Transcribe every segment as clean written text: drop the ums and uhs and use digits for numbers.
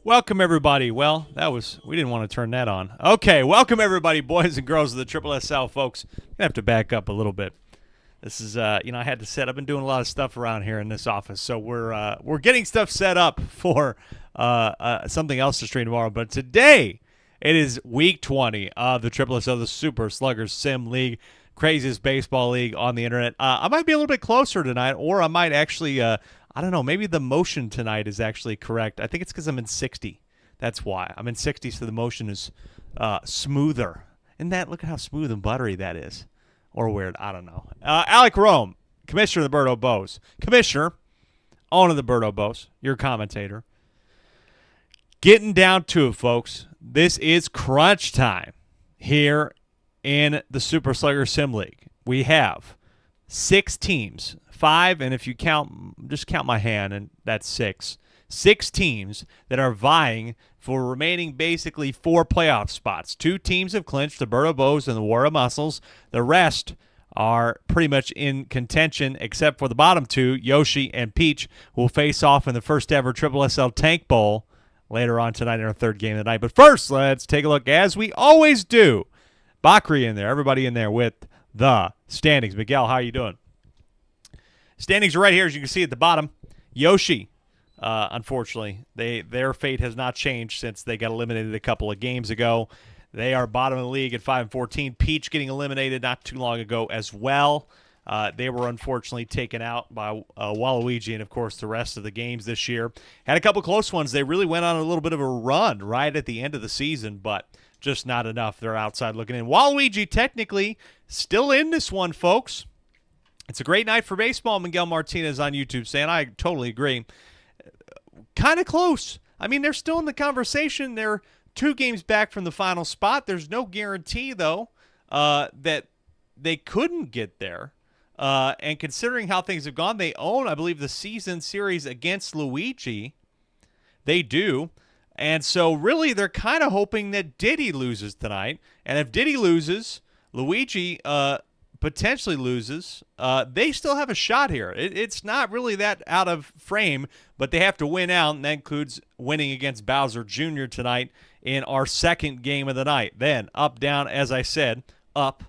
Welcome, everybody. Well, we didn't want to turn that on. Okay, welcome, everybody, boys and girls of the SSSL, folks. I'm going to have to back up a little bit. This is, I had to set up and doing a lot of stuff around here in this office, so we're getting stuff set up for something else to stream tomorrow. But today, it is week 20 of the SSSL, the Super Sluggers Sim League, craziest baseball league on the internet. I might be a little bit closer tonight, or I might actually, I don't know, maybe the motion tonight is actually correct. I think it's because I'm in 60. That's why. I'm in 60, so the motion is smoother. And look at how smooth and buttery that is. Or weird, I don't know. Alec Rome, commissioner of the Birdo Bows. Commissioner, owner of the Birdo Bows, your commentator. Getting down to it, folks. This is crunch time here in the Super Slugger Sim League. We have 6 teams, 5, and if you just count my hand, and that's 6. 6 teams that are vying for remaining basically 4 playoff spots. 2 teams have clinched, the Birdo Bows and the Warrior Muscles. The rest are pretty much in contention, except for the bottom 2, Yoshi and Peach, who will face off in the first ever SSSL Tank Bowl later on tonight in our 3rd game of the night. But first, let's take a look, as we always do. Bakri in there, everybody in there with the standings. Miguel, how are you doing? Standings are right here, as you can see at the bottom. Yoshi, unfortunately, their fate has not changed since they got eliminated a couple of games ago. They are bottom of the league at 5-14. Peach getting eliminated not too long ago as well. They were unfortunately taken out by Waluigi and, of course, the rest of the games this year. Had a couple close ones. They really went on a little bit of a run right at the end of the season, but just not enough. They're outside looking in. Waluigi technically still in this one, folks. It's a great night for baseball, Miguel Martinez on YouTube saying, I totally agree. Kind of close. I mean, they're still in the conversation. They're 2 games back from the final spot. There's no guarantee, though, that they couldn't get there. And considering how things have gone, they own, I believe, the season series against Luigi. They do. And so, really, they're kind of hoping that Diddy loses tonight. And if Diddy loses, Luigi potentially loses, they still have a shot here. It's not really that out of frame, but they have to win out, and that includes winning against Bowser Jr. tonight in our 2nd game of the night. Then, up, down, as I said, up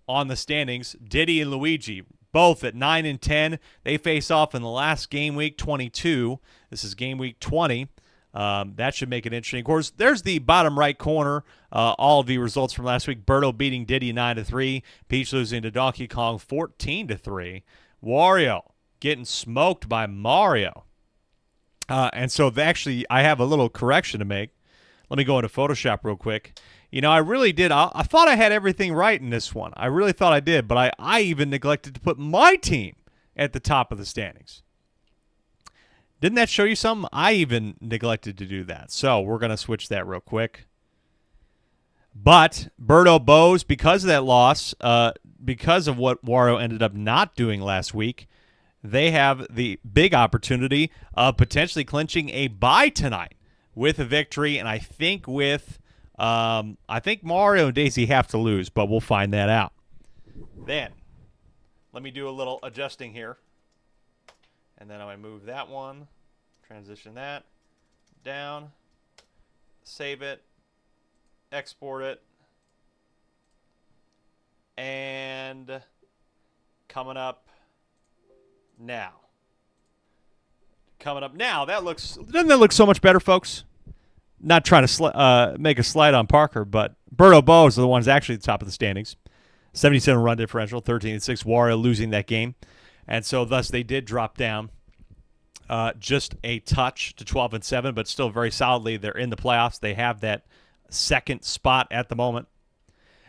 on the standings, Diddy and Luigi, both at 9 and 10. They face off in the last game week 22. This is game week 20. That should make it interesting. Of course, there's the bottom right corner. All of the results from last week. Birdo beating Diddy 9-3. Peach losing to Donkey Kong 14-3. Wario getting smoked by Mario. And so actually, I have a little correction to make. Let me go into Photoshop real quick. You know, I really did. I thought I had everything right in this one. I really thought I did, but I even neglected to put my team at the top of the standings. Didn't that show you something? I even neglected to do that. So we're going to switch that real quick. But Birdo Bows, because of that loss, because of what Wario ended up not doing last week, they have the big opportunity of potentially clinching a bye tonight with a victory. And I think Mario and Daisy have to lose, but we'll find that out. Then, let me do a little adjusting here. And then I move that one, transition that, down, save it, export it, and coming up now. Doesn't that look so much better, folks? Not trying to make a slide on Parker, but Birdo Bows are the ones actually at the top of the standings. 77 run differential, 13-6. Wario losing that game. And so, thus, they did drop down just a touch to 12-7, but still very solidly. They're in the playoffs. They have that 2nd spot at the moment.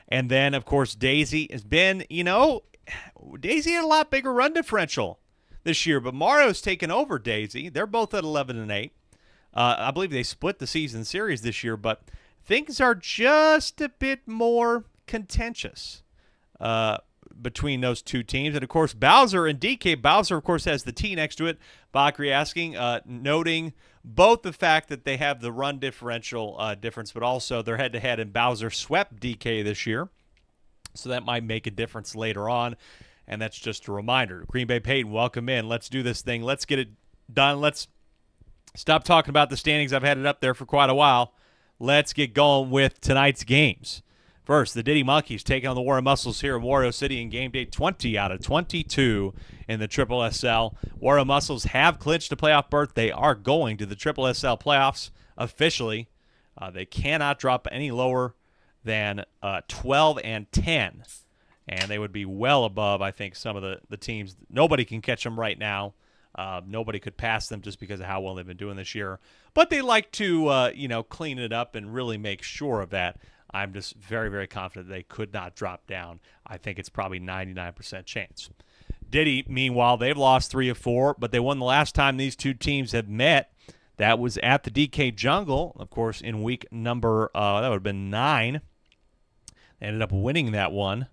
And then, of course, Daisy has been, Daisy had a lot bigger run differential this year, but Mario's taken over Daisy. They're both at 11-8. I believe they split the season series this year, but things are just a bit more contentious between those 2 teams. And, of course, Bowser and DK. Bowser, of course, has the T next to it. Bakri asking, noting both the fact that they have the run differential difference, but also they're head-to-head, and Bowser swept DK this year. So that might make a difference later on, and that's just a reminder. Green Bay Peyton, welcome in. Let's do this thing. Let's get it done. Let's Stop talking about the standings. I've had it up there for quite a while. Let's get going with tonight's games. First, the Diddy Monkeys taking on the Warrior Muscles here in Wario City in game day 20 out of 22 in the Triple SL. Warrior Muscles have clinched a playoff berth. They are going to the Triple SL playoffs officially. They cannot drop any lower than 12 and 10. And they would be well above, I think, some of the teams. Nobody can catch them right now. Nobody could pass them just because of how well they've been doing this year. But they like to, clean it up and really make sure of that. I'm just very, very confident they could not drop down. I think it's probably 99% chance. Diddy, meanwhile, they've lost 3 of 4, but they won the last time these two teams have met. That was at the DK Jungle, of course, in week number, that would have been 9. They ended up winning that one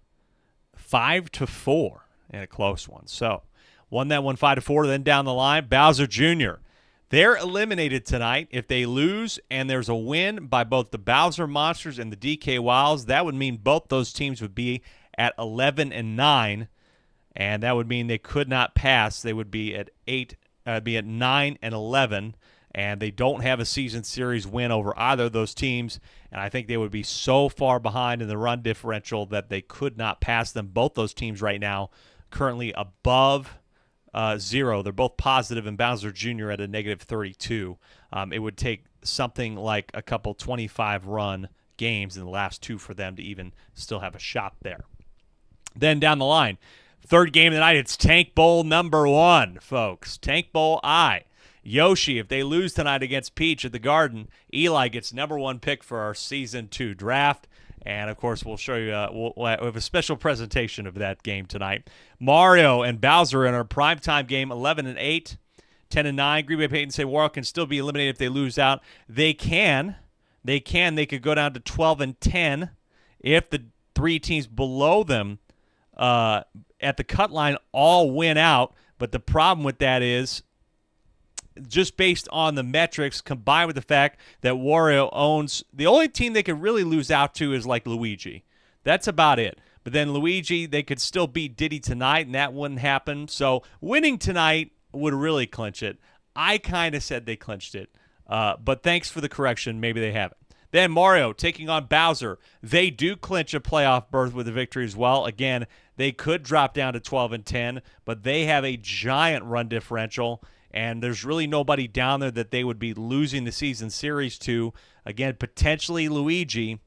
5-4 in a close one. So, won that one 5-4. Then down the line, Bowser Jr. They're eliminated tonight. If they lose and there's a win by both the Bowser Monsters and the DK Wilds, that would mean both those teams would be at 11 and 9, and that would mean they could not pass. They would be at 9 and 11, and they don't have a season series win over either of those teams. And I think they would be so far behind in the run differential that they could not pass them. Both those teams right now currently above 0. They're both positive, and Bowser Jr. at a negative 32. It would take something like a couple 25-run games in the last 2 for them to even still have a shot there. Then down the line, third game of the night, it's Tank Bowl number 1, folks. Tank Bowl I. Yoshi, if they lose tonight against Peach at the Garden, Eli gets number 1 pick for our Season 2 draft. And, of course, we'll show you, we'll have a special presentation of that game tonight. Mario and Bowser in our primetime game, 11 and 8, 10 and 9. Green Bay Patriots say Wario can still be eliminated if they lose out. They can. They could go down to 12 and 10 if the 3 teams below them at the cut line all win out. But the problem with that is, just based on the metrics combined with the fact that Wario owns, the only team they could really lose out to is like Luigi. That's about it. But then Luigi, they could still beat Diddy tonight, and that wouldn't happen. So winning tonight would really clinch it. I kind of said they clinched it. But thanks for the correction. Maybe they haven't. Then Mario taking on Bowser. They do clinch a playoff berth with a victory as well. Again, they could drop down to 12 and 10, but they have a giant run differential. And there's really nobody down there that they would be losing the season series to. Again, potentially Luigi,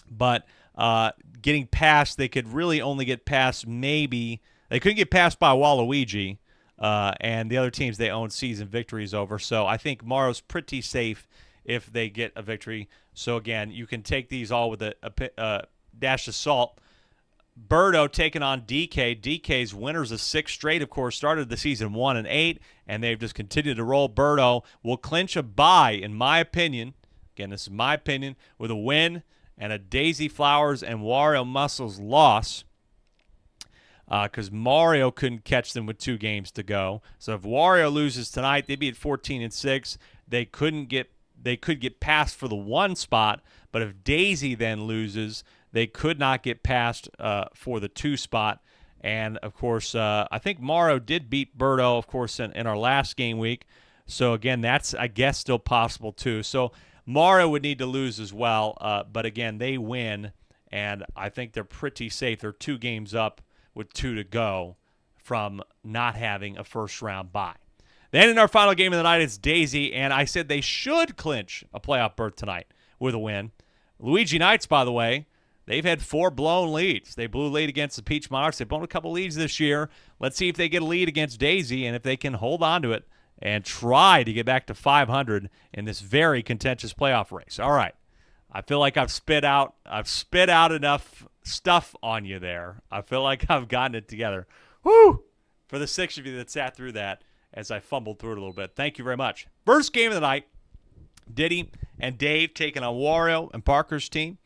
but getting past, they could really only get past maybe, they couldn't get past by Waluigi, and the other teams they own season victories over. So I think Mario's pretty safe if they get a victory. So again, you can take these all with a dash of salt. Birdo taking on DK. DK's winners of 6 straight, of course, started the season 1 and 8, and they've just continued to roll. Birdo will clinch a bye, in my opinion. Again, this is my opinion, with a win and a Daisy Flowers and Wario Muscles loss, because Mario couldn't catch them with 2 games to go. So if Wario loses tonight, they'd be at 14 and 6. They could get past for the 1 spot, but if Daisy then loses, they could not get past for the 2 spot. And, of course, I think Mario did beat Birdo, of course, in our last game week. So, again, that's, I guess, still possible, too. So, Mario would need to lose as well. But, again, they win, and I think they're pretty safe. They're 2 games up with 2 to go from not having a first-round bye. Then in our final game of the night, it's Daisy, and I said they should clinch a playoff berth tonight with a win. Luigi Knights, by the way, they've had 4 blown leads. They blew a lead against the Peach Monarchs. They've blown a couple leads this year. Let's see if they get a lead against Daisy and if they can hold on to it and try to get back to 500 in this very contentious playoff race. All right. I feel like I've spit out enough stuff on you there. I feel like I've gotten it together. Woo! For the 6 of you that sat through that as I fumbled through it a little bit. Thank you very much. First game of the night, Diddy and Dave taking on Wario and Parker's team.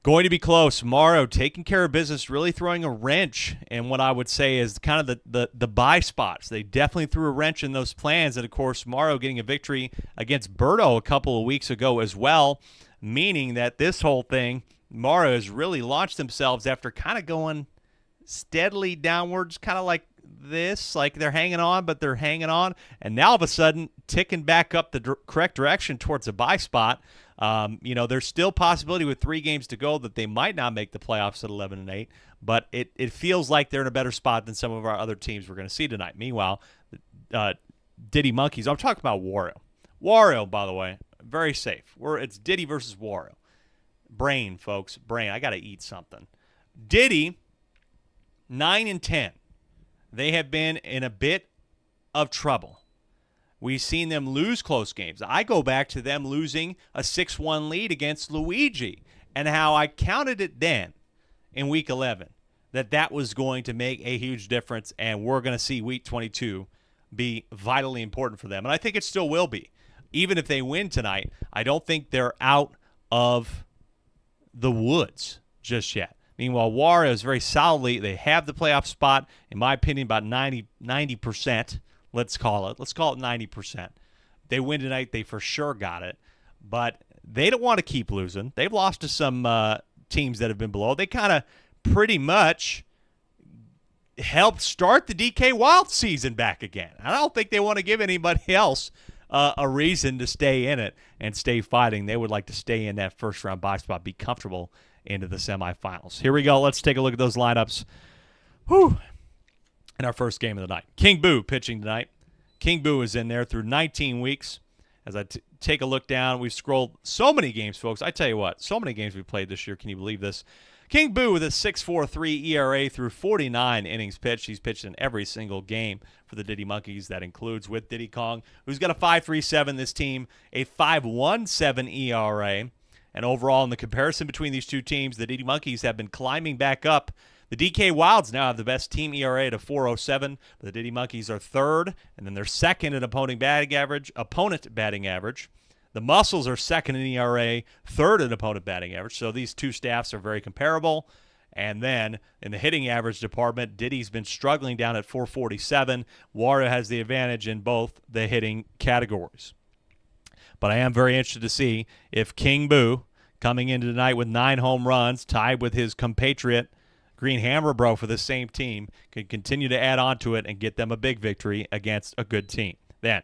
Going to be close. Mario taking care of business, really throwing a wrench in what I would say is kind of the buy spots. They definitely threw a wrench in those plans. And, of course, Mario getting a victory against Birdo a couple of weeks ago as well, meaning that this whole thing, Mario has really launched themselves after kind of going steadily downwards, kind of like this, like they're hanging on, but they're hanging on, and now all of a sudden ticking back up the correct direction towards a bye spot. There's still possibility with 3 games to go that they might not make the playoffs at 11-8, but it feels like they're in a better spot than some of our other teams we're going to see tonight. Meanwhile, Diddy Monkeys, I'm talking about Wario. Wario, by the way, very safe. It's Diddy versus Wario. Brain, folks, brain. I got to eat something. Diddy, 9-10. They have been in a bit of trouble. We've seen them lose close games. I go back to them losing a 6-1 lead against Luigi and how I counted it then in Week 11 that was going to make a huge difference, and we're going to see Week 22 be vitally important for them. And I think it still will be. Even if they win tonight, I don't think they're out of the woods just yet. Meanwhile, Wario is very solidly, they have the playoff spot, in my opinion, about 90%. Let's call it 90%. They win tonight, they for sure got it. But they don't want to keep losing. They've lost to some teams that have been below. They kind of pretty much helped start the DK Wild season back again. I don't think they want to give anybody else a reason to stay in it and stay fighting. They would like to stay in that first-round bye spot, be comfortable into the semifinals. Here we go. Let's take a look at those lineups. Whew. In our first game of the night. King Boo pitching tonight. King Boo is in there through 19 weeks. As I take a look down, we've scrolled so many games, folks. I tell you what, so many games we've played this year. Can you believe this? King Boo with a 6.43 ERA through 49 innings pitched. He's pitched in every single game for the Diddy Monkeys. That includes with Diddy Kong, who's got a 5.37 this team, a 5.17 ERA. And overall, in the comparison between these two teams, the Diddy Monkeys have been climbing back up. The DK Wilds now have the best team ERA at a 4.07, but the Diddy Monkeys are third, and then they're second in opponent batting average. The Muscles are second in ERA, third in opponent batting average. So these two staffs are very comparable. And then in the hitting average department, Diddy's been struggling down at 447. Wario has the advantage in both the hitting categories. But I am very interested to see if King Boo, coming into tonight with 9 home runs, tied with his compatriot Green Hammer Bro for the same team, can continue to add on to it and get them a big victory against a good team. Then,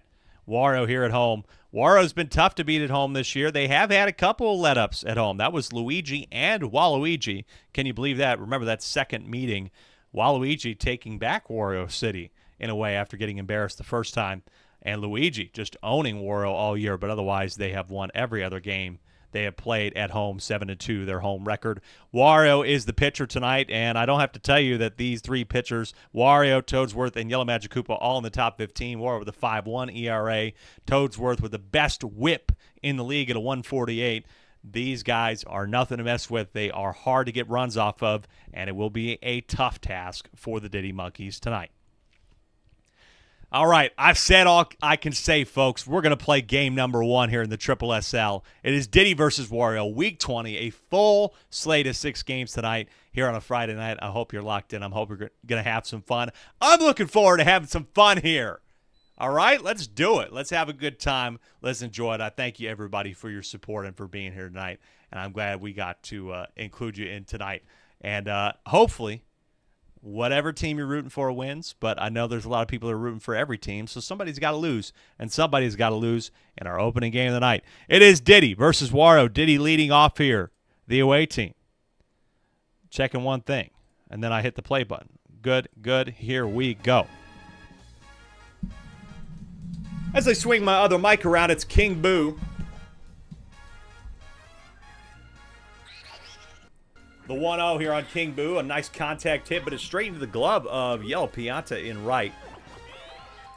Wario here at home. Wario's been tough to beat at home this year. They have had a couple of let-ups at home. That was Luigi and Waluigi. Can you believe that? Remember that second meeting, Waluigi taking back Wario City in a way after getting embarrassed the first time, and Luigi just owning Wario all year, but otherwise they have won every other game they have played at home, 7-2, their home record. Wario is the pitcher tonight, and I don't have to tell you that these 3 pitchers, Wario, Toadsworth, and Yellow Magic Koopa, all in the top 15. Wario with a 5.1 ERA. Toadsworth with the best whip in the league at a 148. These guys are nothing to mess with. They are hard to get runs off of, and it will be a tough task for the Diddy Monkeys tonight. All right, I've said all I can say, folks. We're going to play game number 1 here in the SSSL. It is Diddy versus Wario, Week 20, a full slate of 6 games tonight here on a Friday night. I hope you're locked in. I hope you're going to have some fun. I'm looking forward to having some fun here. All right, let's do it. Let's have a good time. Let's enjoy it. I thank you, everybody, for your support and for being here tonight, and I'm glad we got to include you in tonight. And hopefully, whatever team you're rooting for wins, but I know there's a lot of people that are rooting for every team, so somebody's got to lose, and somebody's got to lose in our opening game of the night. It is Diddy versus Wario. Diddy leading off here, the away team. Checking one thing, and then I hit the play button. Good, here we go. As I swing my other mic around, it's King Boo. The 1-0 here on King Boo. A nice contact hit, but it's straight into the glove of Yellow Pianta in right.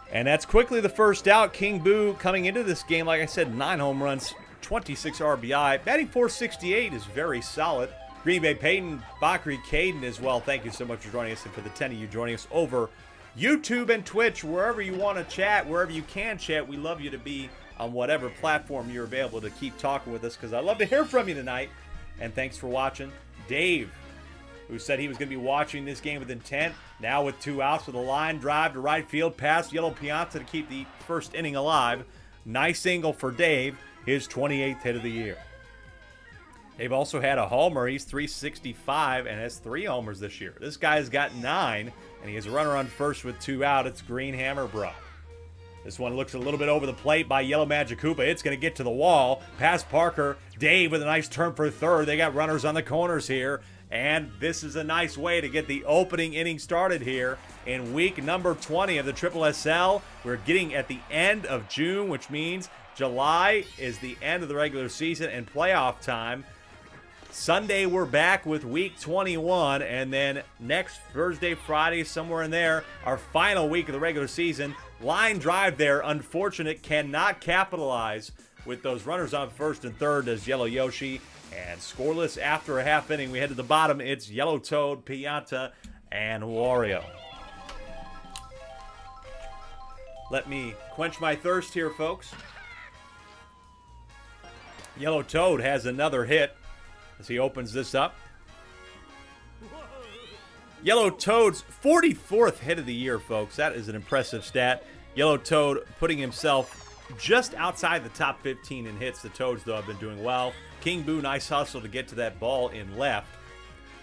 And that's quickly the first out. King Boo coming into this game, like I said, 9 home runs, 26 RBI. Batting .468 is very solid. Green Bay Peyton, Bakri Caden as well. Thank you so much for joining us, and for the 10 of you joining us over YouTube and Twitch, wherever you want to chat, wherever you can chat. We love you to be on whatever platform you're available to keep talking with us, because I love to hear from you tonight. And thanks for watching. Dave, who said he was going to be watching this game with intent, now with 2 outs with a line drive to right field past Yellow Pianta to keep the first inning alive. Nice single for Dave, his 28th hit of the year. Dave also had a homer. He's .365 and has 3 homers this year. This guy's got 9, and And he has a runner on first with 2 out. It's Green Hammer Bro. This one looks a little bit over the plate by Yellow Magic Koopa. It's going to get to the wall. Past Parker. Dave with a nice turn for third. They got runners on the corners here. And this is a nice way to get the opening inning started here in week number 20 of the SSSL. We're getting at the end of June, which means July is the end of the regular season and playoff time. Sunday, we're back with week 21, and then next Thursday, Friday, somewhere in there, our final week of the regular season. Line drive there, unfortunate, cannot capitalize with those runners on first and third as Yellow Yoshi. And scoreless after a half inning. We head to the bottom. It's Yellow Toad, Pianta, and Wario. Let me quench my thirst here, folks. Yellow Toad has another hit as he opens this up. Yellow Toad's 44th hit of the year, folks. That is an impressive stat. Yellow Toad putting himself just outside the top 15 in hits. The Toads, though, have been doing well. King Boo, nice hustle to get to that ball in left.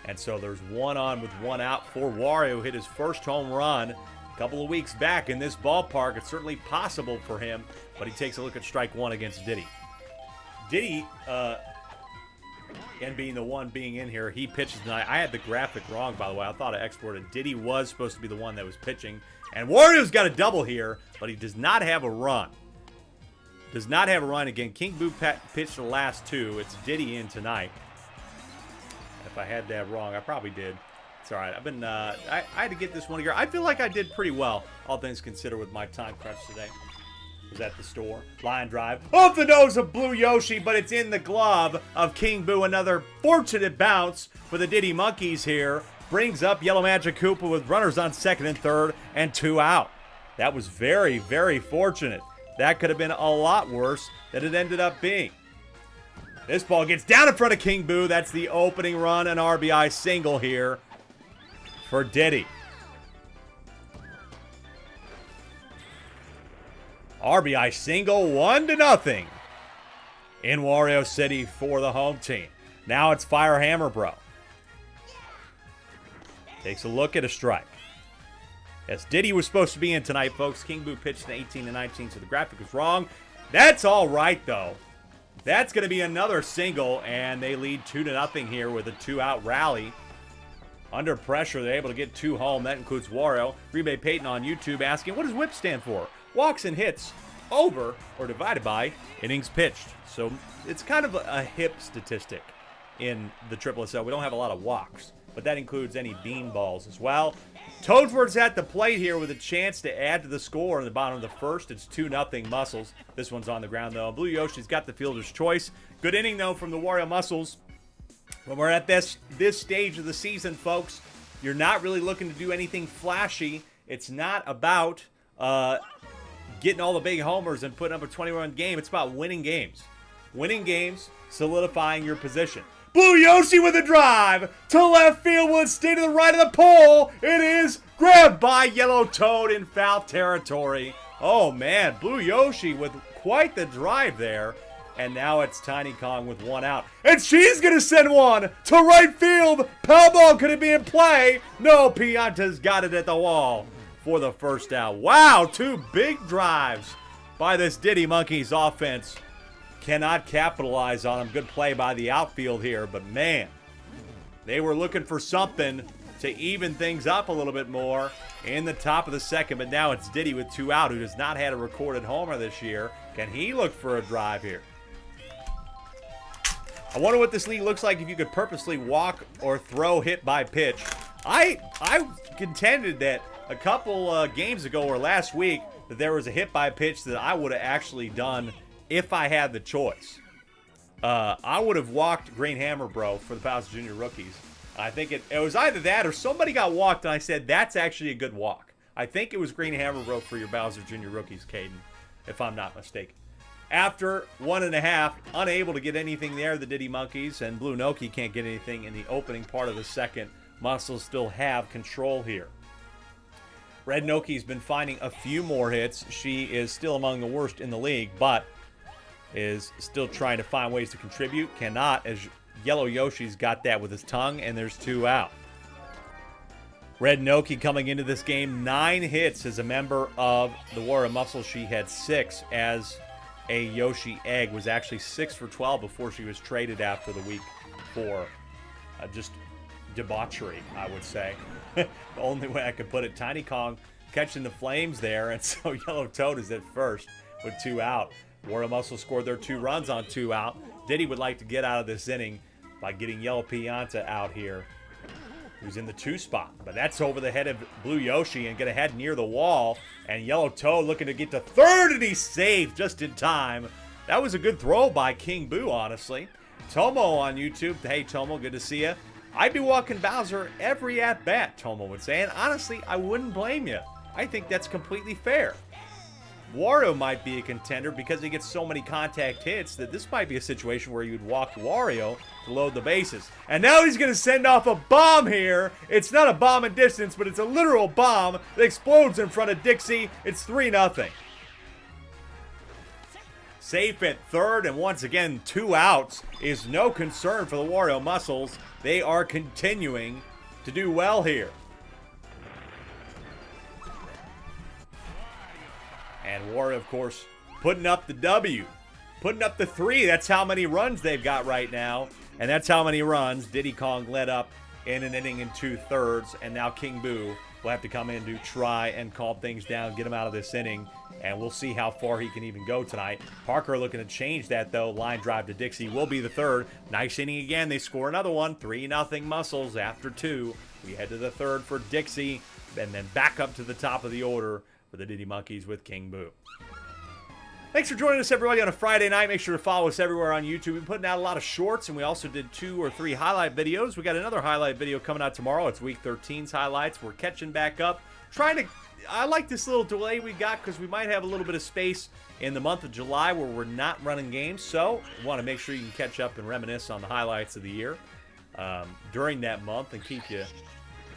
And so there's 1 on with 1 out for Wario. Hit his first home run a couple of weeks back in this ballpark. It's certainly possible for him, but he takes a look at strike 1 against Diddy. Diddy, and being the one being in here, he pitches tonight. I had the graphic wrong, by the way. I thought I exported. Diddy was supposed to be the one that was pitching. And Wario's got a double here, but he does not have a run. Does not have a run again. King Boo pitched the last 2. It's Diddy in tonight. If I had that wrong, I probably did. It's all right. I've been. I had to get this one here. I feel like I did pretty well, all things considered, with my time crunch today. Was at the store. Line drive off the nose of Blue Yoshi, but it's in the glove of King Boo. Another fortunate bounce for the Diddy Monkeys here. Brings up Yellow Magic Koopa with runners on second and third and 2 out. That was very, very fortunate. That could have been a lot worse than it ended up being. This ball gets down in front of King Boo. That's the opening run, an RBI single here for Diddy. RBI single, 1-0 in Wario City for the home team. Now it's Fire Hammer Bro. Takes a look at a strike. Yes, Diddy was supposed to be in tonight, folks. King Boo pitched in 18-19, so the graphic was wrong. That's all right, though. That's going to be another single, and they lead 2-0 here with a 2-out rally. Under pressure, they're able to get 2 home. That includes Wario. Green Bay Peyton on YouTube asking, what does WHIP stand for? Walks and hits over or divided by innings pitched. So it's kind of a hip statistic in the SSSL. We don't have a lot of walks, but that includes any bean balls as well. Toadsworth's at the plate here with a chance to add to the score in the bottom of the first. It's 2-0 Muscles. This one's on the ground, though. Blue Yoshi's got the fielder's choice. Good inning, though, from the Wario Muscles. When we're at this stage of the season, folks, you're not really looking to do anything flashy. It's not about getting all the big homers and putting up a 20-run game. It's about winning games. Winning games, solidifying your position. Blue Yoshi with a drive to left field will stay to the right of the pole. It is grabbed by Yellow Toad in foul territory. Oh, man, Blue Yoshi with quite the drive there. And now it's Tiny Kong with 1 out. And she's going to send one to right field. Powerball, could it be in play? No, Pianta's got it at the wall for the first out. Wow, 2 big drives by this Diddy Monkeys offense. Cannot capitalize on them. Good play by the outfield here, but man, they were looking for something to even things up a little bit more in the top of the second, but now it's Diddy with 2 out, who has not had a recorded homer this year. Can he look for a drive here? I wonder what this league looks like if you could purposely walk or throw hit by pitch. I contended that a couple games ago or last week that there was a hit by pitch that I would have actually done if I had the choice. I would have walked Green Hammer Bro for the Bowser Jr. rookies. I think it was either that or somebody got walked, and I said, that's actually a good walk. I think it was Green Hammer Bro for your Bowser Jr. rookies, Caden, if I'm not mistaken. After 1.5, unable to get anything there, the Diddy Monkeys, and Blue Noki can't get anything in the opening part of the second. Muscles still have control here. Red Noki's been finding a few more hits. She is still among the worst in the league, but is still trying to find ways to contribute. Cannot, as Yellow Yoshi's got that with his tongue, and there's 2 out. Red Noki coming into this game, 9 hits as a member of the Warrior Muscle. She had 6 as a Yoshi Egg. Was actually 6 for 12 before she was traded after the week 4. Just debauchery, I would say. The only way I could put it. Tiny Kong catching the flames there, and so Yellow Toad is at first with 2 out. Warrior Muscle scored their 2 runs on 2 out. Diddy would like to get out of this inning by getting Yellow Pianta out here, who's in the 2 spot. But that's over the head of Blue Yoshi and going to head near the wall. And Yellow Toad looking to get to third, and he's saved just in time. That was a good throw by King Boo, honestly. Tomo on YouTube. Hey, Tomo, good to see you. I'd be walking Bowser every at-bat, Tomo would say. And honestly, I wouldn't blame you. I think that's completely fair. Wario might be a contender because he gets so many contact hits that this might be a situation where you'd walk Wario to load the bases. And now he's going to send off a bomb here. It's not a bomb in distance, but it's a literal bomb that explodes in front of Dixie. It's 3-0. Safe at third, and once again, 2 outs is no concern for the Wario Muscles. They are continuing to do well here. And Wario, of course, putting up the W. Putting up the 3. That's how many runs they've got right now. And that's how many runs Diddy Kong led up in an inning and 2/3. And now King Boo will have to come in to try and calm things down, get him out of this inning. And we'll see how far he can even go tonight. Parker looking to change that, though. Line drive to Dixie will be the 3rd. Nice inning again. They score another one. 3-0 Muscles after 2. We head to the 3rd for Dixie. And then back up to the top of the order for the Diddy Monkeys with King Boo. Thanks for joining us, everybody, on a Friday night. Make sure to follow us everywhere on YouTube. We're putting out a lot of shorts, and we also did 2 or 3 highlight videos. We got another highlight video coming out tomorrow. It's Week 13's highlights. We're catching back up. I like this little delay we got because we might have a little bit of space in the month of July where we're not running games. So we want to make sure you can catch up and reminisce on the highlights of the year during that month and keep you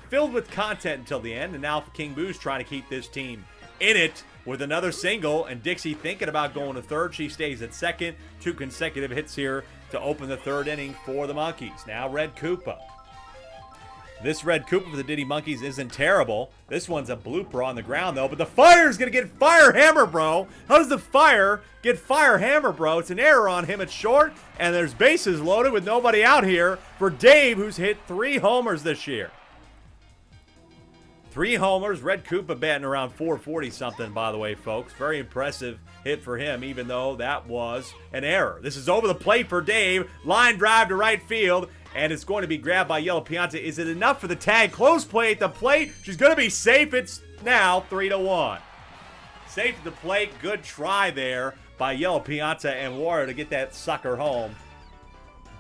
filled with content until the end. And now King Boo's trying to keep this team in it with another single, and Dixie thinking about going to 3rd. She stays at 2nd. 2 consecutive hits here to open the 3rd inning for the Monkeys. Now Red Koopa. This Red Koopa for the Diddy Monkeys isn't terrible. This one's a blooper on the ground, though. But the fire's going to get Fire Hammer, bro. How does the fire get Fire Hammer, bro? It's an error on him at short, and there's bases loaded with nobody out here for Dave, who's hit 3 homers this year. 3 homers. Red Koopa batting around 440-something, by the way, folks. Very impressive hit for him, even though that was an error. This is over the plate for Dave. Line drive to right field, and it's going to be grabbed by Yellow Pianta. Is it enough for the tag? Close play at the plate. She's going to be safe. It's now 3-1. Safe at the plate. Good try there by Yellow Pianta and Wario to get that sucker home.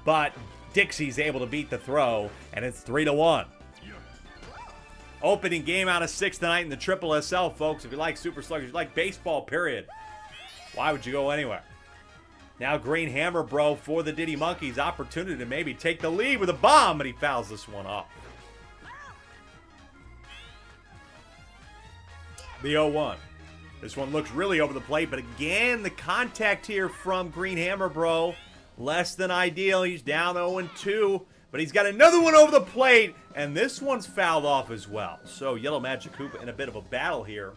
But Dixie's able to beat the throw, and it's 3-1. Opening game out of 6 tonight in the SSSL, folks. If you like Super Sluggers, if you like baseball, period, why would you go anywhere? Now Green Hammer, bro, for the Diddy Monkeys. Opportunity to maybe take the lead with a bomb, but he fouls this one off. The 0-1. This one looks really over the plate, but again, the contact here from Green Hammer, bro, less than ideal. He's down 0-2. But he's got another one over the plate, and this one's fouled off as well. So Yellow Magic Koopa in a bit of a battle here.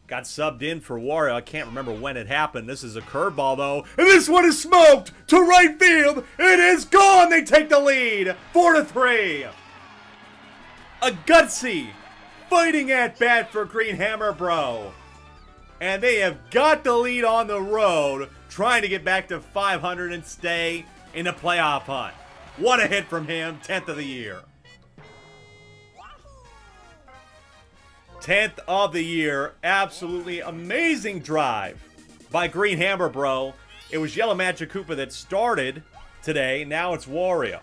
Got subbed in for Wario. I can't remember when it happened. This is a curveball, though. And this one is smoked to right field. It is gone. They take the lead. 4-3. A gutsy fighting at bat for Green Hammer, bro. And they have got the lead on the road, trying to get back to 500 and stay in the playoff hunt. What a hit from him, 10th of the year. 10th of the year, absolutely amazing drive by Green Hammer, bro. It was Yellow Magic Koopa that started today, now it's Wario.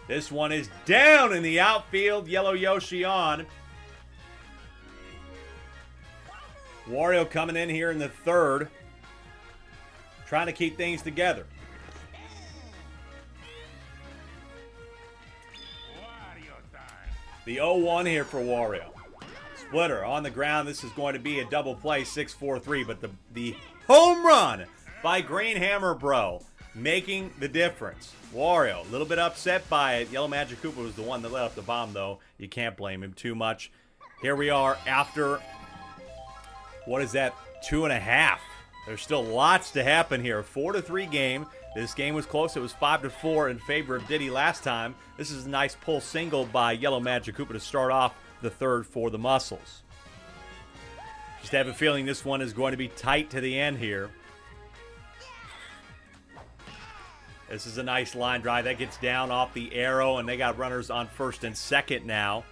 This one is down in the outfield, Yellow Yoshi on. Wario coming in here in the 3rd, trying to keep things together. The 0-1 here for Wario. Splitter on the ground. This is going to be a double play, 6-4-3, but the home run by Green Hammer Bro, making the difference. Wario, a little bit upset by it. Yellow Magic Koopa was the one that let off the bomb, though. You can't blame him too much. Here we are after, what is that, 2.5. There's still lots to happen here. 4-3 game. This game was close. It was 5-4 in favor of Diddy last time. This is a nice pull single by Yellow Magic Koopa to start off the third for the Muscles. Just have a feeling this one is going to be tight to the end here. This is a nice line drive. That gets down off the arrow, and they got runners on first and second now.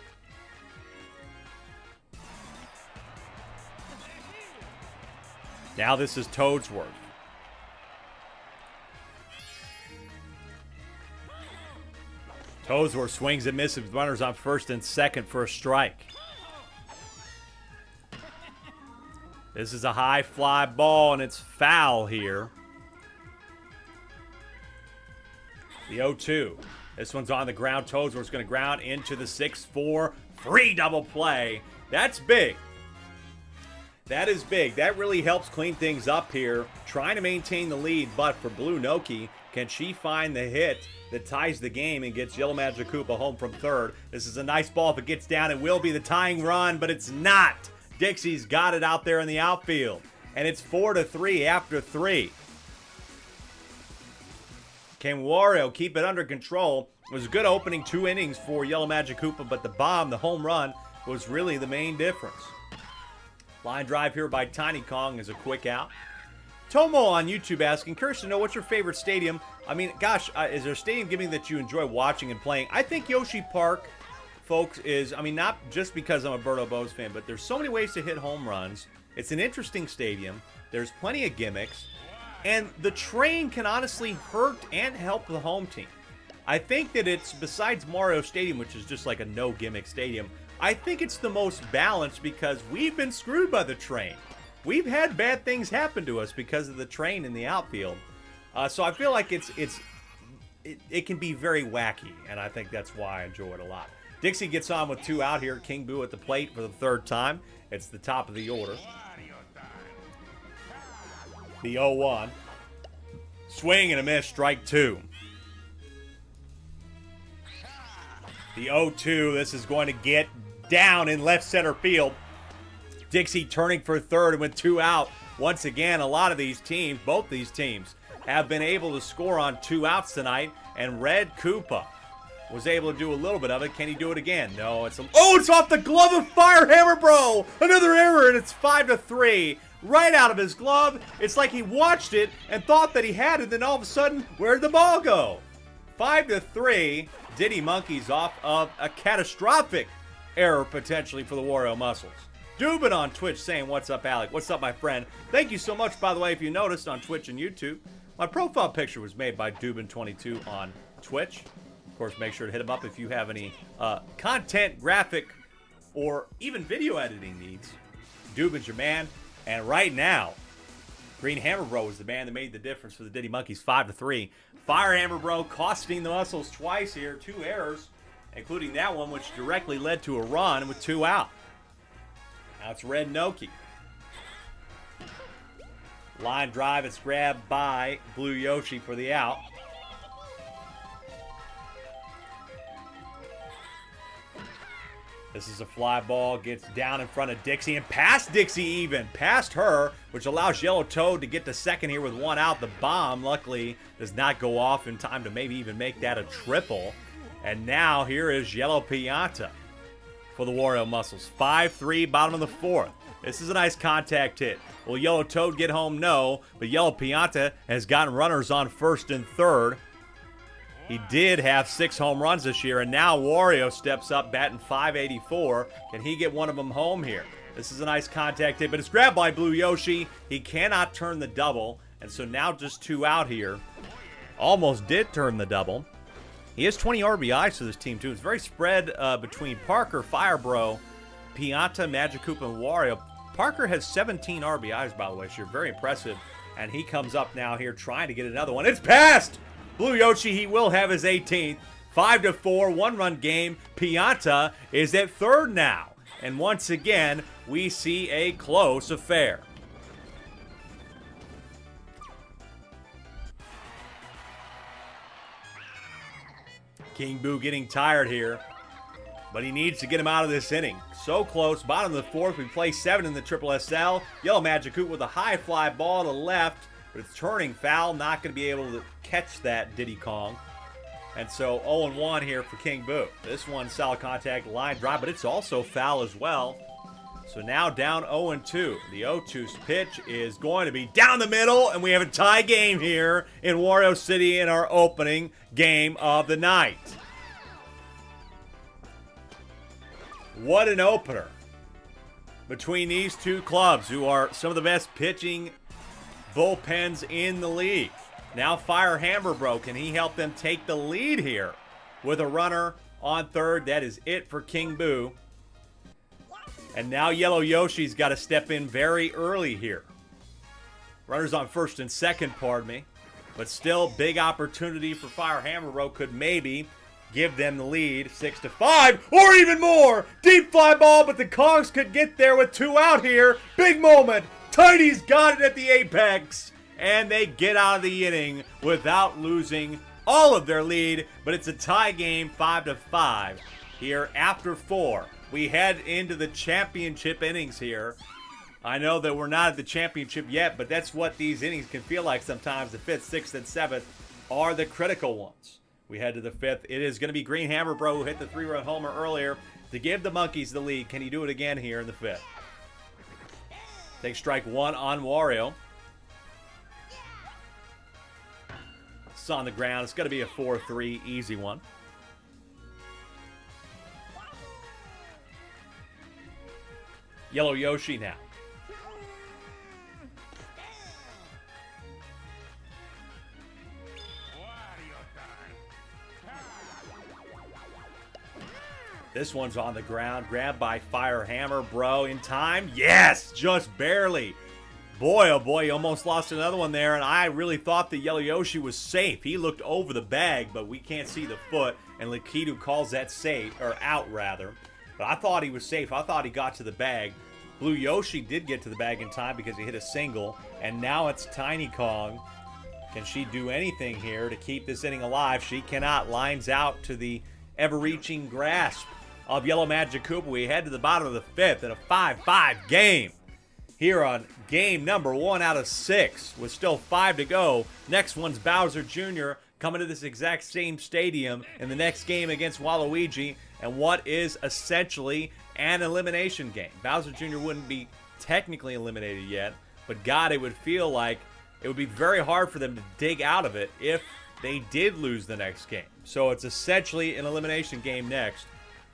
Now this is Toadsworth. Toadsworth swings and misses. Runners on first and second for a strike. This is a high fly ball, and it's foul here. The 0-2. This one's on the ground. Toadsworth's going to ground into the 6-4. Free double play. That's big. That is big. That really helps clean things up here. Trying to maintain the lead, but for Blue Noki, can she find the hit that ties the game and gets Yellow Magic Koopa home from third? This is a nice ball. If it gets down, it will be the tying run, but it's not. Dixie's got it out there in the outfield, and it's 4-3 after 3. Can Wario keep it under control? It was a good opening 2 innings for Yellow Magic Koopa, but the bomb, the home run, was really the main difference. Line drive here by Tiny Kong is a quick out. Tomo on YouTube asking, curious to know what's your favorite stadium? I mean, gosh, is there a stadium giving that you enjoy watching and playing? I think Yoshi Park, folks, is, I mean, not just because I'm a Berto Bose fan, but there's so many ways to hit home runs. It's an interesting stadium. There's plenty of gimmicks. And the train can honestly hurt and help the home team. I think that it's, besides Mario Stadium, which is just like a no-gimmick stadium, I think it's the most balanced because we've been screwed by the train. We've had bad things happen to us because of the train in the outfield. So I feel like it can be very wacky, and I think that's why I enjoy it a lot. Dixie gets on with 2 out here. King Boo at the plate for the 3rd time. It's the top of the order. The 0-1. Swing and a miss, strike 2. The 0-2, this is going to get down in left center field. Dixie turning for third, and with 2 out. Once again, a lot of these teams, both these teams, have been able to score on 2 outs tonight, and Red Koopa was able to do a little bit of it. Can he do it again? No, it's off the glove of Firehammer Bro! Another error, and it's 5-3. Right out of his glove. It's like he watched it and thought that he had it, and then all of a sudden, where'd the ball go? 5-3. Diddy Monkeys off of a catastrophic error potentially for the Wario Muscles. Dubin on Twitch saying, what's up, Alec? What's up, my friend? Thank you so much, by the way, if you noticed on Twitch and YouTube. My profile picture was made by Dubin22 on Twitch. Of course, make sure to hit him up if you have any content, graphic, or even video editing needs. Dubin's your man. And right now, Green Hammer Bro was the man that made the difference for the Diddy Monkeys, 5-3. Firehammer Bro costing the Muscles twice here, 2 errors, including that one which directly led to a run with 2 out. Now it's Red Noki. Line drive, it's grabbed by Blue Yoshi for the out. This is a fly ball, gets down in front of Dixie and past Dixie even, past her, which allows Yellow Toad to get to second here with 1 out. The bomb, luckily, does not go off in time to maybe even make that a triple. And now here is Yellow Pianta for the Wario Muscles. 5-3, bottom of the 4th. This is a nice contact hit. Will Yellow Toad get home? No, but Yellow Pianta has gotten runners on first and third. He did have 6 home runs this year, and now Wario steps up, batting .584. Can he get one of them home here? This is a nice contact hit, but it's grabbed by Blue Yoshi. He cannot turn the double, and so now just 2 out here. Almost did turn the double. He has 20 RBIs for this team, too. It's very spread between Parker, Firebro, Pianta, Magic Koopa, and Wario. Parker has 17 RBIs, by the way, so you're very impressive. And he comes up now here trying to get another one. It's passed! Blue Yoshi, he will have his 18th. 5-4, 1-run game. Pianta is at third now. And once again, we see a close affair. King Boo getting tired here, but he needs to get him out of this inning. So close. Bottom of the fourth. We play 7 in the SSSL. Yellow Magic Hoop with a high fly ball to the left, but it's turning foul. Not going to be able to catch that Diddy Kong. And so 0-1 here for King Boo. This one solid contact, line drive, but it's also foul as well. So now down 0-2. The 0-2 pitch is going to be down the middle, and we have a tie game here in Wario City in our opening game of the night. What an opener between these two clubs, who are some of the best pitching bullpens in the league. Now Fire Hammer Bro, can he help them take the lead here with a runner on third? That is it for King Boo. And now Yellow Yoshi's got to step in very early here. Runners on first and second, pardon me. But still, big opportunity for Fire Hammer Bro. Could maybe give them the lead, 6-5, or even more. Deep fly ball, but the Kongs could get there with 2 out here. Big moment. Tiny's got it at the apex, and they get out of the inning without losing all of their lead. But it's a tie game, 5-5 here after 4. We head into the championship innings here. I know that we're not at the championship yet, but that's what these innings can feel like sometimes. The 5th, 6th, and 7th are the critical ones. We head to the 5th. It is going to be Green Hammer Bro, who hit the 3-run homer earlier to give the Monkeys the lead. Can he do it again here in the 5th? Take strike 1 on Wario. It's on the ground. It's going to be a 4-3 easy one. Yellow Yoshi now. This one's on the ground. Grabbed by Fire Hammer Bro in time. Yes, just barely. Boy, oh boy, he almost lost another one there, and I really thought that Yellow Yoshi was safe. He looked over the bag, but we can't see the foot, and Lakitu calls that safe, or out rather. But I thought he was safe. I thought he got to the bag. Blue Yoshi did get to the bag in time because he hit a single, and now it's Tiny Kong. Can she do anything here to keep this inning alive? She cannot. Lines out to the ever-reaching grasp of Yellow Magic Hoop. We head to the bottom of the 5th in a 5-5 game here on game number 1 out of 6 with still 5 to go. Next one's Bowser Jr. coming to this exact same stadium in the next game against Waluigi, and what is essentially an elimination game. Bowser Jr. wouldn't be technically eliminated yet, but God, it would feel like it would be very hard for them to dig out of it if they did lose the next game. So it's essentially an elimination game next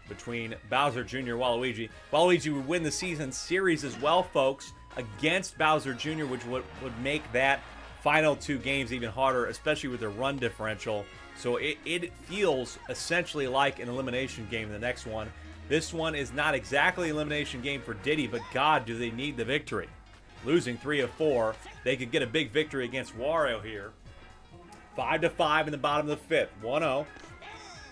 between Bowser Jr. and Waluigi. Waluigi would win the season series as well, folks, against Bowser Jr., which would make that final 2 games even harder, especially with their run differential. So it feels essentially like an elimination game in the next one. This one is not exactly an elimination game for Diddy, but God, do they need the victory. Losing 3 of 4, they could get a big victory against Wario here. 5-5 in the bottom of the 5th, 1-0.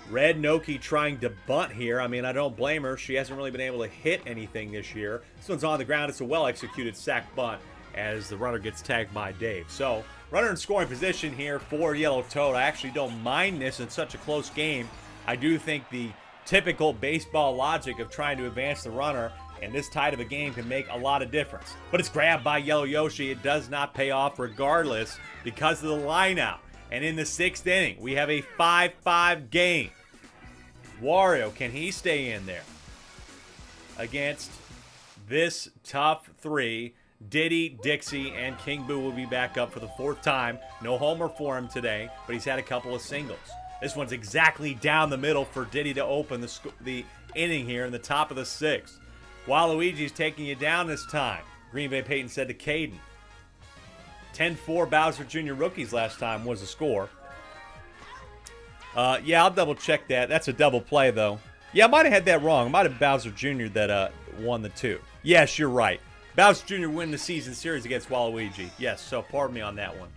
Red Noki trying to bunt here. I mean, I don't blame her. She hasn't really been able to hit anything this year. This one's on the ground. It's a well-executed sack bunt as the runner gets tagged by Dave. So, runner in scoring position here for Yellow Toad. I actually don't mind this in such a close game. I do think the typical baseball logic of trying to advance the runner in this tight of a game can make a lot of difference. But it's grabbed by Yellow Yoshi. It does not pay off regardless because of the line out. And in the 6th inning, we have a 5-5 game. Wario, can he stay in there against this tough 3? Diddy, Dixie, and King Boo will be back up for the 4th time. No homer for him today, but he's had a couple of singles. This one's exactly down the middle for Diddy to open the inning here in the top of the 6th. Waluigi's taking you down this time, Green Bay Peyton said to Caden. 10-4 Bowser Jr. rookies last time was the score. Yeah, I'll double check that. That's a double play, though. Yeah, I might have had that wrong. It might have been Bowser Jr. that won the 2. Yes, you're right. Bowser Jr. win the season series against Waluigi. Yes, so pardon me on that one.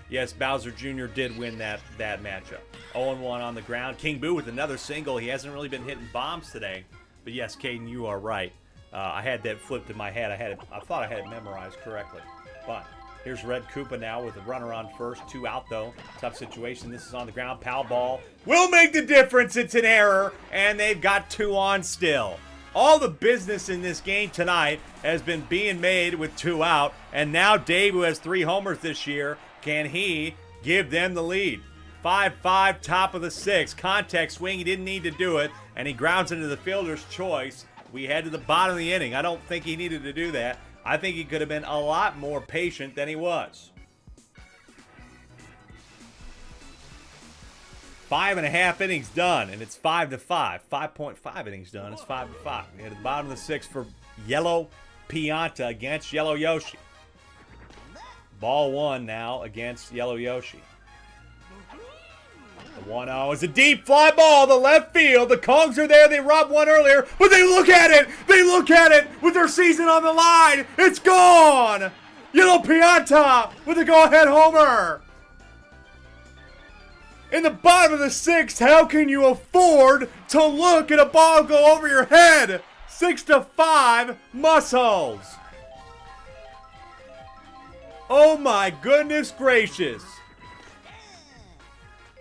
Yes, Bowser Jr. did win that matchup. 0-1 on the ground. King Boo with another single. He hasn't really been hitting bombs today. But yes, Caden, you are right. I had that flipped in my head. I thought I had it memorized correctly. But Here's Red Koopa now with a runner on first. 2 out, though. Tough situation. This is on the ground. Foul ball will make the difference. It's an error, and they've got 2 on still. All the business in this game tonight has been being made with 2 out, and now Dave, who has 3 homers this year, can he give them the lead? 5-5, top of the 6th. Contact swing, he didn't need to do it, and he grounds into the fielder's choice. We head to the bottom of the inning. I don't think he needed to do that. I think he could have been a lot more patient than he was. 5.5 innings done, and it's 5-5. 5.5 innings done. It's 5-5. We head to the bottom of the 6th for Yellow Pianta against Yellow Yoshi. Ball 1 now against Yellow Yoshi. The 1-0 is a deep fly ball to left field. The Kongs are there. They robbed one earlier, but they look at it. They look at it with their season on the line. It's gone. Yellow Pianta with a go-ahead homer. In the bottom of the 6th, how can you afford to look at a ball go over your head? 6-5, Muscles. Oh my goodness gracious.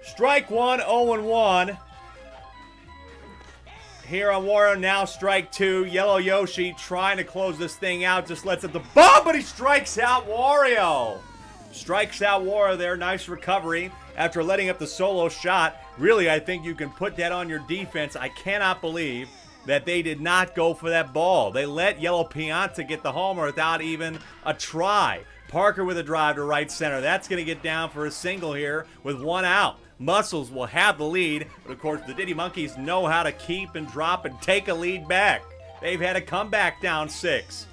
Strike 1, 0-1. Here on Wario, now strike 2. Yellow Yoshi trying to close this thing out. Just lets up the bomb, but he strikes out Wario. Strikes out Wario there. Nice recovery after letting up the solo shot. Really, I think you can put that on your defense. I cannot believe that they did not go for that ball. They let Yellow Pianta get the homer without even a try. Parker with a drive to right center. That's going to get down for a single here with 1 out. Muscles will have the lead, but of course the Diddy Monkeys know how to keep and drop and take a lead back. They've had a comeback down 6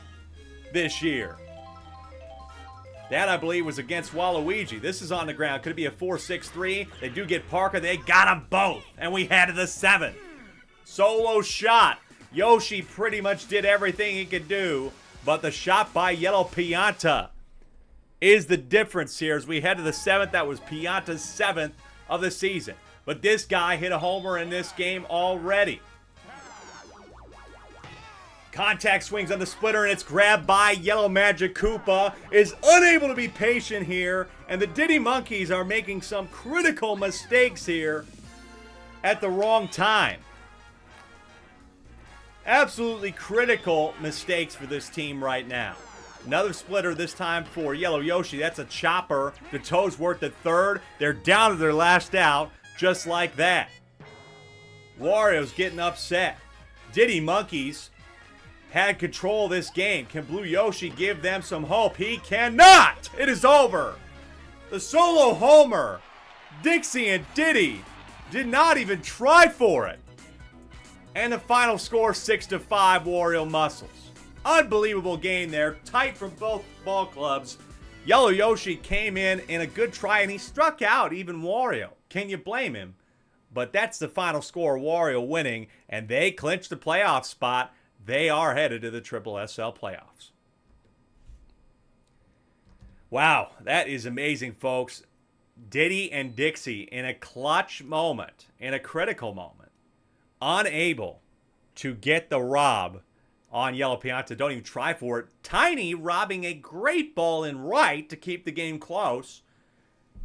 this year. That, I believe, was against Waluigi. This is on the ground. Could it be a 4-6-3? They do get Parker. They got them both, and we head to the 7th. Solo shot. Yoshi pretty much did everything he could do, but the shot by Yellow Pianta is the difference here as we head to the 7th. That was Pianta's 7th of the season. But this guy hit a homer in this game already. Contact swings on the splitter, and it's grabbed by Yellow Magic Koopa. Is unable to be patient here, and the Diddy Monkeys are making some critical mistakes here at the wrong time. Absolutely critical mistakes for this team right now. Another splitter this time for Yellow Yoshi. That's a chopper. The toes worked at third. They're down to their last out, just like that. Wario's getting upset. Diddy Monkeys had control of this game. Can Blue Yoshi give them some hope? He cannot! It is over. The solo homer. Dixie and Diddy did not even try for it. And the final score, 6-5, Wario Muscles. Unbelievable game there. Tight from both ball clubs. Yellow Yoshi came in a good try, and he struck out even Wario. Can you blame him? But that's the final score, Wario winning, and they clinched the playoff spot. They are headed to the SSSL playoffs. Wow, that is amazing, folks. Diddy and Dixie in a clutch moment, in a critical moment, unable to get the rob on Yellow Pianta. Don't even try for it. Tiny robbing a great ball in right to keep the game close,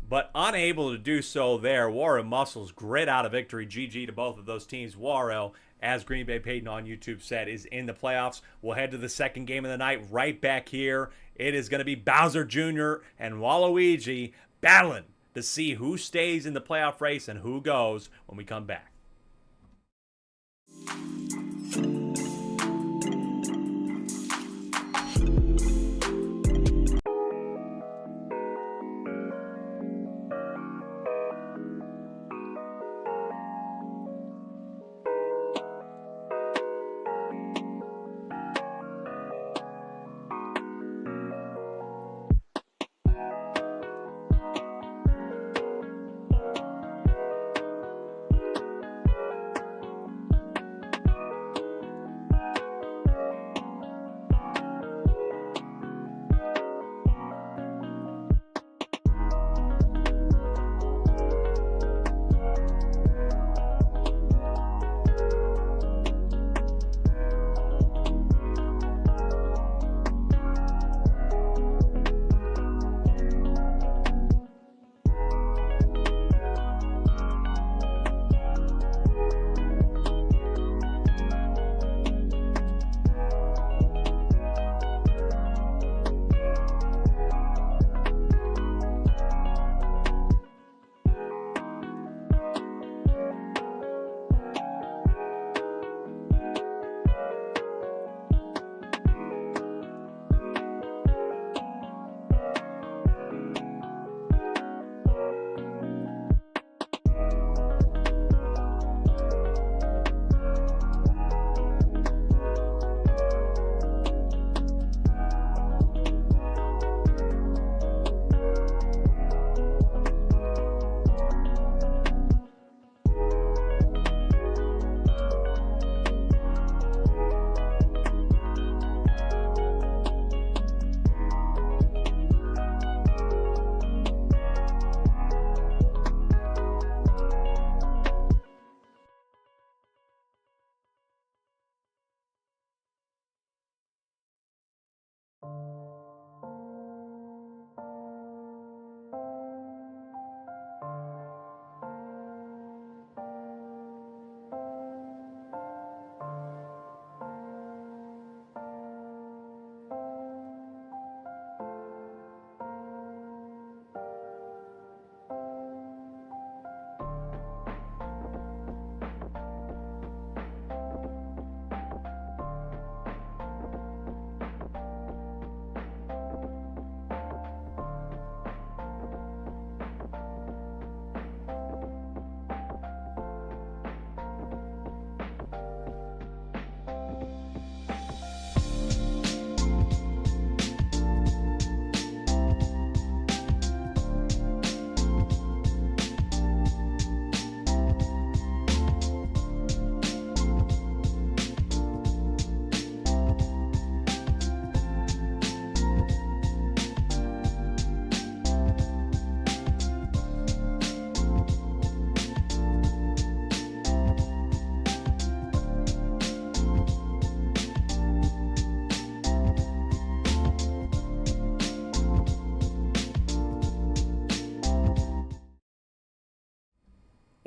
but unable to do so there. Wario Muscles grit out a victory. GG to both of those teams. Wario, as Green Bay Peyton on YouTube said, is in the playoffs. We'll head to the second game of the night right back here. It is going to be Bowser Jr. and Waluigi battling to see who stays in the playoff race and who goes when we come back.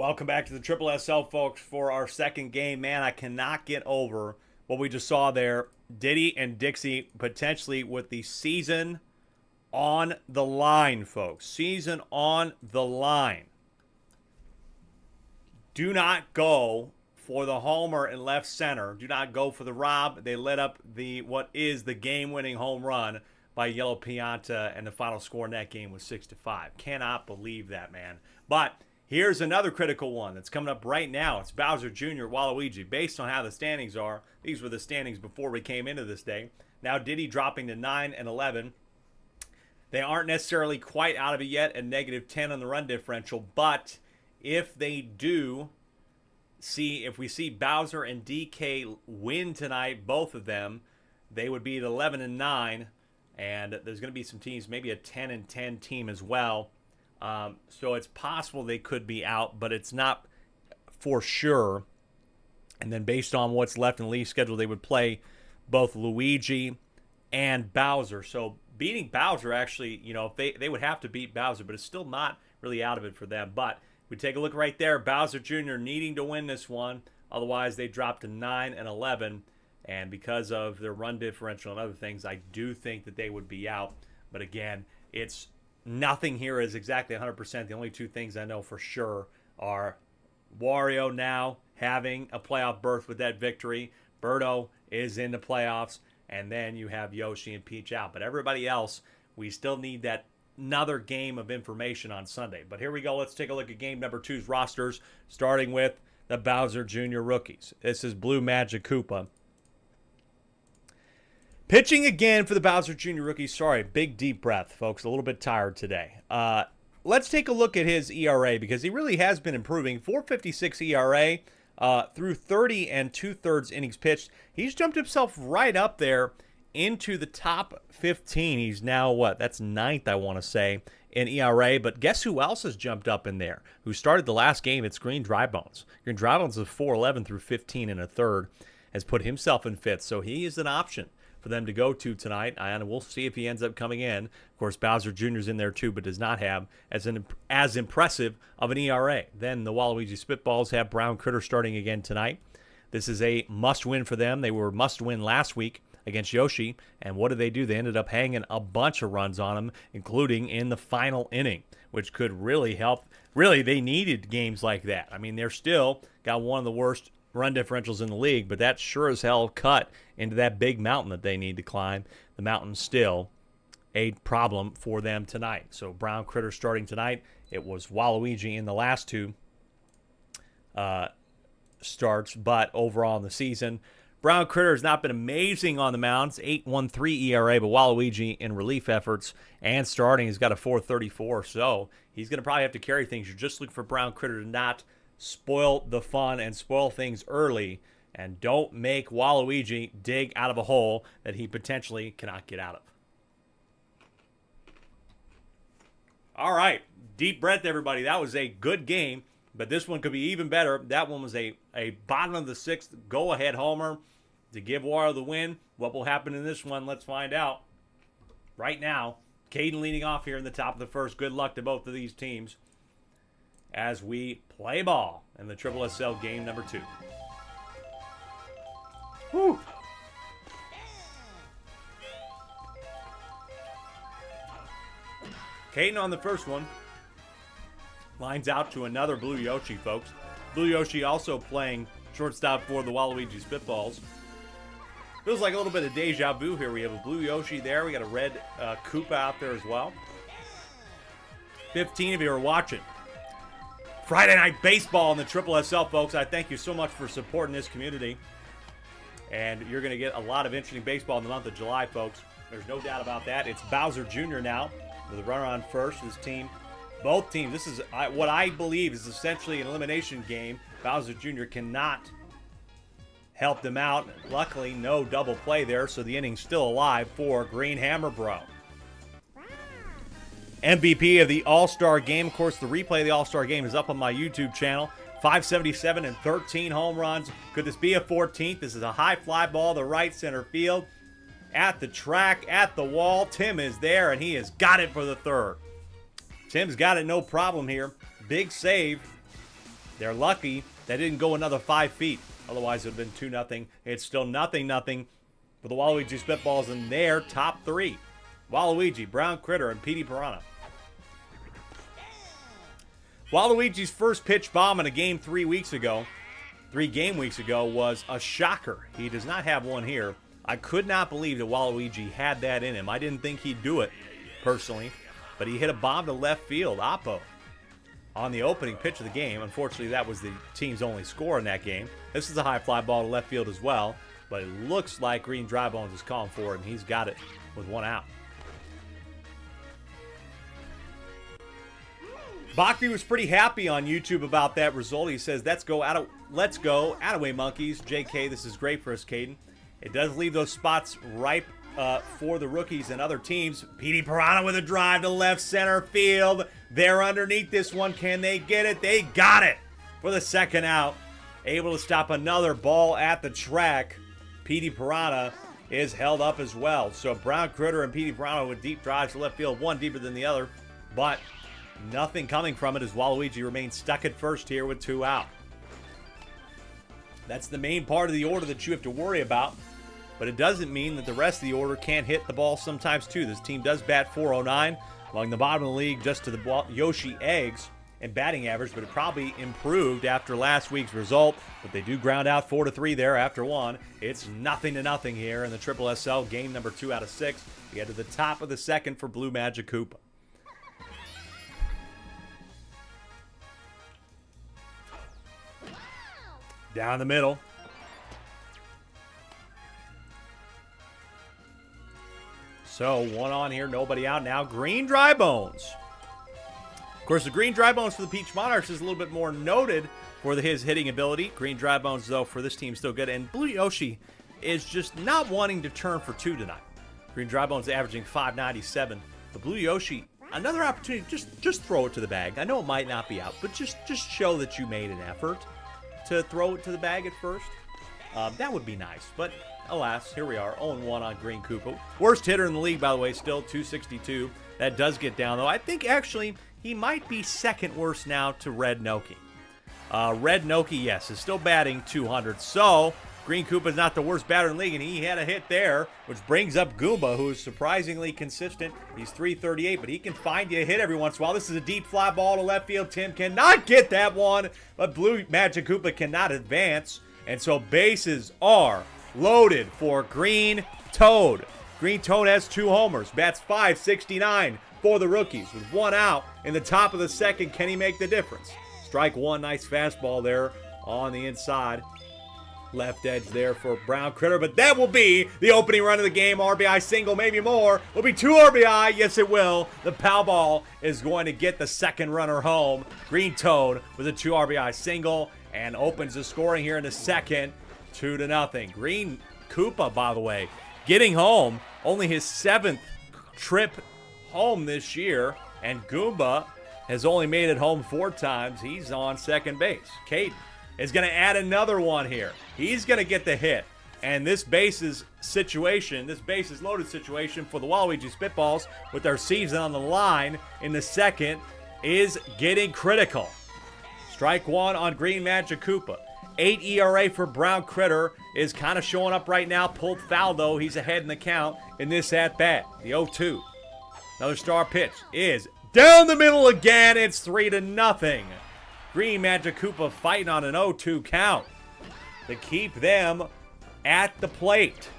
Welcome back to the Triple SL, folks, for our second game. Man, I cannot get over what we just saw there. Diddy and Dixie potentially with the season on the line, folks. Season on the line. Do not go for the homer in left center. Do not go for the rob. They let up what is the game-winning home run by Yellow Pianta, and the final score in that game was 6-5. Cannot believe that, man. But here's another critical one that's coming up right now. It's Bowser Jr. Waluigi. Based on how the standings are, these were the standings before we came into this day. Now Diddy dropping to 9 and 11. They aren't necessarily quite out of it yet at -10 on the run differential, but if they do if we see Bowser and DK win tonight, both of them, they would be at 11 and 9, and there's going to be some teams, maybe a 10 and 10 team as well. So it's possible they could be out, but it's not for sure. And then based on what's left in the league schedule, they would play both Luigi and Bowser. So beating Bowser, actually, they would have to beat Bowser, but it's still not really out of it for them. But we take a look right there. Bowser Jr. needing to win this one. Otherwise, they drop to 9 and 11. And because of their run differential and other things, I do think that they would be out. But again, it's nothing here is exactly 100%. The only two things I know for sure are Wario now having a playoff berth with that victory. Birdo is in the playoffs. And then you have Yoshi and Peach out. But everybody else, we still need that another game of information on Sunday. But here we go. Let's take a look at game number 2's rosters, starting with the Bowser Jr. rookies. This is Blue Magic Koopa. Pitching again for the Bowser Jr. rookies. Sorry, big deep breath, folks. A little bit tired today. Let's take a look at his ERA because he really has been improving. 4.56 ERA through 30 and 2/3 innings pitched. He's jumped himself right up there into the top 15. He's now that's 9th, I want to say, in ERA. But guess who else has jumped up in there? Who started the last game? It's Green Drybones. Green Drybones of 4.11 through 15 and a third has put himself in 5th. So he is an option for them to go to tonight, and we'll see if he ends up coming in. Of course, Bowser Jr.'s in there too, but does not have as impressive of an ERA. Then the Waluigi Spitballs have Brown Critter starting again tonight. This is a must-win for them. They were must-win last week against Yoshi, and what did they do? They ended up hanging a bunch of runs on him, including in the final inning, which could really help. Really, they needed games like that. I mean, they're still got one of the worst run differentials in the league, but that sure as hell cut into that big mountain that they need to climb. The mountain's still a problem for them tonight. So Brown Critter starting tonight. It was Waluigi in the last two starts, but overall in the season, Brown Critter has not been amazing on the mound. It's 8.13 ERA, but Waluigi in relief efforts and starting has got a 4.34, so he's going to probably have to carry things. You're just looking for Brown Critter to not spoil the fun and spoil things early, and don't make Waluigi dig out of a hole that he potentially cannot get out of. All right, deep breath, everybody. That was a good game, but this one could be even better. That one was a bottom of the 6th go-ahead homer to give Wario the win. What will happen in this one? Let's find out right now. Caden leading off here in the top of the 1st. Good luck to both of these teams as we play ball in the Triple SL game number 2. Whew. Caden on the first one. Lines out to another Blue Yoshi, folks. Blue Yoshi also playing shortstop for the Waluigi Spitballs. Feels like a little bit of deja vu here. We have a Blue Yoshi there. We got a red Koopa out there as well. 15 of you are watching Friday Night Baseball in the Triple SL, folks. I thank you so much for supporting this community. And you're going to get a lot of interesting baseball in the month of July, folks. There's no doubt about that. It's Bowser Jr. now with a runner on first. His team, both teams, this is what I believe is essentially an elimination game. Bowser Jr. cannot help them out. Luckily, no double play there, so the inning's still alive for Green Hammer Bro. MVP of the All-Star Game. Of course, the replay of the All-Star Game is up on my YouTube channel. 577 and 13 home runs. Could this be a 14th? This is a high fly ball to right center field. At the track, at the wall. Tim is there, and he has got it for the 3rd. Tim's got it, no problem here. Big save They're lucky that didn't go another 5 feet. Otherwise, it would have been 2-0. It's still 0-0 for the Waluigi Spitballs in their top 3. Waluigi, Brown Critter, and Petey Piranha. Waluigi's first pitch bomb in a game 3 game weeks ago, was a shocker. He does not have one here. I could not believe that Waluigi had that in him. I didn't think he'd do it, personally. But he hit a bomb to left field, Oppo, on the opening pitch of the game. Unfortunately, that was the team's only score in that game. This is a high fly ball to left field as well. But it looks like Green Drybones is calling for it, and he's got it with 1 out. Bachby was pretty happy on YouTube about that result. He says, let's go, Attaway Monkeys. JK, this is great for us, Caden. It does leave those spots ripe for the rookies and other teams. Petey Piranha with a drive to left center field. They're underneath this one. Can they get it? They got it for the 2nd out. Able to stop another ball at the track. Petey Piranha is held up as well. So Brown Critter and Petey Piranha with deep drives to left field, one deeper than the other. But nothing coming from it as Waluigi remains stuck at first here with 2 out. That's the main part of the order that you have to worry about. But it doesn't mean that the rest of the order can't hit the ball sometimes too. This team does bat .409, along the bottom of the league just to the Yoshi Eggs in batting average, but it probably improved after last week's result. But they do ground out 4-3 there after 1. It's 0-0 here in the SSSL, game number 2 out of 6. We get to the top of the 2nd for Blue Magic Koopa. Down the middle. So 1 on here, nobody out now. Green Drybones. Of course, the Green Drybones for the Peach Monarchs is a little bit more noted for his hitting ability. Green Drybones, though, for this team still good. And Blue Yoshi is just not wanting to turn for 2 tonight. Green Drybones averaging .597. The Blue Yoshi, another opportunity. Just throw it to the bag. I know it might not be out, but just show that you made an effort to throw it to the bag at first. That would be nice, but alas, here we are, 0-1 on Green Koopa. Worst hitter in the league, by the way, still 262. That does get down, though. I think, actually, he might be 2nd worst now to Red Noki. Red Noki, yes, is still batting .200. So, Green Koopa is not the worst batter in the league, and he had a hit there, which brings up Goomba, who is surprisingly consistent. He's .338, but he can find you a hit every once in a while. This is a deep fly ball to left field. Tim cannot get that one, but Blue Magic Koopa cannot advance. And so bases are loaded for Green Toad. Green Toad has 2 homers, bats .569 for the rookies. With 1 out in the top of the 2nd, can he make the difference? Strike 1, nice fastball there on the inside. Left edge there for Brown Critter, but that will be the opening run of the game. RBI single, maybe more. Will be 2 RBI. Yes, it will. The Pow Ball is going to get the 2nd runner home. Green Toad with a 2 RBI single and opens the scoring here in the 2nd, 2-0. Green Koopa, by the way, getting home. Only his 7th trip home this year, and Goomba has only made it home 4 times. He's on second base. Caden is going to add another one here. He's going to get the hit. And this bases loaded situation for the Waluigi Spitballs with their season on the line in the 2nd is getting critical. Strike 1 on Green Magic Koopa. 8 ERA for Brown Critter is kind of showing up right now. Pulled foul, though. He's ahead in the count in this at-bat. The 0-2. Another star pitch is down the middle again. It's 3-0. Green Magic Koopa fighting on an 0-2 count to keep them at the plate.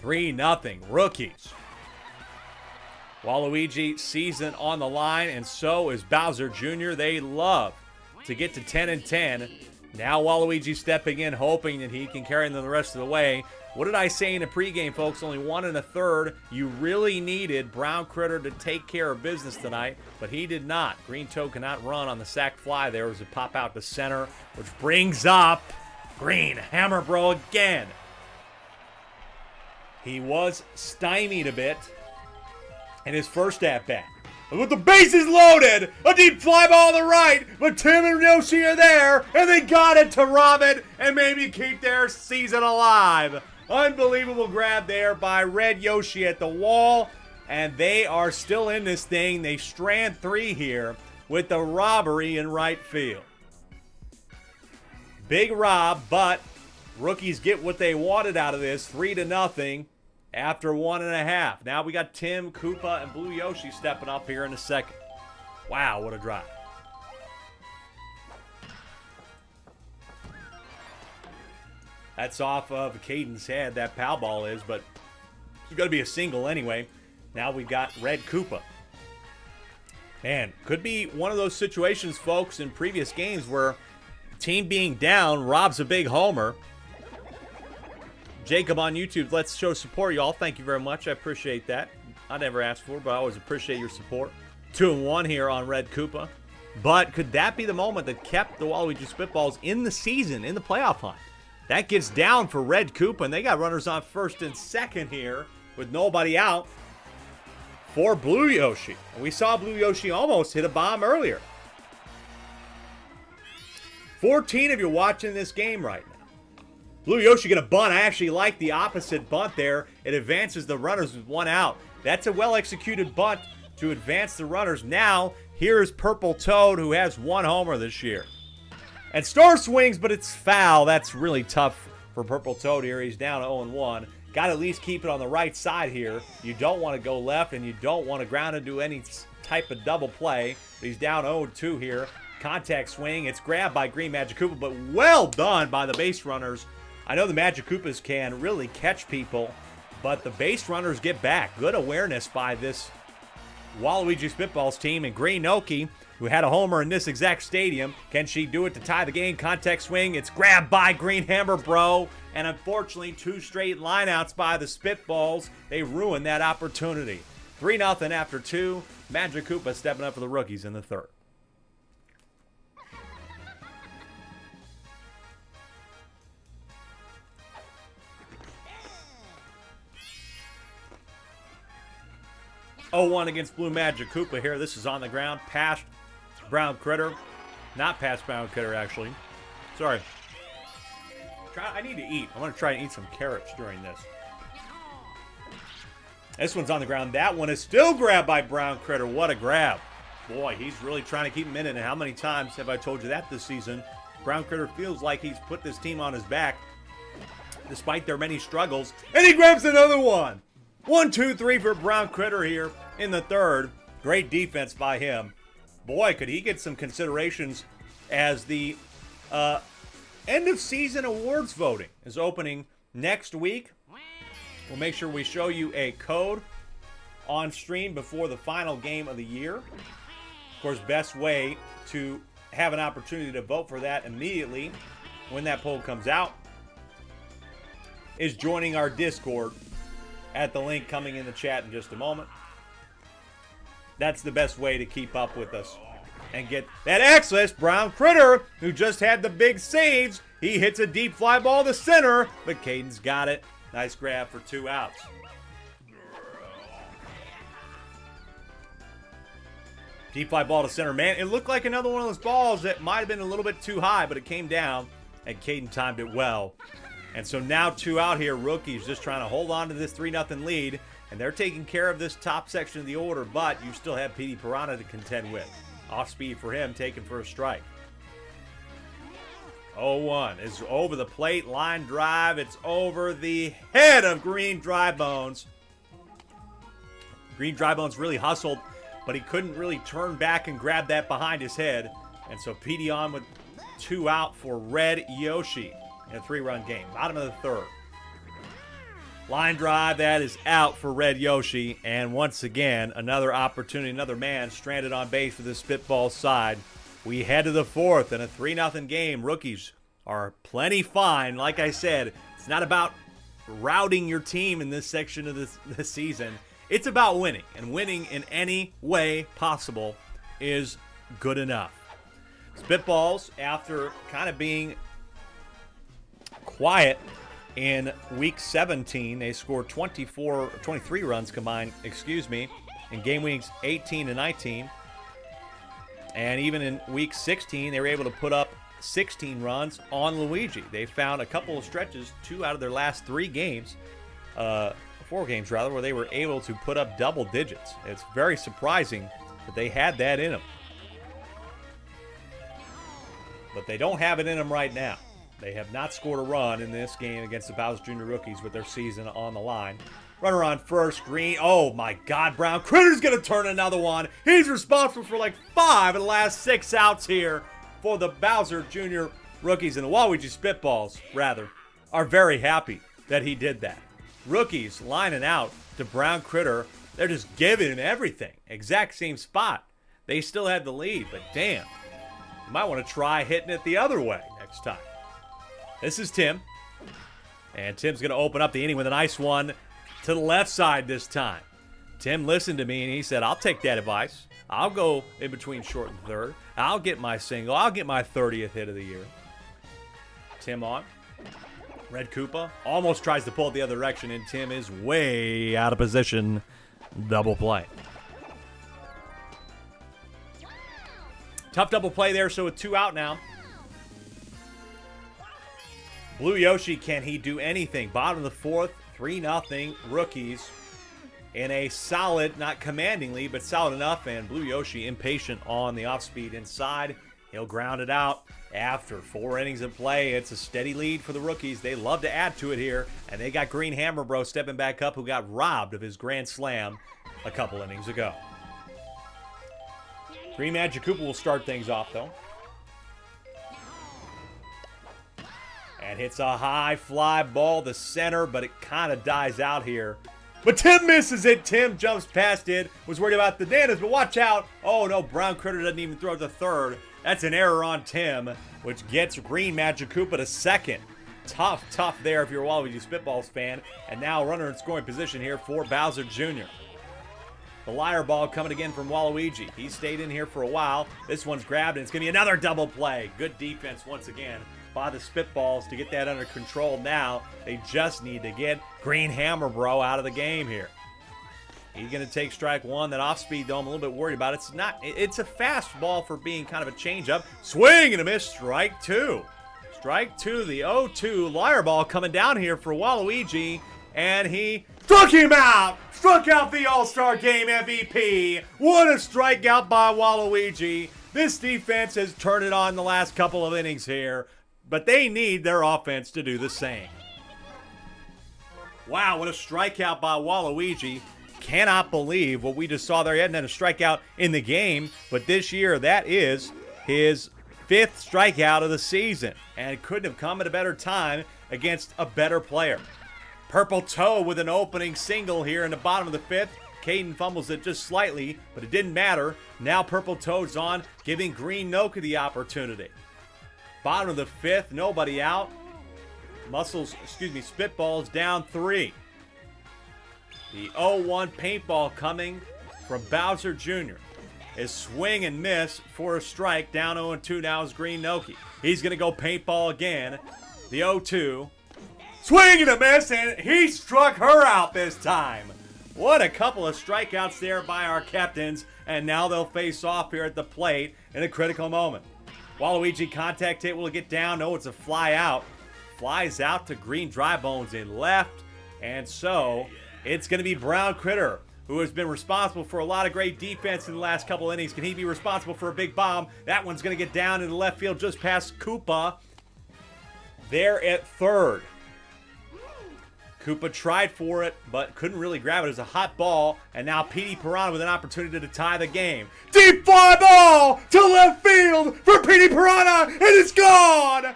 3-0. Rookies. Waluigi season on the line, and so is Bowser Jr. They love to get to 10-10. Now Waluigi stepping in, hoping that he can carry them the rest of the way. What did I say in the pregame, folks? Only 1 1/3. You really needed Brown Critter to take care of business tonight, but he did not. Green Toad cannot run on the sac fly. There was a pop out to center, which brings up Green Hammer Bro again. He was stymied a bit in his first at-bat. With the bases loaded, a deep fly ball to the right, but Tim and Yoshi are there, and they got it to rob it and maybe keep their season alive. Unbelievable grab there by Red Yoshi at the wall, and they are still in this thing. They strand 3 here with the robbery in right field. Big Rob, but rookies get what they wanted out of this, 3-0 after 1.5. Now we got Tim, Koopa, and Blue Yoshi stepping up here in a second. Wow, what a drive. That's off of Caden's head, that foul ball is, but it's going to be a single anyway. Now we've got Red Koopa. Man, could be one of those situations, folks, in previous games where team being down robs a big homer. Jacob on YouTube, let's show support, y'all. Thank you very much. I appreciate that. I never asked for it, but I always appreciate your support. 2-1 here on Red Koopa. But could that be the moment that kept the Waluigi Spitballs in the season, in the playoff hunt? That gets down for Red Koopa, and they got runners on first and second here with nobody out for Blue Yoshi. And we saw Blue Yoshi almost hit a bomb earlier. 14 of you watching this game right now. Blue Yoshi get a bunt. I actually like the opposite bunt there. It advances the runners with one out. That's a well-executed bunt to advance the runners. Now, here's Purple Toad, who has 1 homer this year. And Star swings, but it's foul. That's really tough for Purple Toad here. He's down 0-1. Got to at least keep it on the right side here. You don't want to go left, and you don't want to ground into any type of double play. But he's down 0-2 here. Contact swing. It's grabbed by Green Magic Koopa, but well done by the base runners. I know the Magic Koopas can really catch people, but the base runners get back. Good awareness by this Waluigi Spitballs team. And Green Noki, who had a homer in this exact stadium, can she do it to tie the game? Contact swing. It's grabbed by Green Hammer Bro. And unfortunately, 2 straight lineouts by the Spitballs. They ruined that opportunity. 3-0 after 2. Magic Koopa stepping up for the rookies in the third. Oh, 1 against Blue Magic Koopa here. This is on the ground. Past Brown Critter. Not past Brown Critter, actually. Sorry. I need to eat. I want to try and eat some carrots during this. This one's on the ground. That one is still grabbed by Brown Critter. What a grab. Boy, he's really trying to keep him in it. And how many times have I told you that this season? Brown Critter feels like he's put this team on his back despite their many struggles. And he grabs another one. 1, 2, 3 for Brown Critter here in the third. Great defense by him. Boy, could he get some considerations as the end of season awards voting is opening next week. We'll make sure we show you a code on stream before the final game of the year. Of course, best way to have an opportunity to vote for that immediately when that poll comes out is joining our Discord at the link coming in the chat in just a moment. That's the best way to keep up with us and get that access. Brown Critter, who just had the big saves. He hits a deep fly ball to center, but Caden's got it. Nice grab for 2 outs. Deep fly ball to center. Man, it looked like another one of those balls that might have been a little bit too high, but it came down, and Caden timed it well. And so now 2 out here. Rookies just trying to hold on to this 3-0 lead. And they're taking care of this top section of the order, but you still have Petey Piranha to contend with. Off speed for him, taken for a strike. 0-1 is over the plate. Line drive. It's over the head of Green Drybones. Green Drybones really hustled, but he couldn't really turn back and grab that behind his head. And so Petey on with 2 out for Red Yoshi in a 3-run game. Bottom of the third. Line drive, that is out for Red Yoshi. And once again, another opportunity, another man stranded on base for the Spitball side. We head to the fourth in a 3-0 game. Rookies are plenty fine. Like I said, it's not about routing your team in this section of this season. It's about winning. And winning in any way possible is good enough. Spitballs, after kind of being quiet in week 17, they scored 23 runs combined, in game weeks 18 and 19. And even in week 16, they were able to put up 16 runs on Luigi. They found a couple of stretches, 2 out of their last 4 games, where they were able to put up double digits. It's very surprising that they had that in them. But they don't have it in them right now. They have not scored a run in this game against the Bowser Jr. rookies with their season on the line. Runner on first, Green. Oh my God, Brown Critter's going to turn another one. He's responsible for like 5 of the last 6 outs here for the Bowser Jr. rookies. And the Waluigi Spitballs, rather, are very happy that he did that. Rookies lining out to Brown Critter. They're just giving him everything. Exact same spot. They still had the lead, but damn. You might want to try hitting it the other way next time. This is Tim. And Tim's going to open up the inning with a nice one to the left side this time. Tim listened to me and he said, I'll take that advice. I'll go in between short and third. I'll get my single. I'll get my 30th hit of the year. Tim on. Red Koopa almost tries to pull it the other direction, and Tim is way out of position. Double play. Tough double play there, so with 2 out now. Blue Yoshi, can he do anything? Bottom of the 4th, 3-0 rookies in a solid, not commandingly, but solid enough. And Blue Yoshi impatient on the off-speed inside. He'll ground it out after 4 innings of play. It's a steady lead for the rookies. They love to add to it here. And they got Green Hammer Bro stepping back up, who got robbed of his grand slam a couple innings ago. Green Magic Koopa will start things off, though. And hits a high fly ball to center, but it kind of dies out here. But Tim misses it. Tim jumps past it. Was worried about the Danas, but watch out. Oh, no, Brown Critter doesn't even throw it to third. That's an error on Tim, which gets Green Magic Koopa to second. Tough there if you're a Waluigi Spitballs fan. And now runner in scoring position here for Bowser Jr. The Liar Ball coming again from Waluigi. He stayed in here for a while. This one's grabbed, and it's going to be another double play. Good defense once again by the Spitballs to get that under control now. They just need to get Green Hammer Bro out of the game here. He's going to take strike 1. That off-speed, though, I'm a little bit worried about. It's a fast ball for being kind of a change-up. Swing and a miss. Strike 2. Strike 2, the 0-2 Liar Ball coming down here for Waluigi, and he struck him out. Struck out the All-Star Game MVP. What a strikeout by Waluigi. This defense has turned it on the last couple of innings here, but they need their offense to do the same. Wow, what a strikeout by Waluigi. Cannot believe what we just saw there. He hadn't had a strikeout in the game, but this year that is his 5th strikeout of the season, and it couldn't have come at a better time against a better player. Purple Toe with an opening single here in the bottom of the 5th. Caden fumbles it just slightly, but it didn't matter. Now Purple Toad's on, giving Green Noka the opportunity. Bottom of the 5th, nobody out. Spitballs down 3. The 0-1 paintball coming from Bowser Jr. His swing and miss for a strike. Down 0-2 now is Green Noki. He's going to go paintball again. The 0-2. Swing and a miss, and he struck her out this time. What a couple of strikeouts there by our captains, and now they'll face off here at the plate in a critical moment. Waluigi contact hit, will it get down? No, it's a fly out. Flies out to Green Dry Bones in left, and so it's going to be Brown Critter, who has been responsible for a lot of great defense in the last couple innings. Can he be responsible for a big bomb? That one's going to get down in the left field just past Koopa. There at third. Koopa tried for it, but couldn't really grab it. It was a hot ball, and now Petey Piranha with an opportunity to tie the game. Deep fly ball to left field for Petey Piranha, and it's gone!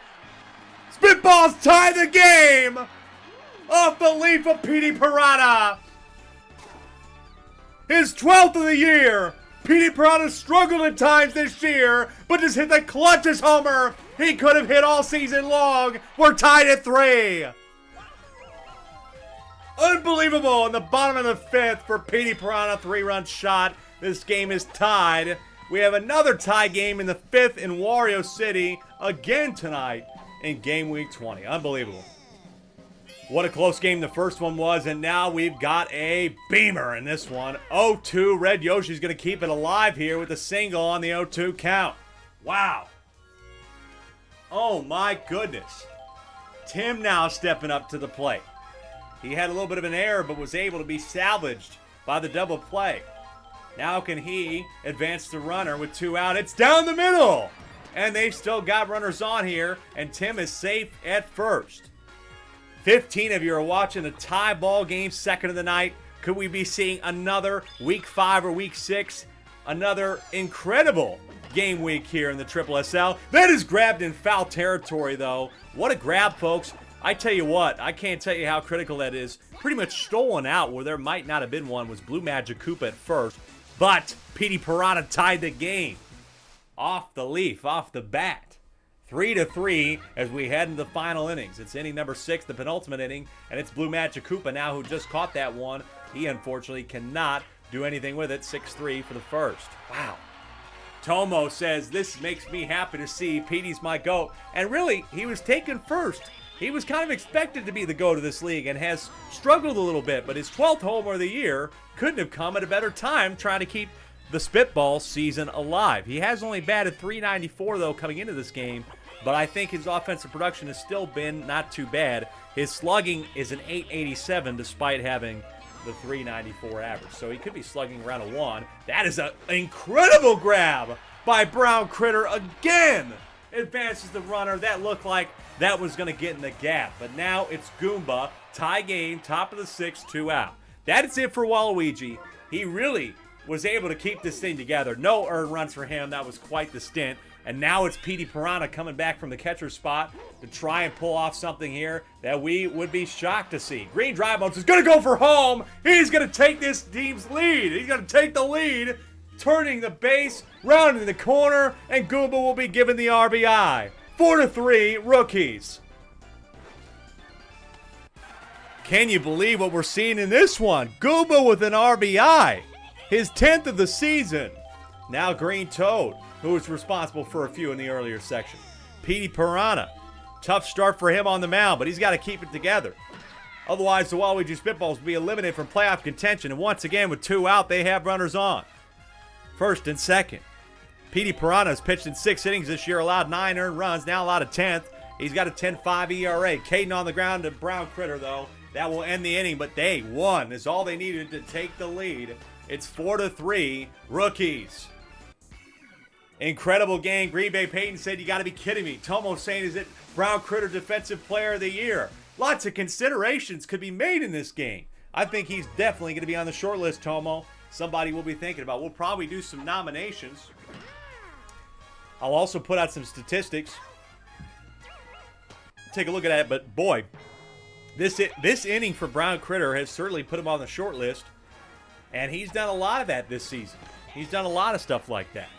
Spitballs tie the game off the leaf of Petey Piranha. His 12th of the year. Petey Piranha struggled at times this year, but just hit the clutchest homer he could have hit all season long. We're tied at 3. Unbelievable in the bottom of the 5th for Petey Piranha, 3-run shot. This game is tied. We have another tie game in the 5th in Wario City again tonight in game week 20. Unbelievable. What a close game the first one was, and now we've got a beamer in this one. 0-2, Red Yoshi's going to keep it alive here with a single on the 0-2 count. Wow. Oh my goodness. Tim now stepping up to the plate. He had a little bit of an error, but was able to be salvaged by the double play. Now can he advance the runner with 2 out? It's down the middle. and they've still got runners on here, and Tim is safe at first. 15 of you are watching a tie ball game, second of the night. Could we be seeing another Week 5 or Week 6? Another incredible game week here in the SSSL. That is grabbed in foul territory, though. What a grab, folks. I tell you what, I can't tell you how critical that is. Pretty much stolen out where there might not have been one was Blue Magic Koopa at first. But Petey Piranha tied the game. Off the leaf, off the bat. 3-3 as we head into the final innings. It's inning number 6, the penultimate inning, and it's Blue Magic Koopa now who just caught that one. He unfortunately cannot do anything with it. 6-3 for the first. Wow. Tomo says, this makes me happy to see Petey's my GOAT. And really, he was taken first. He was kind of expected to be the GOAT of this league and has struggled a little bit, but his 12th homer of the year couldn't have come at a better time trying to keep the spitball season alive. He has only batted .394, though, coming into this game, but I think his offensive production has still been not too bad. His slugging is an .887 despite having the .394 average, so he could be slugging around a 1. That is an incredible grab by Brown Critter again. Advances the runner. That looked like that was going to get in the gap, but now it's Goomba. Tie game, top of the 6th, 2 out. That is it for Waluigi. He really was able to keep this thing together. No earned runs for him. That was quite the stint. And now it's Petey Piranha coming back from the catcher spot to try and pull off something here that we would be shocked to see. Green Dry Bones is going to go for home. He's going to take this team's lead. He's going to take the lead, turning the base, rounding the corner, and Goomba will be given the RBI. 4-3, Rookies. Can you believe what we're seeing in this one? Goomba with an RBI. His 10th of the season. Now Green Toad, who was responsible for a few in the earlier section. Petey Piranha. Tough start for him on the mound, but he's got to keep it together. Otherwise, the Waluigi Spitballs will be eliminated from playoff contention. And once again, with 2 out, they have runners on. First and second. Petey Piranha has pitched in 6 innings this year, allowed 9 earned runs, now allowed a 10th. He's got a 10.5 ERA. Caden on the ground to Brown Critter, though. That will end the inning, but they won. Is all they needed to take the lead. It's 4-3, Rookies. Incredible game. Green Bay Peyton said, you got to be kidding me. Tomo saying, is it Brown Critter Defensive Player of the Year? Lots of considerations could be made in this game. I think he's definitely going to be on the short list, Tomo. Somebody we'll be thinking about. We'll probably do some nominations. I'll also put out some statistics. Take a look at that, but boy, this inning for Brown Critter has certainly put him on the short list, and he's done a lot of that this season. He's done a lot of stuff like that.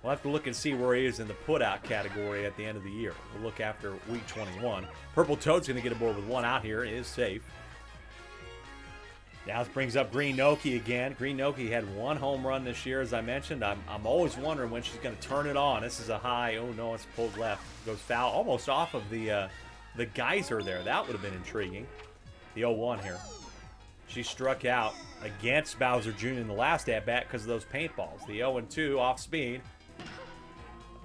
We'll have to look and see where he is in the put-out category at the end of the year. We'll look after week 21. Purple Toad's going to get aboard with 1 out here. It is safe. Now this brings up Green Noki again. Green Noki had 1 home run this year, as I mentioned. I'm always wondering when she's going to turn it on. This is a high. Oh, no, it's pulled left. Goes foul. Almost off of the geyser there. That would have been intriguing. The 0-1 here. She struck out against Bowser Jr. in the last at-bat because of those paintballs. The 0-2 off speed.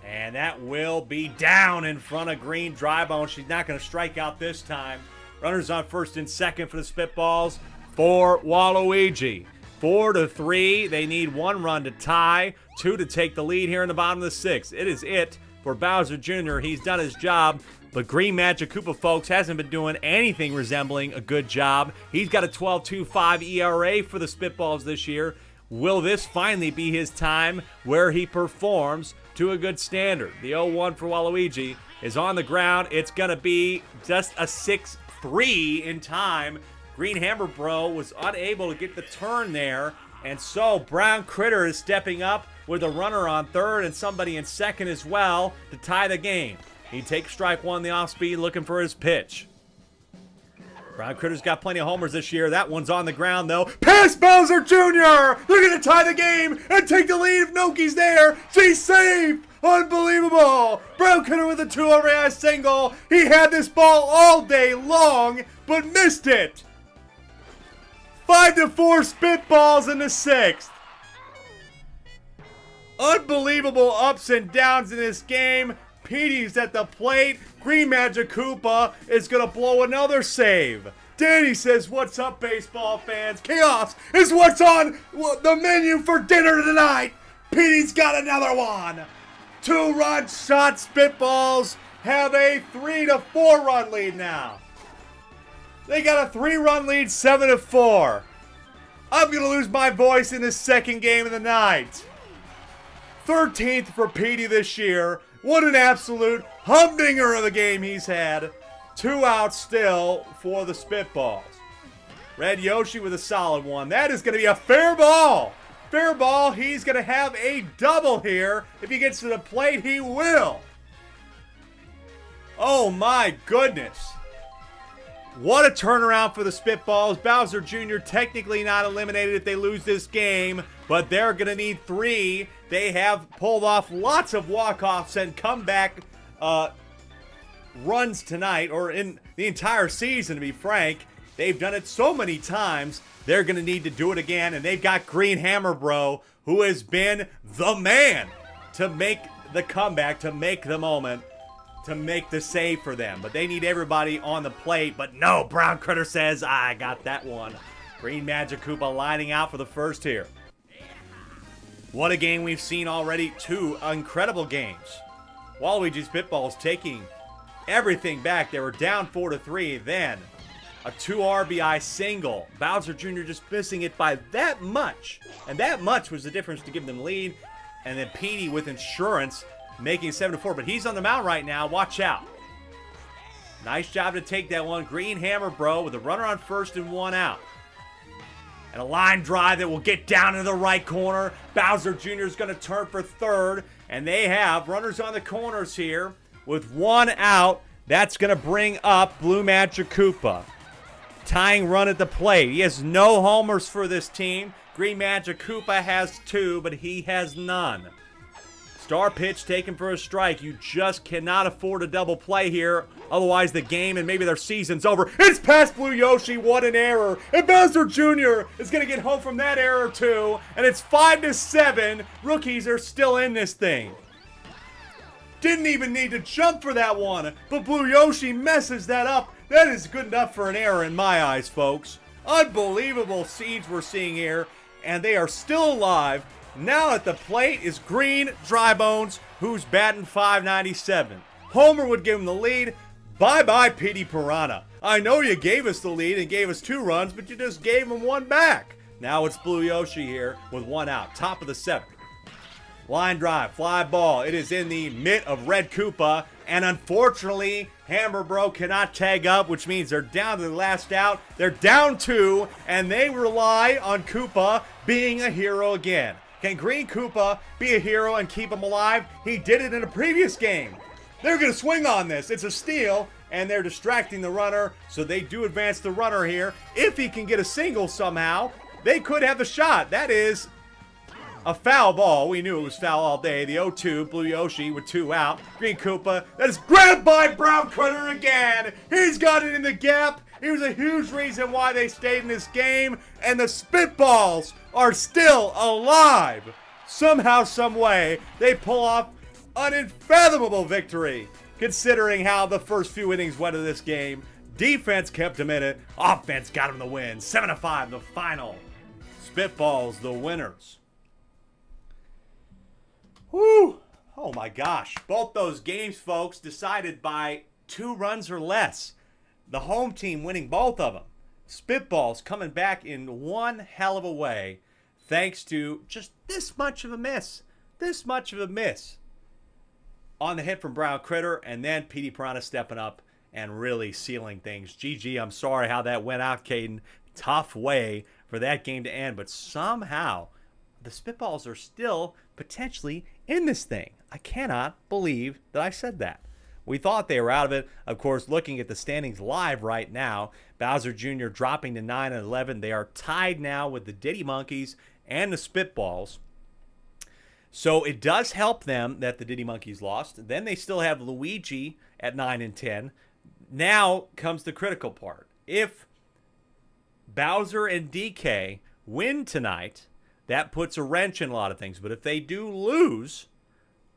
And that will be down in front of Green Drybone. She's not going to strike out this time. Runners on first and second for the Spitballs for Waluigi. 4-3. They need 1 run to tie, 2 to take the lead here in the bottom of the 6th. It is it for Bowser Jr. He's done his job, but Green Magic Koopa, folks, hasn't been doing anything resembling a good job. He's got a 12.25 ERA for the Spitballs this year. Will this finally be his time where he performs to a good standard? The 0-1 for Waluigi is on the ground. It's going to be just a 6-3 in time. Green Hammer Bro was unable to get the turn there, and so Brown Critter is stepping up with a runner on third and somebody in second as well to tie the game. He takes strike 1, the off-speed, looking for his pitch. Brown Critter's got plenty of homers this year. That one's on the ground, though. Pass Bowser Jr.! They're going to tie the game and take the lead if Noki's there. She's safe! Unbelievable! Brown Critter with a 2 RBI single. He had this ball all day long, but missed it. 5-4 Spitballs in the 6th. Unbelievable ups and downs in this game. Petey's at the plate. Green Magic Koopa is going to blow another save. Danny says, what's up, baseball fans? Chaos is what's on the menu for dinner tonight. Petey's got another one. 2-run shot. Spitballs have a 3 to 4 run lead now. They got a 3-run lead, 7 to 4. I'm going to lose my voice in the second game of the night. 13th for Petey this year. What an absolute humdinger of a game he's had. 2 outs still for the Spitballs. Red Yoshi with a solid one. That is going to be a fair ball. Fair ball. He's going to have a double here. If he gets to the plate, he will. Oh my goodness. What a turnaround for the Spitballs. Bowser Jr. technically not eliminated if they lose this game, but they're going to need 3. They have pulled off lots of walk-offs and comeback runs tonight, or in the entire season, to be frank. They've done it so many times, they're going to need to do it again, and they've got Green Hammer Bro, who has been the man to make the comeback, to make the moment, to make the save for them. But they need everybody on the plate. But no, Brown Critter says, I got that one. Green Magic Koopa lining out for the first here. What a game we've seen already. 2 incredible games. Waluigi Spitballs taking everything back. They were down 4 to 3. Then a 2 RBI single. Bowser Jr. just missing it by that much. And that much was the difference to give them the lead. And then Petey with insurance, making 7 to 4, but he's on the mound right now. Watch out. Nice job to take that one. Green Hammer Bro with a runner on first and 1 out. And a line drive that will get down into the right corner. Bowser Jr. is going to turn for third. And they have runners on the corners here with 1 out. That's going to bring up Blue Magic Koopa. Tying run at the plate. He has no homers for this team. Green Magic Koopa has 2, but he has none. Star pitch taken for a strike. You just cannot afford a double play here. Otherwise, the game and maybe their season's over. It's past Blue Yoshi. What an error. And Bowser Jr. is going to get home from that error, too. And it's 5 to 7. Rookies are still in this thing. Didn't even need to jump for that one. But Blue Yoshi messes that up. That is good enough for an error in my eyes, folks. Unbelievable scenes we're seeing here. And they are still alive. Now at the plate is Green Drybones, who's batting .597. Homer would give him the lead. Bye-bye, Petey Piranha. I know you gave us the lead and gave us 2 runs, but you just gave him 1 back. Now it's Blue Yoshi here with 1 out. Top of the 7th. Line drive, fly ball. It is in the mitt of Red Koopa. And unfortunately, Hammer Bro cannot tag up, which means they're down to the last out. They're down 2, and they rely on Koopa being a hero again. Can Green Koopa be a hero and keep him alive? He did it in a previous game. They're going to swing on this. It's a steal, and they're distracting the runner, so they do advance the runner here. If he can get a single somehow, they could have the shot. That is a foul ball. We knew it was foul all day. The 0-2, Blue Yoshi with 2 out. Green Koopa, that is grabbed by Brown Critter again. He's got it in the gap. He was a huge reason why they stayed in this game, and the Spitballs are still alive. Somehow, some way, they pull off an unfathomable victory, considering how the first few innings went of this game. Defense kept them in it. Offense got them the win. 7 to 5, the final. Spitballs, the winners. Whew. Oh my gosh. Both those games, folks, decided by 2 runs or less. The home team winning both of them. Spitballs coming back in one hell of a way, thanks to just this much of a miss. This much of a miss on the hit from Brown Critter, and then Petey Piranha stepping up and really sealing things. GG, I'm sorry how that went out, Caden. Tough way for that game to end, but somehow the Spitballs are still potentially in this thing. I cannot believe that I said that. We thought they were out of it. Of course, looking at the standings live right now, Bowser Jr. dropping to 9 and 11. They are tied now with the Diddy Monkeys and the Spitballs. So it does help them that the Diddy Monkeys lost. Then they still have Luigi at 9 and 10. Now comes the critical part. If Bowser and DK win tonight, that puts a wrench in a lot of things. But if they do lose,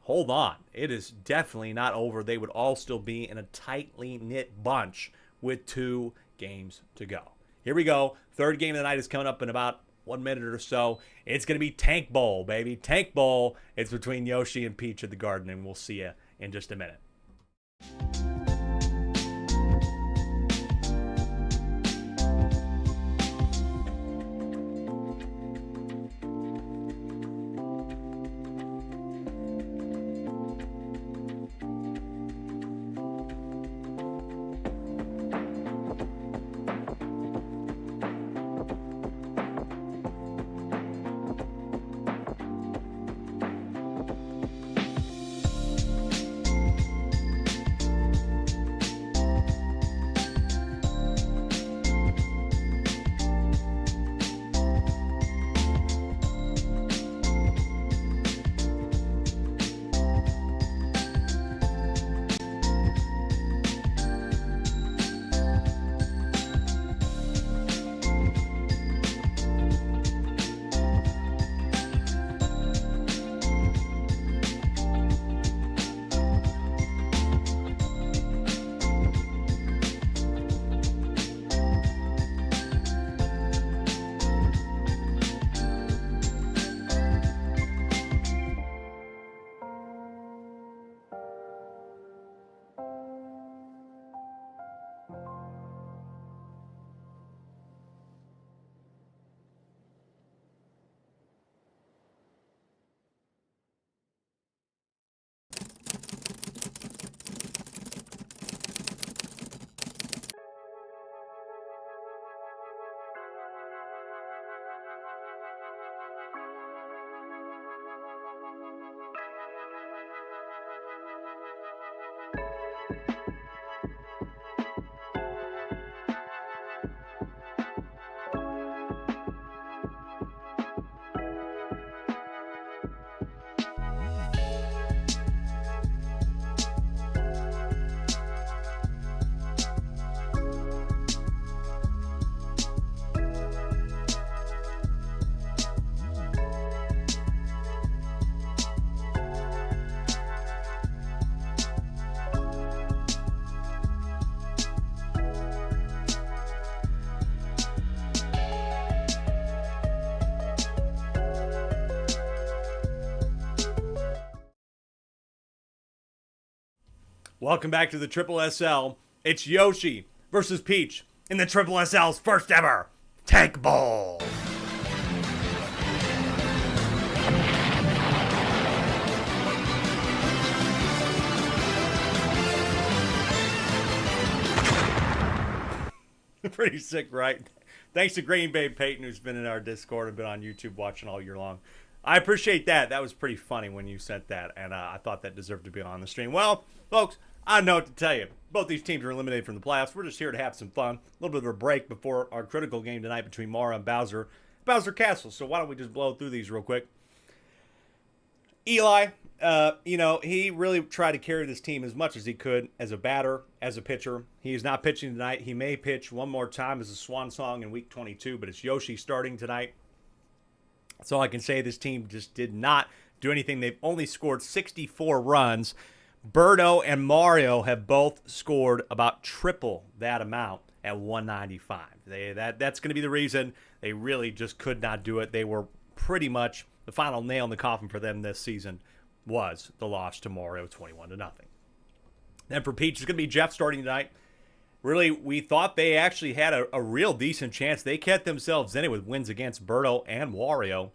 hold on. It is definitely not over. They would all still be in a tightly knit bunch with 2 games to go. Here we go. Third game of the night is coming up in about 1 minute or so. It's going to be Tank Bowl, baby. Tank Bowl. It's between Yoshi and Peach at the Garden, and we'll see you in just a minute. Welcome back to the Triple SL. It's Yoshi versus Peach in the Triple SL's first ever Tank Bowl. Pretty sick, right? Thanks to Green Bay Peyton, who's been in our Discord and been on YouTube watching all year long. I appreciate that. That was pretty funny when you sent that, and I thought that deserved to be on the stream. Well, folks, I know what to tell you. Both these teams are eliminated from the playoffs. We're just here to have some fun. A little bit of a break before our critical game tonight between Mara and Bowser Castle. So why don't we just blow through these real quick? Eli, he really tried to carry this team as much as he could as a batter, as a pitcher. He is not pitching tonight. He may pitch one more time as a swan song in week 22, but it's Yoshi starting tonight. That's all I can say. This team just did not do anything. They've only scored 64 runs. Birdo and Mario have both scored about triple that amount at 195. That's going to be the reason they really just could not do it. They were pretty much the final nail in the coffin for them this season was the loss to Mario 21-0. Then for Peach, it's going to be Jeff starting tonight. Really, we thought they actually had a real decent chance. They kept themselves in it with wins against Birdo and Wario.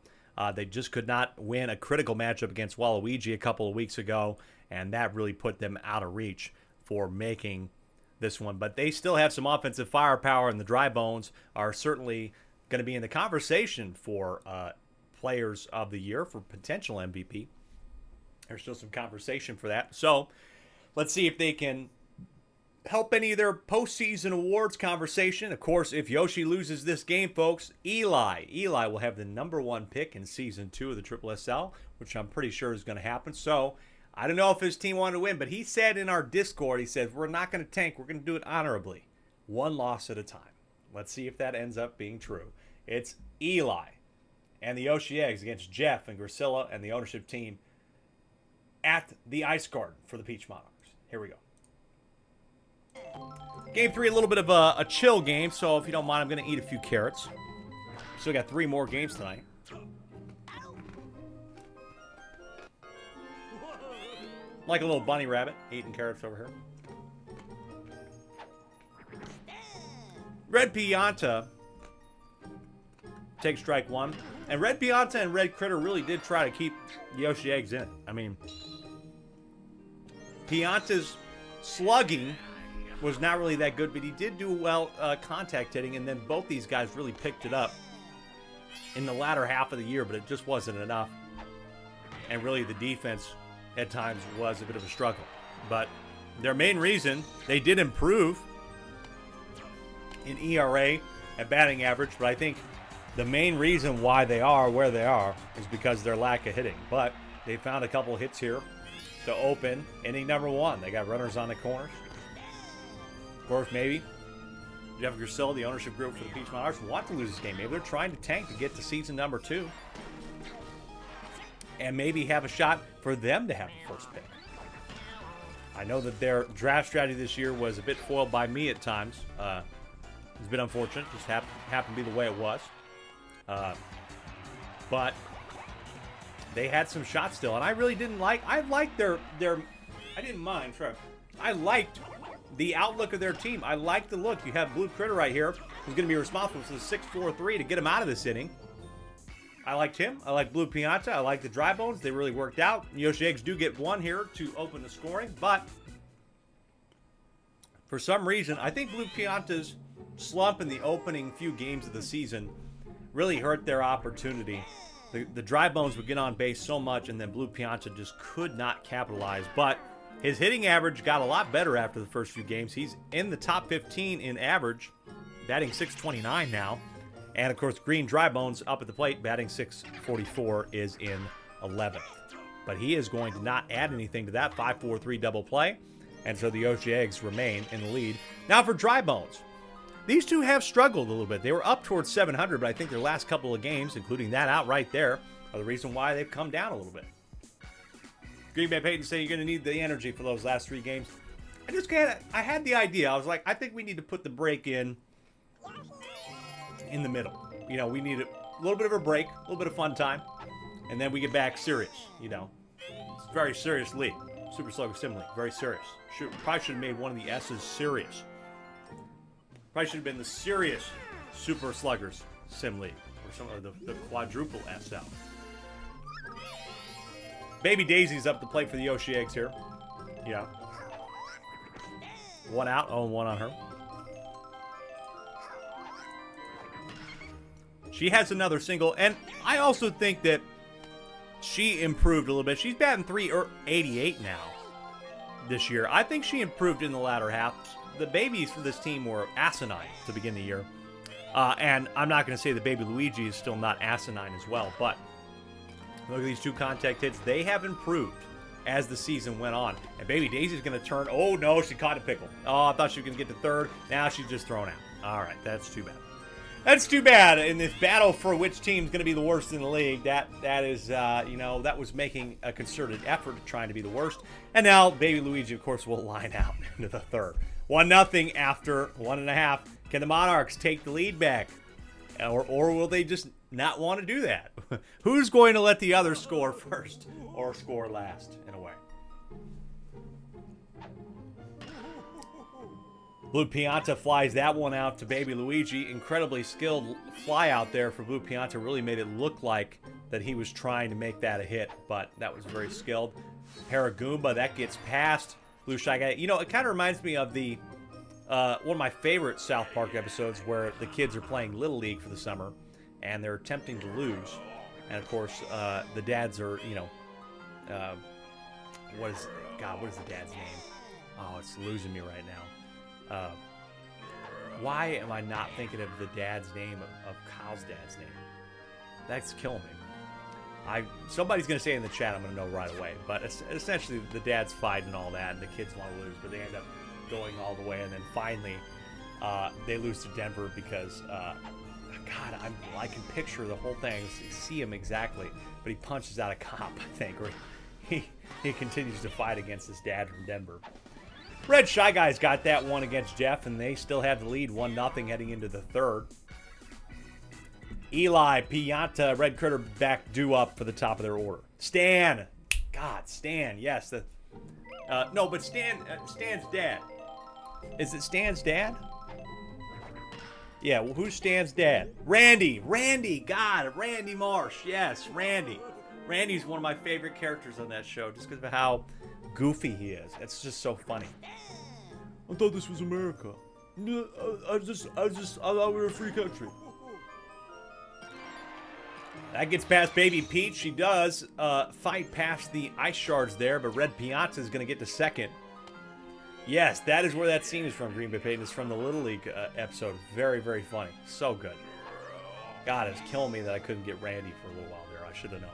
They just could not win a critical matchup against Waluigi a couple of weeks ago, and that really put them out of reach for making this one. But they still have some offensive firepower, and the Dry Bones are certainly going to be in the conversation for Players of the Year, for potential MVP. There's still some conversation for that. So let's see if they can help any of their postseason awards conversation. Of course, if Yoshi loses this game, folks, Eli will have the #1 pick in Season 2 of the Triple SL, which I'm pretty sure is going to happen. So I don't know if his team wanted to win, but he said in our Discord, he said, we're not going to tank. We're going to do it honorably. One loss at a time. Let's see if that ends up being true. It's Eli and the Yoshi Eggs against Jeff and Grisilla and the ownership team at the Ice Garden for the Peach Monarchs. Here we go. Game 3, a little bit of a chill game, so if you don't mind, I'm going to eat a few carrots. Still got 3 more games tonight. Like a little bunny rabbit eating carrots over here. Red Pianta takes strike 1. And Red Pianta and Red Critter really did try to keep Yoshi Eggs in. I mean, Pianta's slugging was not really that good, but he did do well contact hitting, and then both these guys really picked it up in the latter half of the year, but it just wasn't enough. And really the defense at times was a bit of a struggle. But their main reason, they did improve in ERA and batting average, but I think the main reason why they are where they are is because of their lack of hitting. But they found a couple hits here to open inning number 1. They got runners on the corners. Of course, maybe Jeff Grissel, the ownership group for the Peach Monarchs, want to lose this game. Maybe they're trying to tank to get to season number 2. And maybe have a shot for them to have the first pick. I know that their draft strategy this year was a bit foiled by me at times. It's been unfortunate. Just happened to be the way it was. But they had some shots still, and I really didn't like. I liked their. I didn't mind. Sure, I liked the outlook of their team. I liked the look. You have Blue Critter right here, who's going to be responsible for the 6-4-3 to get him out of this inning. I liked him. I like Blue Pianta. I like the Dry Bones. They really worked out. Yoshi Eggs do get 1 here to open the scoring, but for some reason, I think Blue Pianta's slump in the opening few games of the season really hurt their opportunity. The Dry Bones would get on base so much, and then Blue Pianta just could not capitalize. But his hitting average got a lot better after the first few games. He's in the top 15 in average, batting .629 now. And, of course, Green Dry Bones up at the plate, batting .644, is in 11th. But he is going to not add anything to that 5-4-3 double play. And so the Yoshi Eggs remain in the lead. Now for Dry Bones. These two have struggled a little bit. They were up towards 700, but I think their last couple of games, including that out right there, are the reason why they've come down a little bit. Green Bay Peyton saying you're going to need the energy for those last 3 games. I had the idea. I was like, I think we need to put the break in the middle. You know, we need a little bit of a break, a little bit of fun time, and then we get back serious, you know. It's a very serious league. Super Slugger Sim League, very serious. Probably should have made one of the S's serious. Probably should have been the serious Super Sluggers Sim League, or the quadruple SL. Baby Daisy's up to plate for the Yoshi Eggs here. Yeah. 1 out, 0-1 on her. She has another single, and I also think that she improved a little bit. She's batting .388 now this year. I think she improved in the latter half. The babies for this team were asinine to begin the year. And I'm not going to say that Baby Luigi is still not asinine as well, but look at these 2 contact hits. They have improved as the season went on. And Baby Daisy's going to turn. Oh, no, she caught a pickle. Oh, I thought she was going to get to 3rd. Now she's just thrown out. All right, that's too bad. That's too bad. In this battle for which team's going to be the worst in the league, that is, you know, that was making a concerted effort trying to be the worst. And now Baby Luigi, of course, will line out into the 3rd. 1-0 after 1.5. Can the Monarchs take the lead back? Or will they just not want to do that? Who's going to let the other score first or score last, in a way? Blue Pianta flies that one out to Baby Luigi. Incredibly skilled fly out there for Blue Pianta. Really made it look like that he was trying to make that a hit, but that was very skilled. Paragoomba, that gets past Blue Shy Guy. You know, it kind of reminds me of the one of my favorite South Park episodes where the kids are playing Little League for the summer, and they're attempting to lose. And, of course, the dads are, you know, what is the dad's name? Oh, it's losing me right now. Why am I not thinking of the dad's name, of Kyle's dad's name? That's killing me. Somebody's going to say in the chat, I'm going to know right away. But essentially, the dad's fighting and all that, and the kids want to lose, but they end up going all the way, and then finally, they lose to Denver because, God, I can picture the whole thing, see him exactly, but he punches out a cop, I think, or he continues to fight against his dad from Denver. Red Shy Guys got that one against Jeff, and they still have the lead 1-0 heading into the 3rd. Eli, Pianta, Red Critter back due up for the top of their order. Stan. God, Stan. Yes. No, but Stan's dad. Is it Stan's dad? Yeah, well, who's Stan's dad? Randy. God, Randy Marsh. Yes, Randy. Randy's one of my favorite characters on that show just because of how goofy he is. It's just so funny. I thought this was America. I thought we were a free country. That gets past Baby Peach. She does fight past the ice shards there, but Red Pianta is going to get to second. Yes, that is where that scene is from, Green Bay Peyton. It's from the Little League episode. Very, very funny. So good. God, it's killing me that I couldn't get Randy for a little while there. I should have known.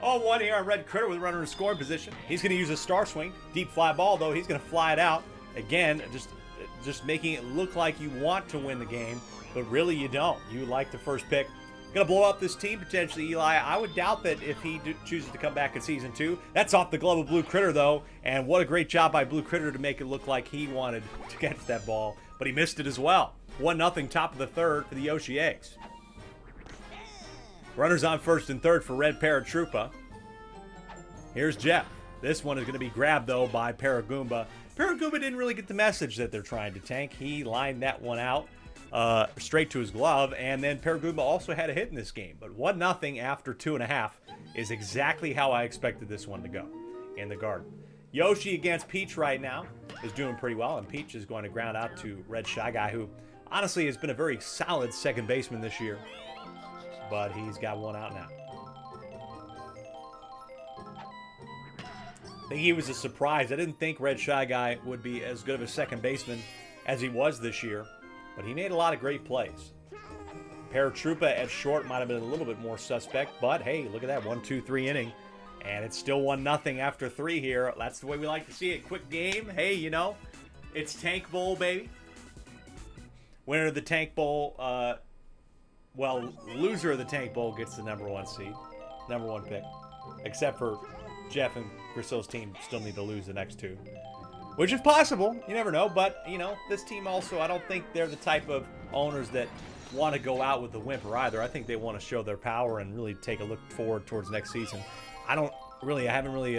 Oh, one here on Red Critter with a runner in scoring position. He's going to use a star swing. Deep fly ball, though. He's going to fly it out. Again, just making it look like you want to win the game, but really you don't. You like the first pick. Going to blow up this team, potentially, Eli. I would doubt that if he chooses to come back in Season 2. That's off the glove of Blue Critter, though, and what a great job by Blue Critter to make it look like he wanted to catch that ball, but he missed it as well. 1-0, top of the third for the Yoshi Eggs. Runners on first and third for Red Paratroopa. Here's Jeff. This one is going to be grabbed, though, by Paragoomba. Paragoomba didn't really get the message that they're trying to tank. He lined that one out. Straight to his glove, and then Paragoomba also had a hit in this game. But 1-0 after 2.5 is exactly how I expected this one to go in the garden. Yoshi against Peach right now is doing pretty well, and Peach is going to ground out to Red Shy Guy, who honestly has been a very solid second baseman this year. But he's got one out now. I think he was a surprise. I didn't think Red Shy Guy would be as good of a second baseman as he was this year. But he made a lot of great plays. Paratroopa at short might have been a little bit more suspect, but hey, look at that 1-2-3 inning. And it's still 1-0 after 3 here. That's the way we like to see it. Quick game. Hey, you know, it's Tank Bowl, baby. Winner of the Tank Bowl, loser of the Tank Bowl gets the #1 seed. #1 pick. Except for Jeff and Grisel's team still need to lose the next 2. Which is possible. You never know. But, you know, this team also, I don't think they're the type of owners that want to go out with the whimper either. I think they want to show their power and really take a look forward towards next season. I haven't really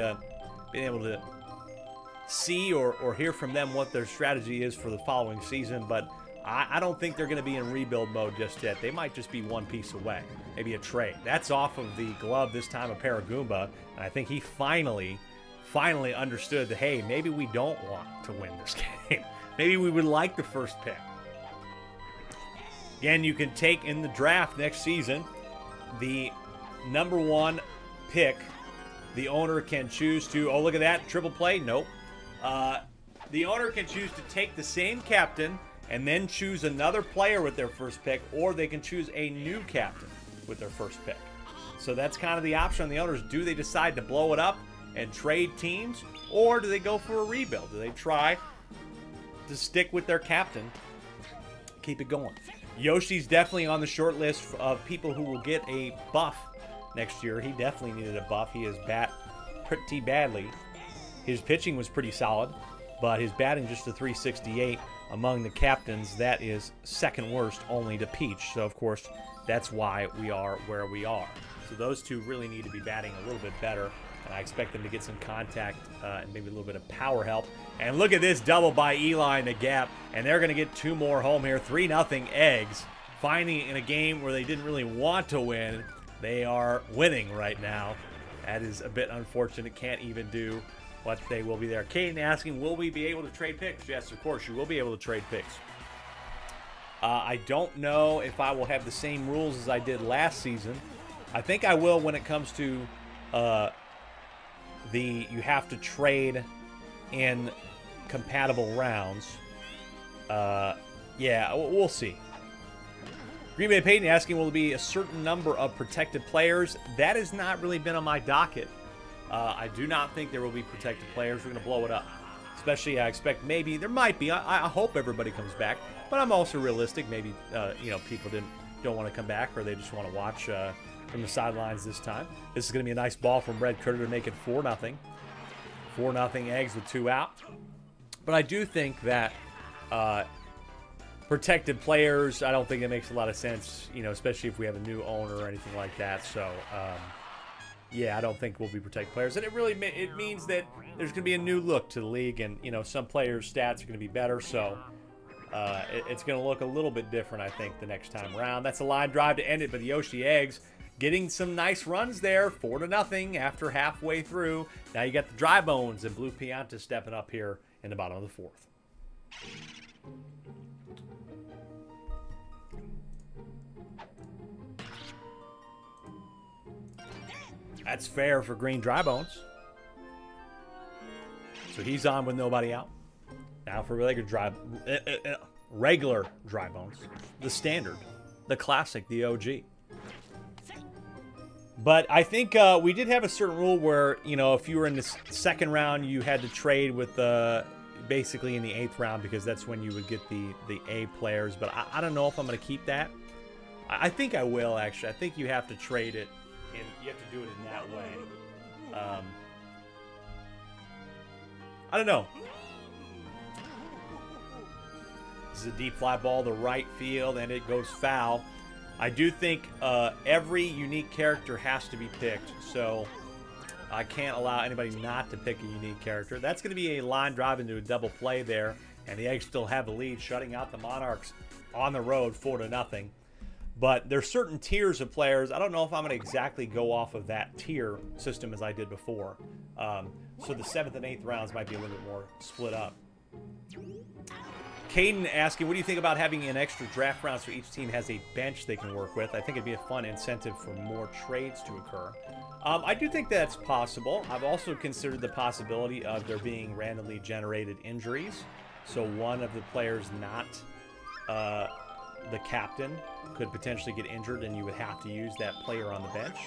been able to see or hear from them what their strategy is for the following season. But I don't think they're going to be in rebuild mode just yet. They might just be one piece away. Maybe a trade. That's off of the glove this time of Paragoomba. And I think he finally understood that, hey, maybe we don't want to win this game. Maybe we would like the first pick. Again, you can take in the draft next season the #1 pick. The owner can choose to, oh, look at that, triple play. Nope. The owner can choose to take the same captain and then choose another player with their first pick, or they can choose a new captain with their first pick. So that's kind of the option on the owners. Do they decide to blow it up and trade teams, or do they go for a rebuild? Do they try to stick with their captain, keep it going? Yoshi's definitely on the short list of people who will get a buff next year. He definitely needed a buff. He is bat pretty badly. His pitching was pretty solid, but his batting just a 368 among the captains. That is second worst only to Peach. So, of course, that's why we are where we are. So those two really need to be batting a little bit better. And I expect them to get some contact and maybe a little bit of power help. And look at this double by Eli in the gap. And they're going to get 2 more home here. 3-0 Eggs. Finally, in a game where they didn't really want to win, they are winning right now. That is a bit unfortunate. Can't even do what they will be there. Caden asking, will we be able to trade picks? Yes, of course, you will be able to trade picks. I don't know if I will have the same rules as I did last season. I think I will when it comes to you have to trade in compatible rounds. Yeah, we'll see. Green Bay Peyton asking, will there be a certain number of protected players? That has not really been on my docket. I do not think there will be protected players. We're going to blow it up. Especially, I expect maybe there might be. I hope everybody comes back, but I'm also realistic. Maybe people don't want to come back, or they just want to watch from the sidelines this time. This is going to be a nice ball from Red Critter to make it 4-0. 4-0 Eggs with 2 out. But I do think that protected players, I don't think it makes a lot of sense, especially if we have a new owner or anything like that. So, yeah, I don't think we'll be protected players. And it means that there's going to be a new look to the league, and, some players' stats are going to be better. So, it's going to look a little bit different, I think, the next time around. That's a line drive to end it, but the Yoshi Eggs getting some nice runs there, 4-0 after halfway through. Now you got the Dry Bones and Blue Pianta stepping up here in the bottom of the fourth. That's fair for Green Dry Bones. So he's on with nobody out. Now for regular Dry Bones, the standard, the classic, the OG. But I think we did have a certain rule where, if you were in the second round, you had to trade with basically in the 8th round, because that's when you would get the A players. But I don't know if I'm going to keep that. I think I will, actually. I think you have to trade it, and you have to do it in that way. I don't know. This is a deep fly ball to right field, and it goes foul. I do think every unique character has to be picked, so I can't allow anybody not to pick a unique character. That's going to be a line drive into a double play there, and the Eggs still have the lead, shutting out the Monarchs on the road 4-0. But there's certain tiers of players. I don't know if I'm going to exactly go off of that tier system as I did before. So the 7th and 8th rounds might be a little bit more split up. Caden asking, what do you think about having an extra draft round so each team has a bench they can work with? I think it'd be a fun incentive for more trades to occur. I do think that's possible. I've also considered the possibility of there being randomly generated injuries. So one of the players not the captain could potentially get injured, and you would have to use that player on the bench.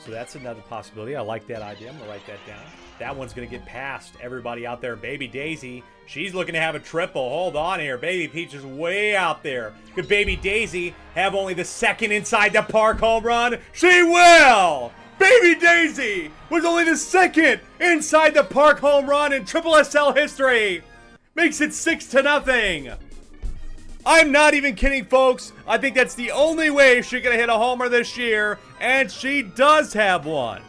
So that's another possibility. I like that idea. I'm going to write that down. That one's going to get past everybody out there. Baby Daisy, she's looking to have a triple. Hold on here. Baby Peach is way out there. Could Baby Daisy have only the second inside the park home run? She will! Baby Daisy was only the second inside the park home run in SSSL history. Makes it 6-0. I'm not even kidding, folks. I think that's the only way she's going to hit a homer this year, and she does have one.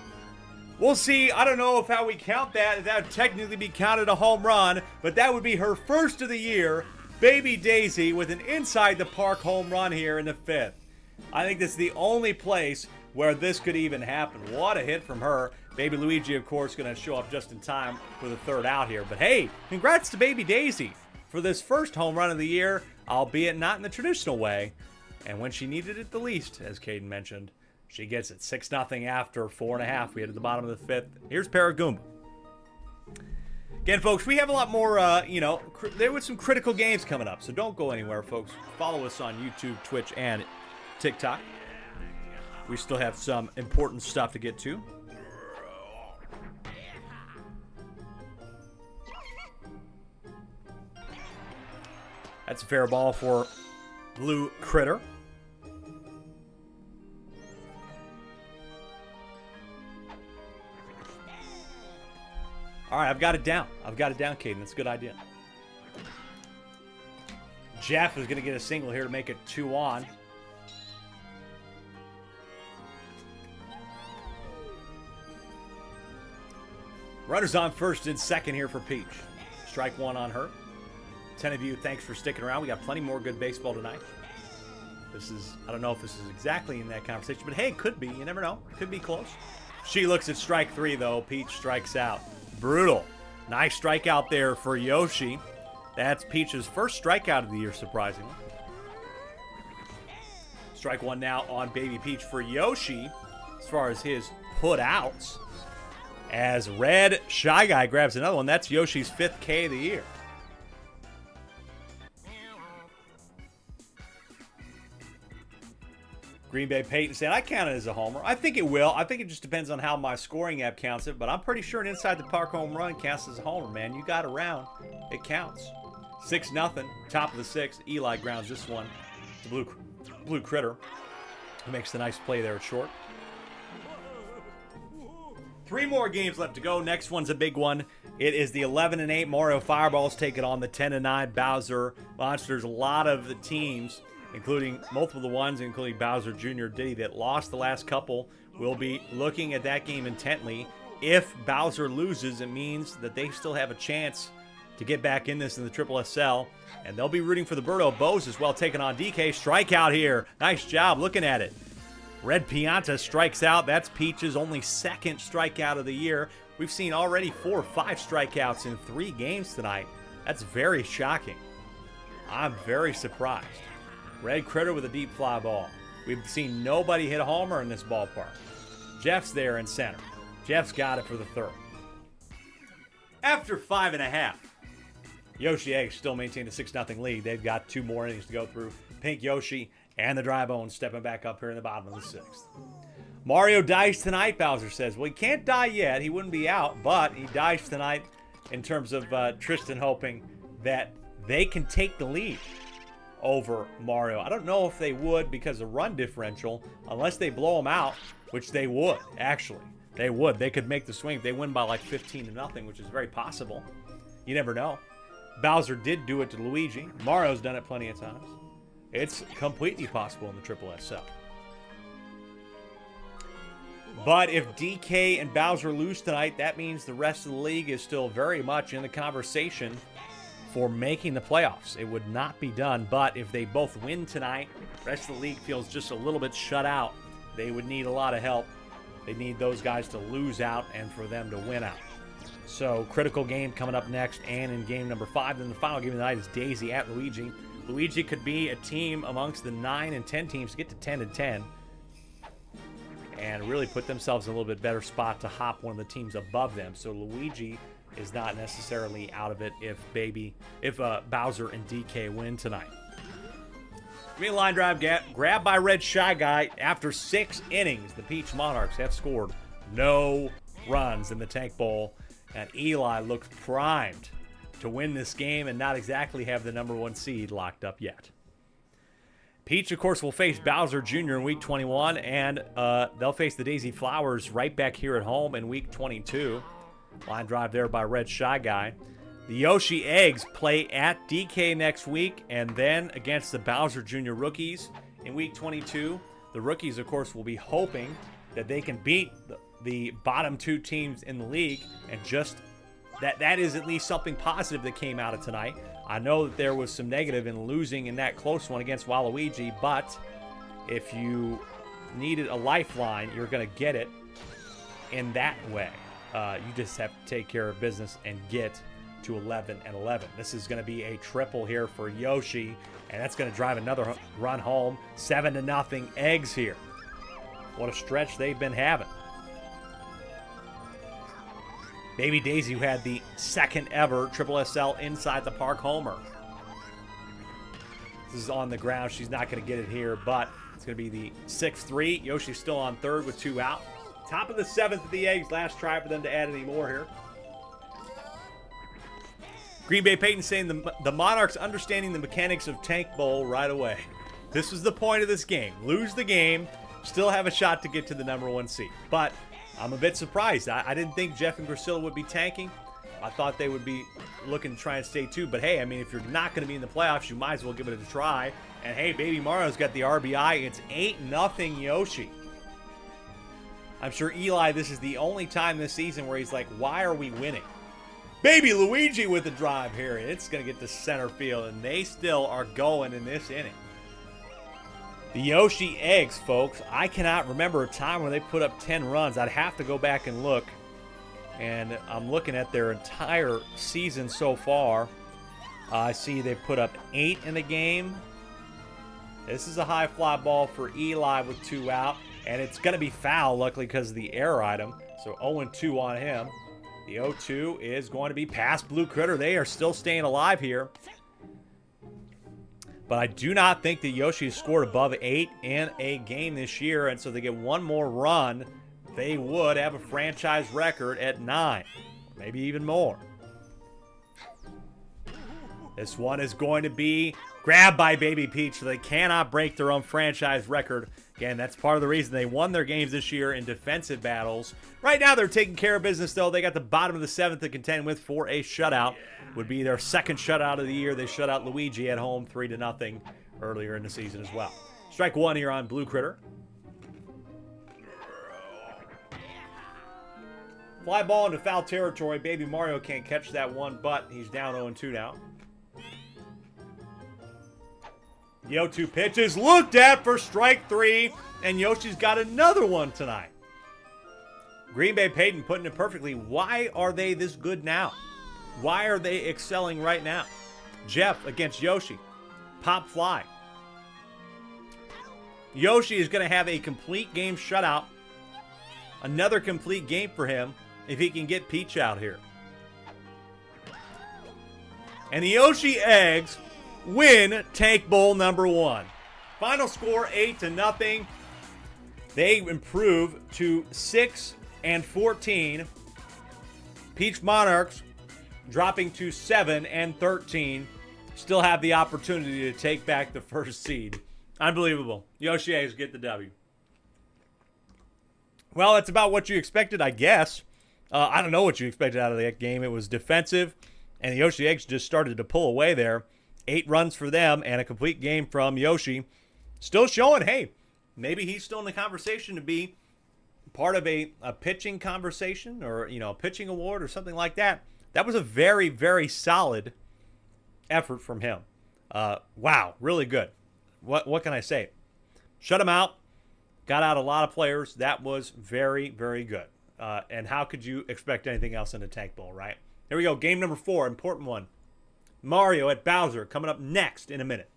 We'll see. I don't know if how we count that. If that would technically be counted a home run, but that would be her first of the year. Baby Daisy with an inside the park home run here in the 5th. I think this is the only place where this could even happen. What a hit from her. Baby Luigi, of course, going to show up just in time for the 3rd out here. But hey, congrats to Baby Daisy for this first home run of the year, albeit not in the traditional way. And when she needed it the least, as Caden mentioned, she gets it 6-0 after 4.5. We hit at the bottom of the 5th. Here's Paragoomba. Again, folks, we have a lot more, there was some critical games coming up, so don't go anywhere, folks. Follow us on YouTube, Twitch, and TikTok. We still have some important stuff to get to. That's a fair ball for Blue Critter. All right, I've got it down. Caden. That's a good idea. Jeff is going to get a single here to make it 2-on. Runners on first and second here for Peach. Strike one on her. 10 of you, thanks for sticking around. We got plenty more good baseball tonight. I don't know if this is exactly in that conversation, but hey, it could be. You never know. Could be close. She looks at strike 3, though. Peach strikes out. Brutal. Nice strikeout there for Yoshi. That's Peach's first strikeout of the year, surprisingly. Strike 1 now on Baby Peach for Yoshi as far as his put-outs. As Red Shy Guy grabs another one. That's Yoshi's 5th K of the year. Green Bay Peyton saying, I count it as a homer. I think it will. I think it just depends on how my scoring app counts it, but I'm pretty sure an inside the park home run counts as a homer, man. You got around. It counts. 6-0. Top of the 6th. Eli grounds this one to Blue Critter, who makes the nice play there at short. 3 more games left to go. Next one's a big one It is the 11-8 Mario Fireballs taking on the 10-9 Bowser Monsters. A lot of the teams, including multiple of the ones, including Bowser Jr. Diddy, that lost the last couple, will be looking at that game intently. If Bowser loses, it means that they still have a chance to get back in this in the SSSL. And they'll be rooting for the Birdo Bows as well, taking on DK. Strikeout here. Nice job looking at it. Red Pianta strikes out. That's Peach's only second strikeout of the year. We've seen already 4 or 5 strikeouts in 3 games tonight. That's very shocking. I'm very surprised. Red Critter with a deep fly ball. We've seen nobody hit a homer in this ballpark. Jeff's there in center. Jeff's got it for the 3rd. After 5.5, Yoshi Eggs still maintain a 6-0 lead. They've got 2 more innings to go through. Pink Yoshi and the Dry Bones stepping back up here in the bottom of the 6th. Mario dies tonight, Bowser says. Well, he can't die yet. He wouldn't be out, but he dies tonight in terms of Tristan hoping that they can take the lead over Mario. I don't know if they would because of run differential, unless they blow him out, which they would, actually. They would. They could make the swing if they win by like 15-0, which is very possible. You never know. Bowser did do it to Luigi. Mario's done it plenty of times. It's completely possible in the SSSL. But if DK and Bowser lose tonight, that means the rest of the league is still very much in the conversation for making the playoffs. It would not be done, but if they both win tonight, the rest of the league feels just a little bit shut out. They would need a lot of help. They need those guys to lose out and for them to win out. So, critical game coming up next, and in game number 5. Then the final game of the night is Daisy at Luigi. Luigi could be a team amongst the 9 and 10 teams to get to 10-10. And really put themselves in a little bit better spot to hop one of the teams above them. So Luigi is not necessarily out of it if Bowser and DK win tonight. Give me a line drive grab by Red Shy Guy. After 6 innings, the Peach Monarchs have scored no runs in the Tank Bowl. And Eli looks primed to win this game and not exactly have the number 1 seed locked up yet. Peach, of course, will face Bowser Jr. in Week 21, and they'll face the Daisy Flowers right back here at home in Week 22. Line drive there by Red Shy Guy. The Yoshi Eggs play at DK next week, and then against the Bowser Jr. rookies in Week 22. The rookies, of course, will be hoping that they can beat the bottom 2 teams in the league, and just that is at least something positive that came out of tonight. I know that there was some negative in losing in that close one against Waluigi, but if you needed a lifeline, you're going to get it in that way. You just have to take care of business and get to 11-11. This is going to be a triple here for Yoshi, and that's going to drive another run home. 7-0 Eggs here. What a stretch they've been having. Baby Daisy, who had the 2nd ever SSSL Inside the Park homer. This is on the ground. She's not going to get it here, but it's going to be the 6-3. Yoshi's still on 3rd with 2 out. Top of the 7th of the Eggs. Last try for them to add any more here. Green Bay Peyton saying the Monarchs understanding the mechanics of Tank Bowl right away. This was the point of this game. Lose the game, still have a shot to get to the number 1 seed. But I'm a bit surprised. I didn't think Jeff and Priscilla would be tanking. I thought they would be looking to try and stay 2. But hey, I mean, if you're not going to be in the playoffs, you might as well give it a try. And hey, Baby Mario's got the RBI. It's 8-0 Yoshi. I'm sure Eli, this is the only time this season where he's like, why are we winning? Baby Luigi with the drive here. It's going to get to center field, and they still are going in this inning. The Yoshi Eggs, folks, I cannot remember a time when they put up 10 runs. I'd have to go back and look. And I'm looking at their entire season so far. I see they put up 8 in the game. This is a high fly ball for Eli with 2 out. And it's going to be foul, luckily, because of the error item. So 0-2 on him. The 0-2 is going to be past Blue Critter. They are still staying alive here. But I do not think that Yoshi has scored above 8 in a game this year. And so they get 1 more run, they would have a franchise record at 9. Maybe even more. This one is going to be Grabbed by Baby Peach, so they cannot break their own franchise record. Again, that's part of the reason they won their games this year in defensive battles. Right now, they're taking care of business, though. They got the bottom of the 7th to contend with for a shutout. Would be their second shutout of the year. They shut out Luigi at home 3-0 earlier in the season as well. Strike one here on Blue Critter. Fly ball into foul territory. Baby Mario can't catch that one, but he's down 0-2 now. Yo-2 pitch is looked at for strike 3, and Yoshi's got another one tonight. Green Bay Peyton putting it perfectly. Why are they this good now? Why are they excelling right now? Jeff against Yoshi. Pop fly. Yoshi is going to have a complete game shutout. Another complete game for him if he can get Peach out here. And the Yoshi Eggs win Tank Bowl number 1. Final score 8-0. They improve to 6-14. Peach Monarchs dropping to 7-13. Still have the opportunity to take back the first seed. Unbelievable. Yoshi Eggs get the W. Well, that's about what you expected, I guess. I don't know what you expected out of that game. It was defensive, and the Yoshi Eggs just started to pull away there. 8 runs for them and a complete game from Yoshi. Still showing, hey, maybe he's still in the conversation to be part of a pitching conversation or, a pitching award or something like that. That was a very, very solid effort from him. Wow, really good. What can I say? Shut him out. Got out a lot of players. That was very, very good. And how could you expect anything else in the Tank Bowl, right? Here we go. Game number 4, important one. Mario at Bowser coming up next in a minute.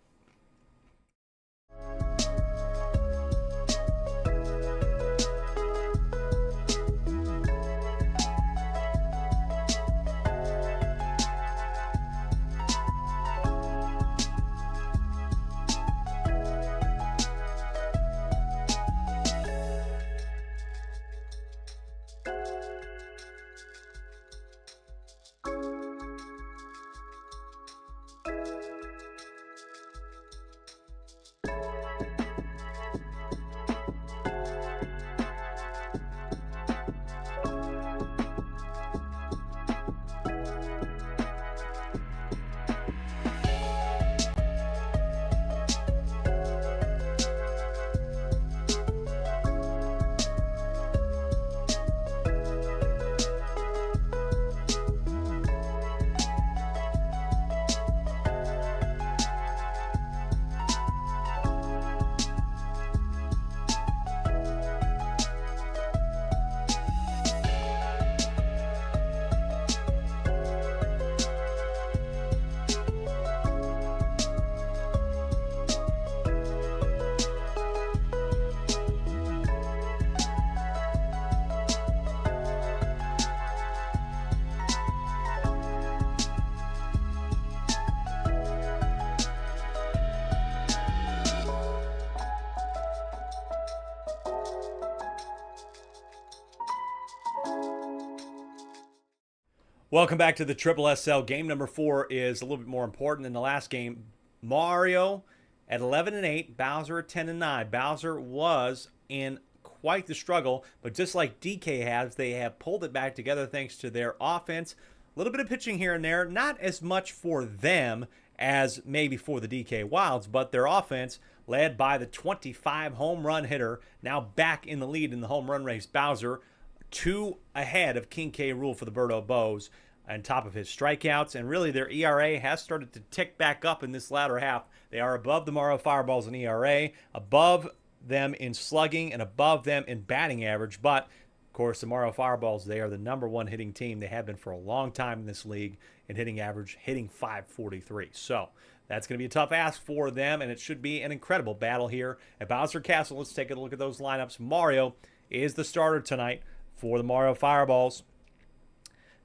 Welcome back to the SSSL. Game number 4 is a little bit more important than the last game. Mario at 11-8, Bowser at 10-9. Bowser was in quite the struggle, but just like DK has, they have pulled it back together thanks to their offense. A little bit of pitching here and there, not as much for them as maybe for the DK Wilds, but their offense, led by the 25 home run hitter, now back in the lead in the home run race. Bowser, 2 ahead of King K. Rool for the Birdo Bows on top of his strikeouts, and really their ERA has started to tick back up in this latter half. They are above the Mario Fireballs in ERA, above them in slugging, and above them in batting average, but of course the Mario Fireballs, they are the #1 hitting team. They have been for a long time in this league in hitting average, hitting .543. So that's going to be a tough ask for them, and it should be an incredible battle here at Bowser Castle. Let's take a look at those lineups. Mario is the starter tonight for the Mario Fireballs.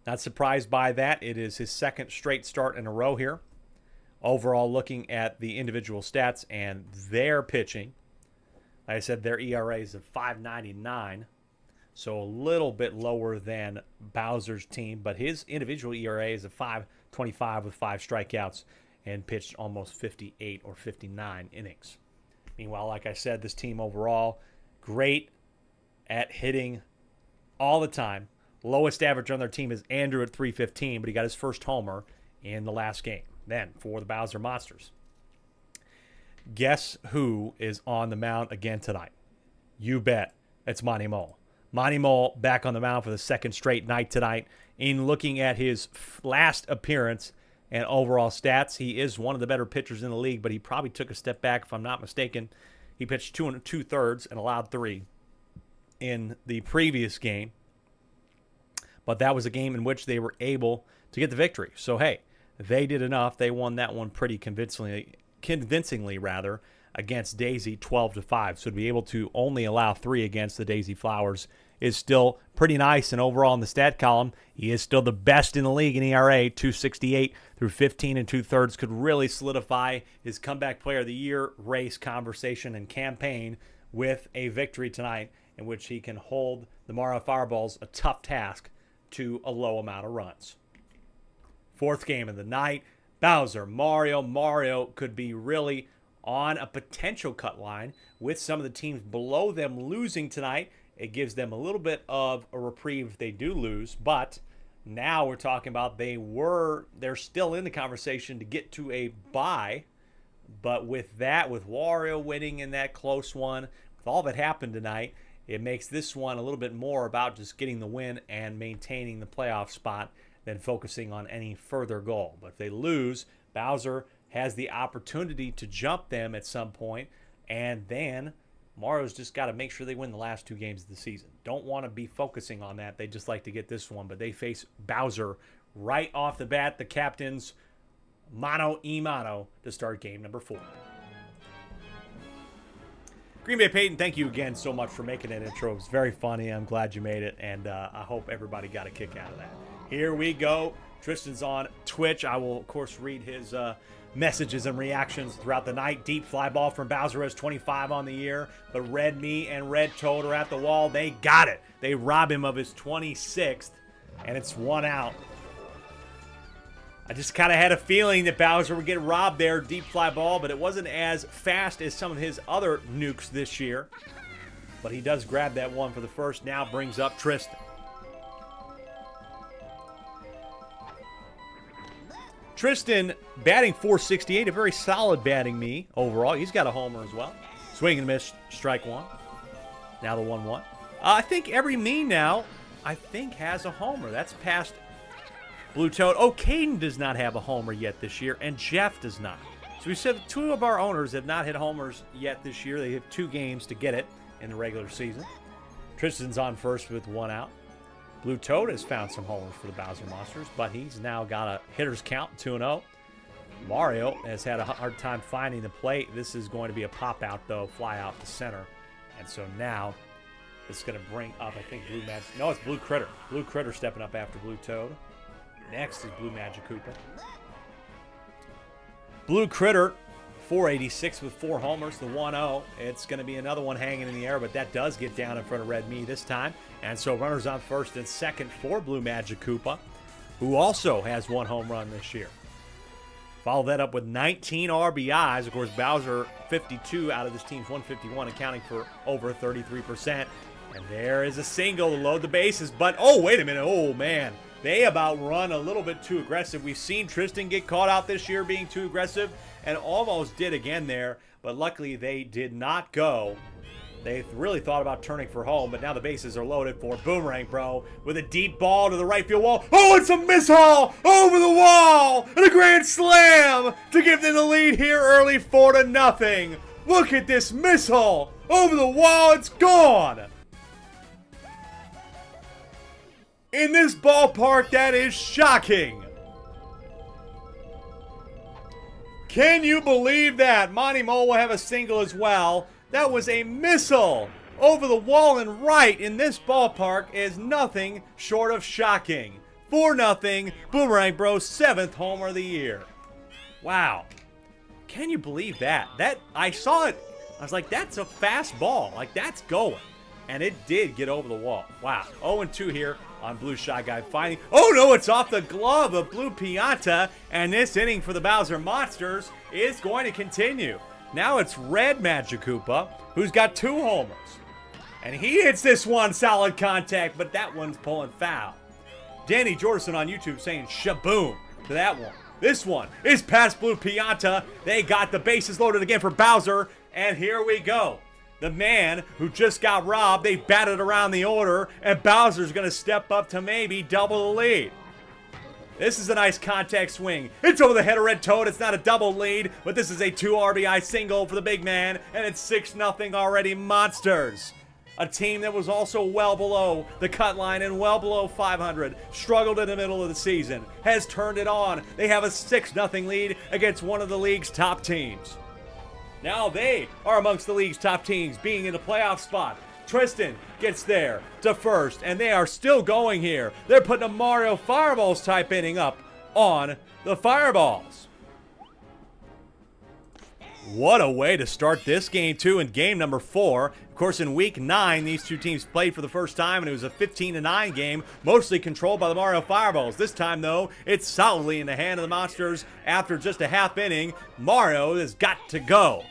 Not surprised by that. It is his second straight start in a row here. Overall, looking at the individual stats and their pitching, like I said, their ERA is of .599, so a little bit lower than Bowser's team, but his individual ERA is of .525 with 5 strikeouts and pitched almost 58 or 59 innings. Meanwhile, like I said, this team overall, great at hitting all the time. Lowest average on their team is Andrew at 315, but he got his first homer in the last game. Then for the Bowser Monsters. Guess who is on the mound again tonight? You bet. It's Monty Mole. Monty Mole back on the mound for the second straight night tonight. In looking at his last appearance and overall stats, he is one of the better pitchers in the league, but he probably took a step back, if I'm not mistaken. He pitched 2 2/3 and allowed 3 in the previous game. But that was a game in which they were able to get the victory. So, hey, they did enough. They won that one pretty convincingly rather, against Daisy 12-5. So to be able to only allow 3 against the Daisy Flowers is still pretty nice. And overall in the stat column, he is still the best in the league in ERA, 268 through 15 2/3. Could really solidify his comeback player of the year race conversation and campaign with a victory tonight in which he can hold the Mario Fireballs, a tough task, to a low amount of runs. Fourth game of the night, Bowser, Mario. Mario could be really on a potential cut line with some of the teams below them losing tonight. It gives them a little bit of a reprieve if they do lose, but now we're talking about they're still in the conversation to get to a bye. But with that, with Wario winning in that close one, with all that happened tonight, it makes this one a little bit more about just getting the win and maintaining the playoff spot than focusing on any further goal. But if they lose, Bowser has the opportunity to jump them at some point, and then Mario's just got to make sure they win the last 2 games of the season. Don't want to be focusing on that. They just like to get this one, but they face Bowser right off the bat, the captains mano a mano, to start game number 4. Green Bay Peyton, thank you again so much for making that intro. It was very funny. I'm glad you made it, and I hope everybody got a kick out of that. Here we go. Tristan's on Twitch. I will, of course, read his messages and reactions throughout the night. Deep fly ball from Bowser has 25 on the year, but Red Me and Red Toad are at the wall. They got it. They rob him of his 26th, and it's 1 out. I just kind of had a feeling that Bowser would get robbed there, deep fly ball, but it wasn't as fast as some of his other nukes this year. But he does grab that one for the first, now brings up Tristan. Tristan batting .468, a very solid batting me overall. He's got a homer as well. Swing and miss, strike 1. Now the 1-1. I think every me now, has a homer. That's past Blue Toad. Oh, Caden does not have a homer yet this year, and Jeff does not. So we said 2 of our owners have not hit homers yet this year. They have 2 games to get it in the regular season. Tristan's on first with 1 out. Blue Toad has found some homers for the Bowser Monsters, but he's now got a hitter's count, 2-0. Mario has had a hard time finding the plate. This is going to be a pop-out, though, fly out to center. And so now it's going to bring up, I think, Blue Magic. No, it's Blue Critter. Blue Critter stepping up after Blue Toad. Next is Blue Magic Koopa. Blue Critter, 486 with 4 homers, the 1-0. It's going to be another one hanging in the air, but that does get down in front of Red Me this time. And so runners on first and second for Blue Magic Koopa, who also has 1 home run this year. Follow that up with 19 RBIs. Of course, Bowser, 52 out of this team's 151, accounting for over 33%. And there is a single to load the bases. But, oh, wait a minute. Oh, man. They about run a little bit too aggressive. We've seen Tristan get caught out this year being too aggressive and almost did again there. But luckily, they did not go. They really thought about turning for home, but now the bases are loaded for Boomerang Bro with a deep ball to the right field wall. Oh, it's a mishall over the wall and a grand slam to give them the lead here early, 4-0. Look at this mishall over the wall. It's gone. In this ballpark, that is shocking. Can you believe that? Monty Mole will have a single as well. That was a missile over the wall and right in this ballpark is nothing short of shocking. 4-0, Boomerang Bro's 7th homer of the year. Wow. Can you believe that? I saw it. I was like, that's a fast ball. Like, that's going. And it did get over the wall. Wow. 0-2 here on Blue Shy Guy finding. Oh no, it's off the glove of Blue Pianta. And this inning for the Bowser Monsters is going to continue. Now it's Red Magikoopa, who's got 2 homers. And he hits this one solid contact, but that one's pulling foul. Danny Jordison on YouTube saying shaboom to that one. This one is past Blue Pianta. They got the bases loaded again for Bowser. And here we go. The man who just got robbed, they batted around the order, and Bowser's going to step up to maybe double the lead. This is a nice contact swing. It's over the head of Red Toad. It's not a double lead, but this is a 2 RBI single for the big man, and it's 6-0 already Monsters. A team that was also well below the cut line and well below 500, struggled in the middle of the season, has turned it on. They have a 6-0 lead against one of the league's top teams. Now they are amongst the league's top teams, being in the playoff spot. Tristan gets there to first, and they are still going here. They're putting a Mario Fireballs type inning up on the Fireballs. What a way to start this game, too, in game number 4. Of course, in week 9, these two teams played for the first time, and it was a 15-9 game, mostly controlled by the Mario Fireballs. This time, though, it's solidly in the hand of the Monsters. After just a half inning, Mario has got to go.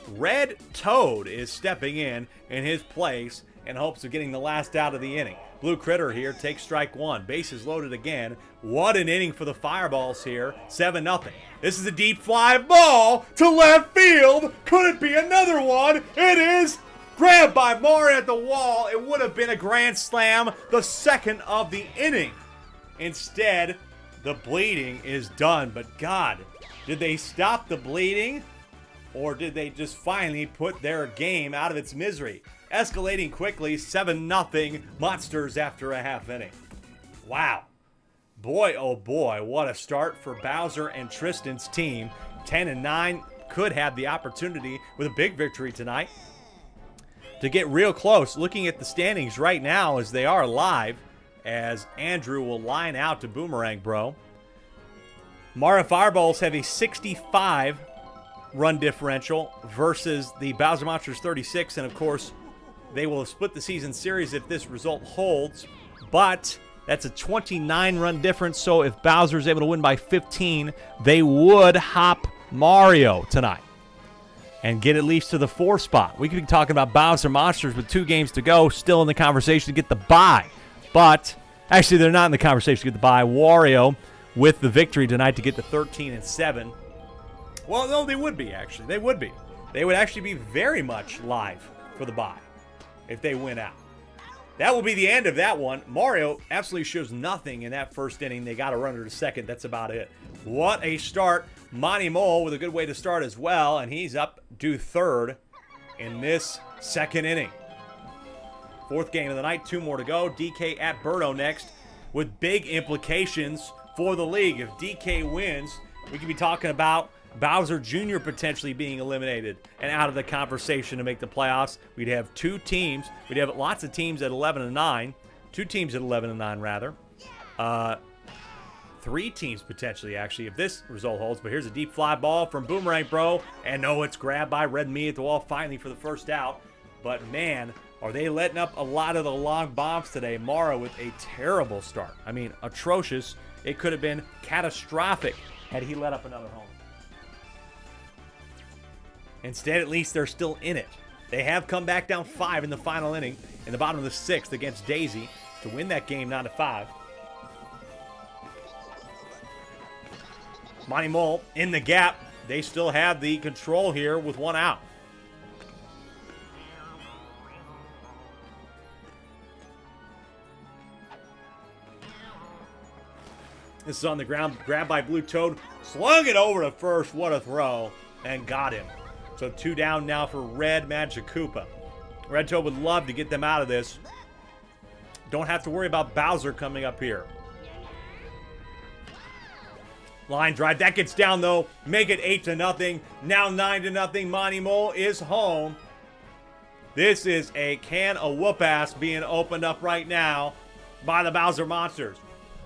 Red Toad is stepping in his place in hopes of getting the last out of the inning. Blue Critter here takes strike 1. Bases loaded again. What an inning for the Fireballs here. 7-0. This is a deep fly ball to left field. Could it be another one? It is. Grabbed by Mario at the wall. It would have been a grand slam, the second of the inning. Instead, the bleeding is done. But God, did they stop the bleeding? Or did they just finally put their game out of its misery? Escalating quickly, 7-0 Monsters after a half inning. Wow. Boy, oh boy, what a start for Bowser and Tristan's team. 10-9, could have the opportunity with a big victory tonight to get real close. Looking at the standings right now as they are live, as Andrew will line out to Boomerang Bro. Mario Fireballs have a 65 run differential versus the Bowser Monsters 36, and of course they will have split the season series if this result holds, but that's a 29 run difference, so if Bowser is able to win by 15, they would hop Mario tonight and get at least to the 4 spot. We could be talking about Bowser Monsters with 2 games to go, still in the conversation to get the bye, but actually they're not in the conversation to get the bye. Wario with the victory tonight to get to 13-7. Well, no, they would be, actually. They would be. They would actually be very much live for the bye if they win out. That will be the end of that one. Mario absolutely shows nothing in that first inning. They got a runner to second. That's about it. What a start. Monty Mole with a good way to start as well, and he's up due third in this second inning. 4th game of the night, 2 more to go. DK at Birdo next with big implications for the league. If DK wins, we could be talking about Bowser Jr. potentially being eliminated and out of the conversation to make the playoffs. We'd have 2 teams. We'd have lots of teams at 11-9. 2 teams at 11-9, rather. 3 teams potentially, actually, if this result holds. But here's a deep fly ball from Boomerang Bro. And no, it's grabbed by Red Me at the wall finally for the first out. But man, are they letting up a lot of the long bombs today. Mario with a terrible start. I mean, atrocious. It could have been catastrophic had he let up another home. Instead, at least they're still in it. They have come back down 5 in the final inning in the bottom of the 6th against Daisy to win that game 9-5. Monty Mole in the gap. They still have the control here with 1 out. This is on the ground, grabbed by Blue Toad, slung it over to first. What a throw, and got him. So 2 down now for Red Magikoopa. Red Toad would love to get them out of this. Don't have to worry about Bowser coming up here. Line drive, that gets down though. Make it 8-0. Now 9-0. Monty Mole is home. This is a can of whoop-ass being opened up right now by the Bowser Monsters.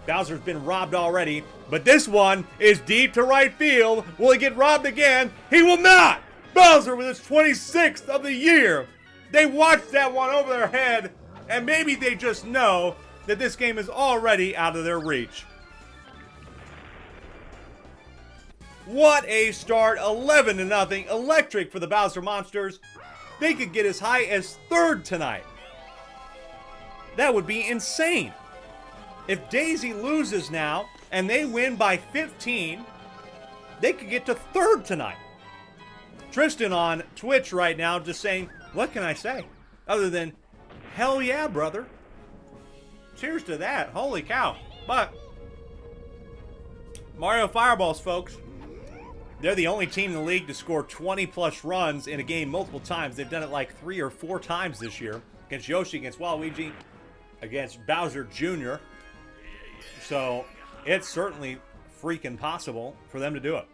Bowser's been robbed already, but this one is deep to right field. Will he get robbed again? He will not! Bowser with his 26th of the year They watched that one over their head, and maybe they just know that this game is already out of their reach. What a start. 11-0. Electric for the Bowser Monsters. They could get as high as third tonight. That would be insane. If Daisy loses now and they win by 15, they could get to third tonight. Tristan on Twitch right now just saying, what can I say? Other than, hell yeah, brother. Cheers to that. Holy cow. But, Mario Fireballs, folks, they're the only team in the league to score 20-plus runs in a game multiple times. They've done it like 3 or 4 times this year. Against Yoshi, against Waluigi, against Bowser Jr. So, it's certainly freaking possible for them to do it.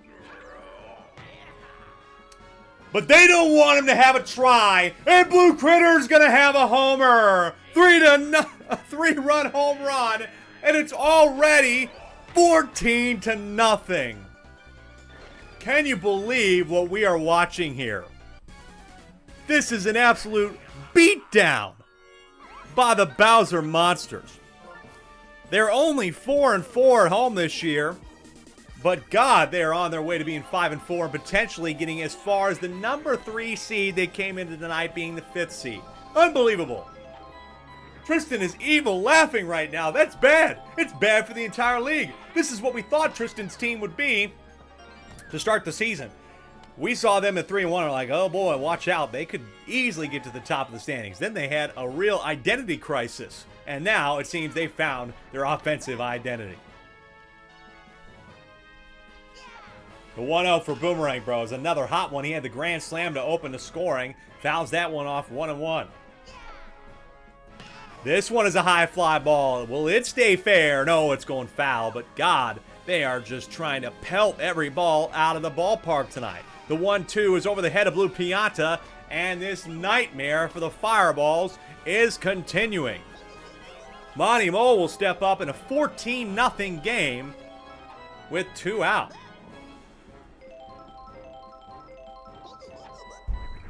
But they don't want him to have a try. And Blue Critter's going to have a homer. 3-run home run. And it's already 14-0. Can you believe what we are watching here? This is an absolute beatdown by the Bowser Monsters. They're only 4-4 at home this year, but God, they are on their way to being 5-4 and potentially getting as far as the number 3 seed they came into tonight being the 5th seed. Unbelievable. Tristan is evil laughing right now. That's bad. It's bad for the entire league. This is what we thought Tristan's team would be to start the season. We saw them at 3-1 and we're like, oh boy, watch out. They could easily get to the top of the standings. Then they had a real identity crisis. And now it seems they found their offensive identity. The 1-0 for Boomerang Bros. Another hot one. He had the grand slam to open the scoring. Fouls that one off 1-1. This one is a high fly ball. Will it stay fair? No, it's going foul. But God, they are just trying to pelt every ball out of the ballpark tonight. The 1-2 is over the head of Blue Pianta. And this nightmare for the Fireballs is continuing. Monty Mole will step up in a 14-0 game with 2 out.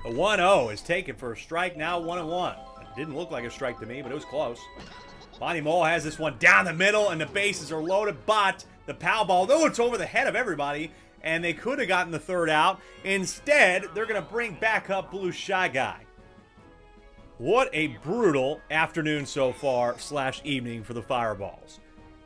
A 1-0 is taken for a strike, now 1-1. It didn't look like a strike to me, but it was close. Monty Mole has this one down the middle, and the bases are loaded, but the pow ball, though it's over the head of everybody, and they could have gotten the 3rd out. Instead, they're going to bring back up Blue Shy Guy. What a brutal afternoon so far / evening for the Fireballs.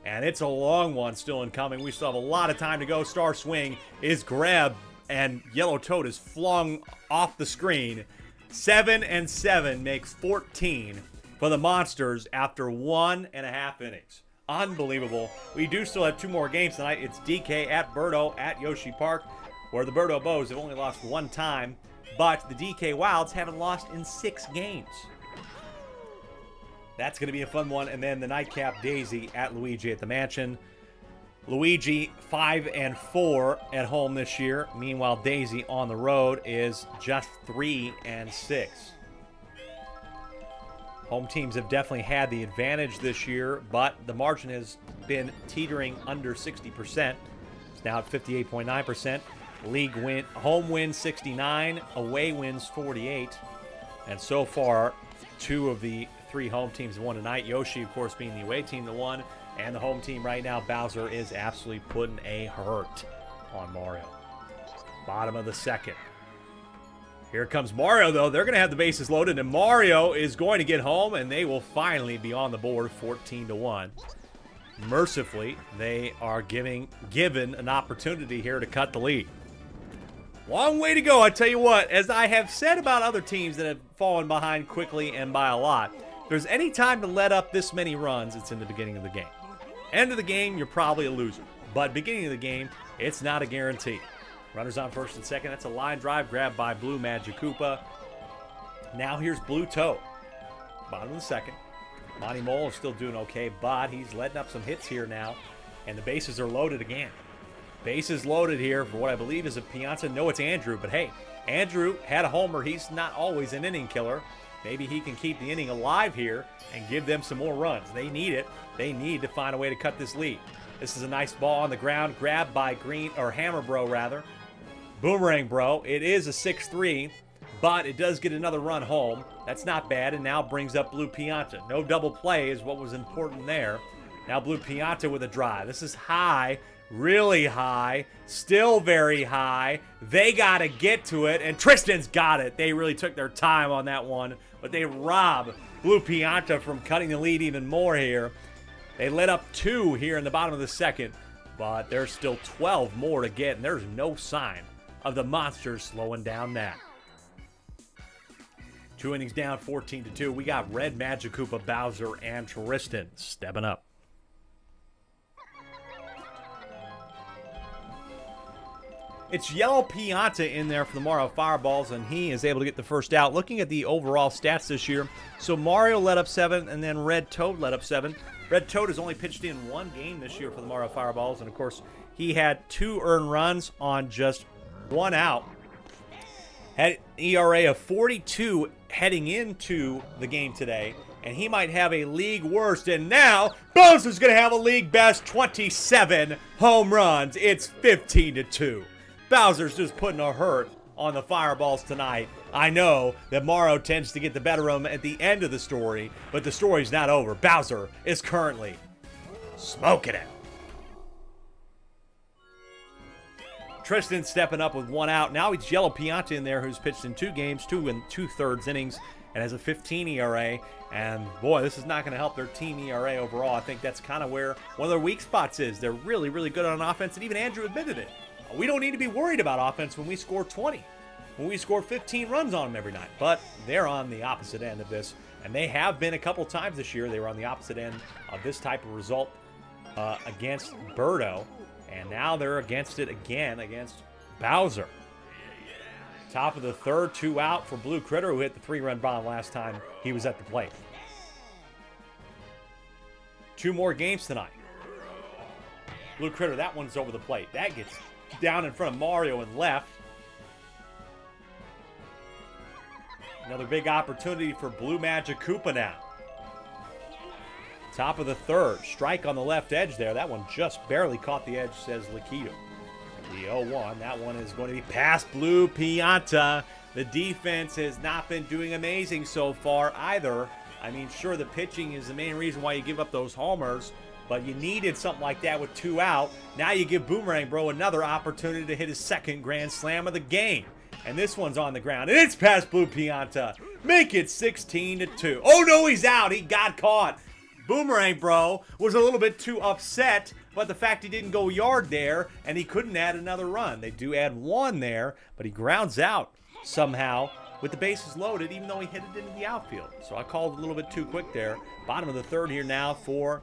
And it's a long one still incoming. We still have a lot of time to go. Star Swing is grabbed, and Yellow Toad is flung off the screen. 7-7 makes 14 for the Monsters after 1.5 innings. Unbelievable. We do still have 2 more games tonight. It's DK at Birdo at Yoshi Park, where the Birdo Bows have only lost 1 time, but the DK Wilds haven't lost in 6 games. That's going to be a fun one. And then the nightcap Daisy at Luigi at the Mansion. Luigi 5-4 at home this year. Meanwhile, Daisy on the road is just 3-6. Home teams have definitely had the advantage this year, but the margin has been teetering under 60%. It's now at 58.9%. League win, home wins 69, away wins 48. And so far, 2 of the 3 home teams won tonight. Yoshi, of course, being the away team that won. And the home team right now, Bowser, is absolutely putting a hurt on Mario. Bottom of the 2nd. Here comes Mario, though. They're going to have the bases loaded, and Mario is going to get home, and they will finally be on the board 14-1. Mercifully, they are given an opportunity here to cut the lead. Long way to go, I tell you what. As I have said about other teams that have fallen behind quickly and by a lot, if there's any time to let up this many runs, it's in the beginning of the game. End of the game, you're probably a loser. But beginning of the game, it's not a guarantee. Runners on 1st and 2nd. That's a line drive grabbed by Blue Magic Koopa. Now here's Blue Toad. Bottom of the 2nd. Monty Mole is still doing okay, but he's letting up some hits here now. And the bases are loaded again. Bases loaded here for what I believe is a Pianta. No, it's Andrew, but hey, Andrew had a homer. He's not always an inning killer. Maybe he can keep the inning alive here and give them some more runs. They need it. They need to find a way to cut this lead. This is a nice ball on the ground, grabbed by Hammer Bro, rather. Boomerang Bro. It is a 6-3, but it does get another run home. That's not bad, and now brings up Blue Pianta. No double play is what was important there. Now Blue Pianta with a drive. This is high, really high, still very high. They got to get to it, and Tristan's got it. They really took their time on that one, but they rob Blue Pianta from cutting the lead even more here. They let up 2 here in the bottom of the second, but there's still 12 more to get, and there's no sign of the Monsters slowing down that. 2 innings down, 14-2. We got Red, Magic Koopa, Bowser, and Tristan stepping up. It's Yellow Pianta in there for the Mario Fireballs, and he is able to get the first out. Looking at the overall stats this year, so Mario led up 7, and then Red Toad led up 7. Red Toad has only pitched in 1 game this year for the Mario Fireballs, and of course, he had 2 earned runs on just 1 out. Had an ERA of 42 heading into the game today, and he might have a league worst. And now Bowser's going to have a league best 27 home runs. It's 15-2. Bowser's just putting a hurt on the Fireballs tonight. I know that Mario tends to get the better of him at the end of the story, but the story's not over. Bowser is currently smoking it. Tristan stepping up with 1 out. Now it's Yellow Pianta in there, who's pitched in 2 games, 2 2/3 innings, and has a 15 ERA. And boy, this is not going to help their team ERA overall. I think that's kind of where one of their weak spots is. They're really, really good on offense, and even Andrew admitted it. We don't need to be worried about offense when we score 20, when we score 15 runs on them every night. But they're on the opposite end of this, and they have been a couple times this year. They were on the opposite end of this type of result against Birdo, and now they're against it again against Bowser. Top of the third, 2 out for Blue Critter, who hit the 3-run bomb last time he was at the plate. 2 more games tonight. Blue Critter, that one's over the plate. That gets down in front of Mario and left. Another big opportunity for Blue Magic Koopa now. Top of the third. Strike on the left edge there. That one just barely caught the edge, says Lakitu. The 0-1. That one is going to be past Blue Pianta. The defense has not been doing amazing so far either. I mean, sure, the pitching is the main reason why you give up those homers, but you needed something like that with 2 out. Now you give Boomerang Bro another opportunity to hit his 2nd grand slam of the game. And this one's on the ground, and it's past Blue Pianta. Make it 16-2. Oh, no, he's out. He got caught. Boomerang Bro was a little bit too upset, but the fact he didn't go yard there, and he couldn't add another run. They do add 1 there, but he grounds out somehow with the bases loaded, even though he hit it into the outfield. So I called a little bit too quick there. Bottom of the third here now for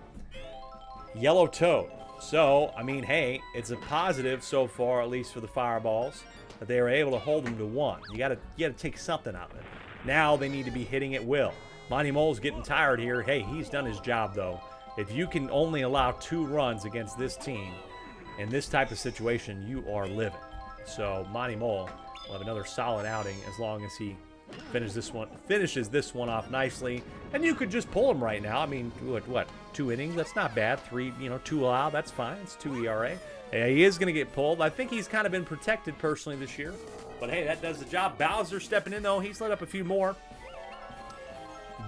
Yellow Toad. So, I mean, hey, it's a positive so far, at least for the Fireballs, that they were able to hold them to 1. You gotta take something out of it. Now they need to be hitting at will. Monty Mole's getting tired here. Hey, he's done his job, though. If you can only allow 2 runs against this team in this type of situation, you are living. So Monty Mole will have another solid outing as long as he finishes this one off nicely. And you could just pull him right now. I mean, what 2 innings? That's not bad. 3, 2 allowed. That's fine. It's 2 ERA. He is going to get pulled. I think he's kind of been protected personally this year. But hey, that does the job. Bowser stepping in, though. He's let up a few more.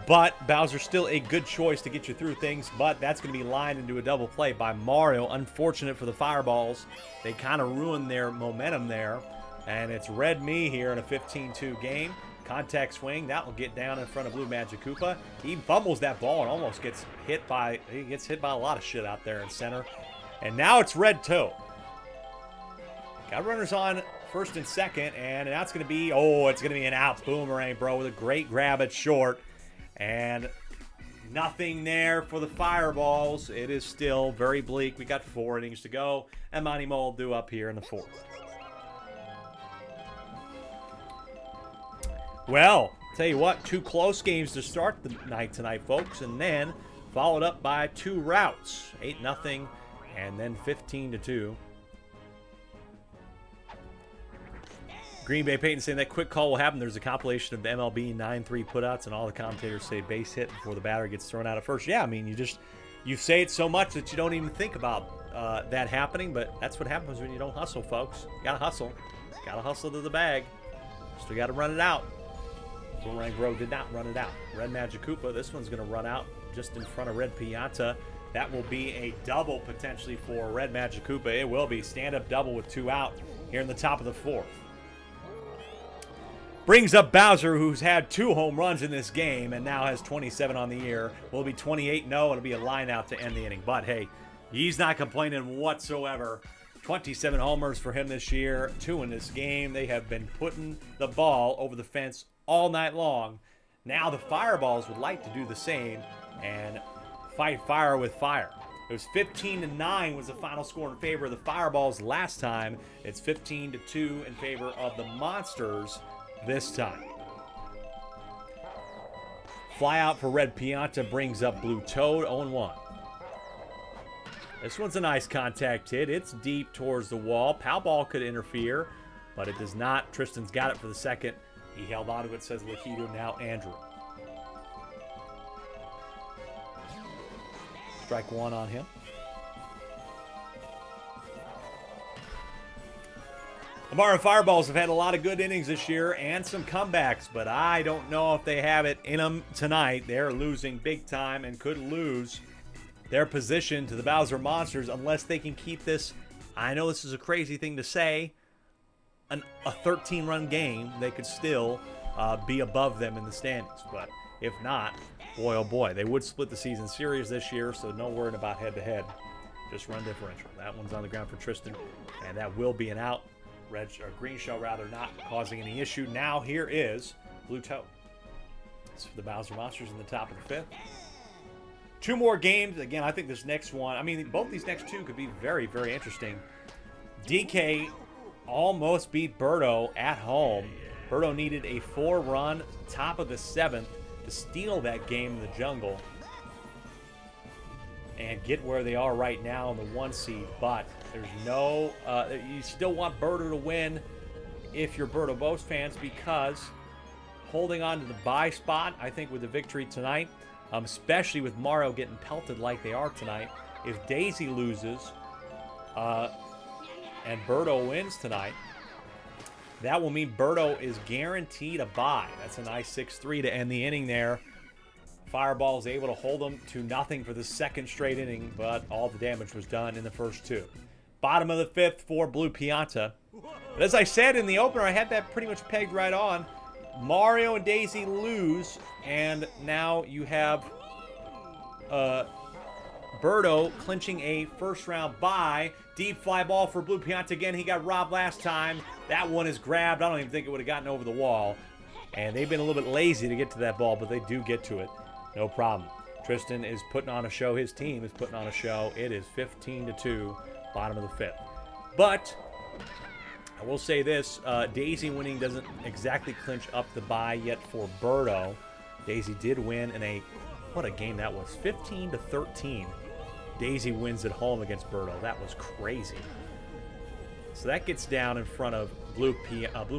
But Bowser's still a good choice to get you through things. But that's going to be lined into a double play by Mario. Unfortunate for the Fireballs. They kind of ruined their momentum there. And it's Red Me here in a 15-2 game. Contact swing. That will get down in front of Blue Magic Koopa. He fumbles that ball and almost gets hit by a lot of shit out there in center. And now it's Red Toad. Got runners on first and second. And now it's going to be, it's going to be an out. Boomerang Bro with a great grab at short. And nothing there for the Fireballs. It is still very bleak. We got 4 innings to go. And Monty Mole will do up here in the 4th. Well, tell you what, 2 close games to start the night tonight, folks. And then followed up by 2 routes. 8-0 and then 15-2. Green Bay Peyton saying that quick call will happen. There's a compilation of the MLB 9-3 putouts, and all the commentators say base hit before the batter gets thrown out at first. Yeah, I mean, you say it so much that you don't even think about that happening, but that's what happens when you don't hustle, folks. You gotta hustle. Gotta hustle to the bag. Still gotta run it out. Boomerang Bro did not run it out. Red Magic Koopa, this one's going to run out just in front of Red Pianta. That will be a double potentially for Red Magic Koopa. It will be stand-up double with 2 out here in the top of the 4th. Brings up Bowser, who's had 2 home runs in this game and now has 27 on the year. Will be 28-0. It'll be a line out to end the inning. But hey, he's not complaining whatsoever. 27 homers for him this year, 2 in this game. They have been putting the ball over the fence all night long. Now the Fireballs would like to do the same and fight fire with fire. It was 15-9 was the final score in favor of the Fireballs last time. It's 15-2 in favor of the Monsters this time. Fly out for Red Pianta brings up Blue Toad, 0-1. This one's a nice contact hit. It's deep towards the wall. Pow ball could interfere, but it does not. Tristan's got it for the second. He held on to it, says Lahido, now Andrew. Strike 1 on him. The Mario Fireballs have had a lot of good innings this year and some comebacks, but I don't know if they have it in them tonight. They're losing big time and could lose their position to the Bowser Monsters unless they can keep this. I know this is a crazy thing to say. A 13-run game, they could still be above them in the standings. But if not, boy, oh boy, they would split the season series this year, so no worrying about head-to-head. Just run differential. That one's on the ground for Tristan, and that will be an out. Green Shell rather not causing any issue. Now here is Blue Toad. It's for the Bowser Monsters in the top of the 5th. 2 more games. Again, I think this next one, I mean, both these next 2 could be very, very interesting. DK almost beat Birdo at home. Birdo needed a 4-run top of the 7th to steal that game in the jungle and get where they are right now in the 1 seed, but there's no, you still want Birdo to win if you're Birdo Boast fans, because holding on to the bye spot, I think with the victory tonight, especially with Mario getting pelted like they are tonight, if Daisy loses and Birdo wins tonight, that will mean Birdo is guaranteed a bye. That's a nice 6-3 to end the inning there. Fireball is able to hold them to nothing for the 2nd straight inning, but all the damage was done in the first 2. Bottom of the 5th for Blue Pianta. But as I said in the opener, I had that pretty much pegged right on. Mario and Daisy lose, and now you have Birdo clinching a 1st-round bye. Deep fly ball for Blue Pianta again. He got robbed last time. That one is grabbed. I don't even think it would have gotten over the wall. And they've been a little bit lazy to get to that ball, but they do get to it. No problem. Tristan is putting on a show. His team is putting on a show. It is 15-2, bottom of the 5th. But I will say this, Daisy winning doesn't exactly clinch up the bye yet for Birdo. Daisy did win in what a game that was, 15-13. Daisy wins at home against Birdo. That was crazy. So that gets down in front of Blue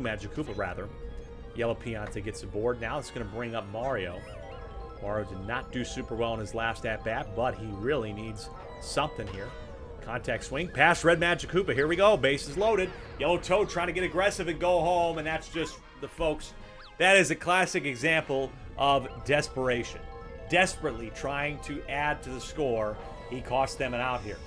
Magic Koopa, rather. Yellow Pianta gets aboard. Now it's going to bring up Mario. Mario did not do super well in his last at-bat, but he really needs something here. Contact swing, past Red Magic Koopa. Here we go, bases loaded. Yellow Toad trying to get aggressive and go home, and that's just the folks. That is a classic example of desperation. Desperately trying to add to the score. He cost them an out here.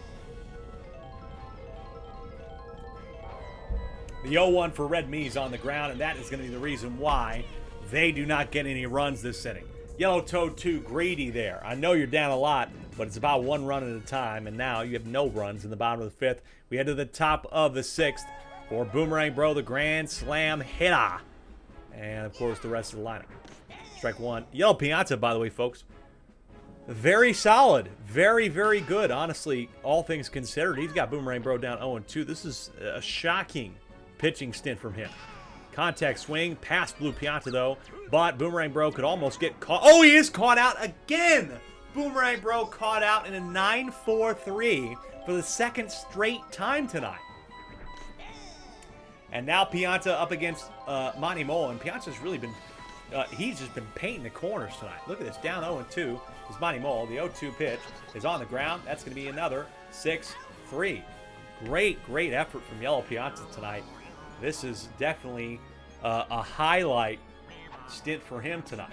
The 0-1 for Red Me's on the ground, and that is going to be the reason why they do not get any runs this inning. Yellow Toad 2, greedy there. I know you're down a lot, but it's about 1 run at a time, and now you have no runs in the bottom of the 5th. We head to the top of the 6th for Boomerang Bro, the grand slam hitter. And, of course, the rest of the lineup. Strike 1. Yellow Pianta, by the way, folks. Very solid. Very, very good, honestly, all things considered. He's got Boomerang Bro down 0-2. This is a shocking pitching stint from him. Contact swing, past Blue Pianta, though. But Boomerang Bro could almost get caught. Oh, he is caught out again! Boomerang Bro caught out in a 9-4-3 for the 2nd straight time tonight. And now Pianta up against Monty Mole. And Pianta's really been, he's just been painting the corners tonight. Look at this, down 0-2 is Monty Mole. The 0-2 pitch is on the ground. That's going to be another 6-3. Great, great effort from Yellow Pianta tonight. This is definitely a highlight stint for him tonight.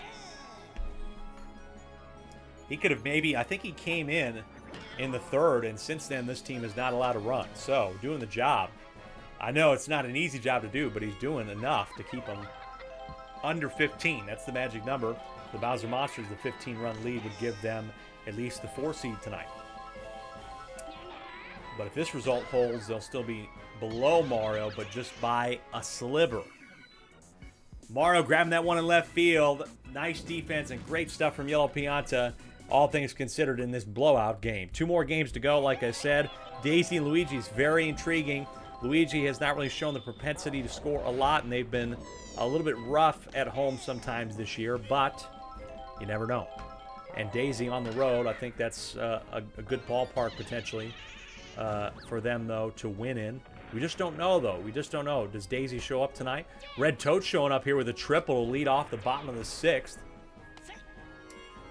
He could have maybe, I think he came in the third, and since then this team is not allowed to run. So, doing the job. I know it's not an easy job to do, but he's doing enough to keep them under 15. That's the magic number. The Bowser Monsters, the 15-run lead would give them at least the 4 seed tonight. But if this result holds, they'll still be below Mario, but just by a sliver. Mario grabbing that one in left field. Nice defense and great stuff from Yellow Pianta, all things considered, in this blowout game. 2 more games to go, like I said. Daisy and Luigi is very intriguing. Luigi has not really shown the propensity to score a lot, and they've been a little bit rough at home sometimes this year, but you never know. And Daisy on the road, I think that's a good ballpark potentially for them, though, to win in. We just don't know, though. We just don't know. Does Daisy show up tonight? Red Toad showing up here with a triple to lead off the bottom of the 6th.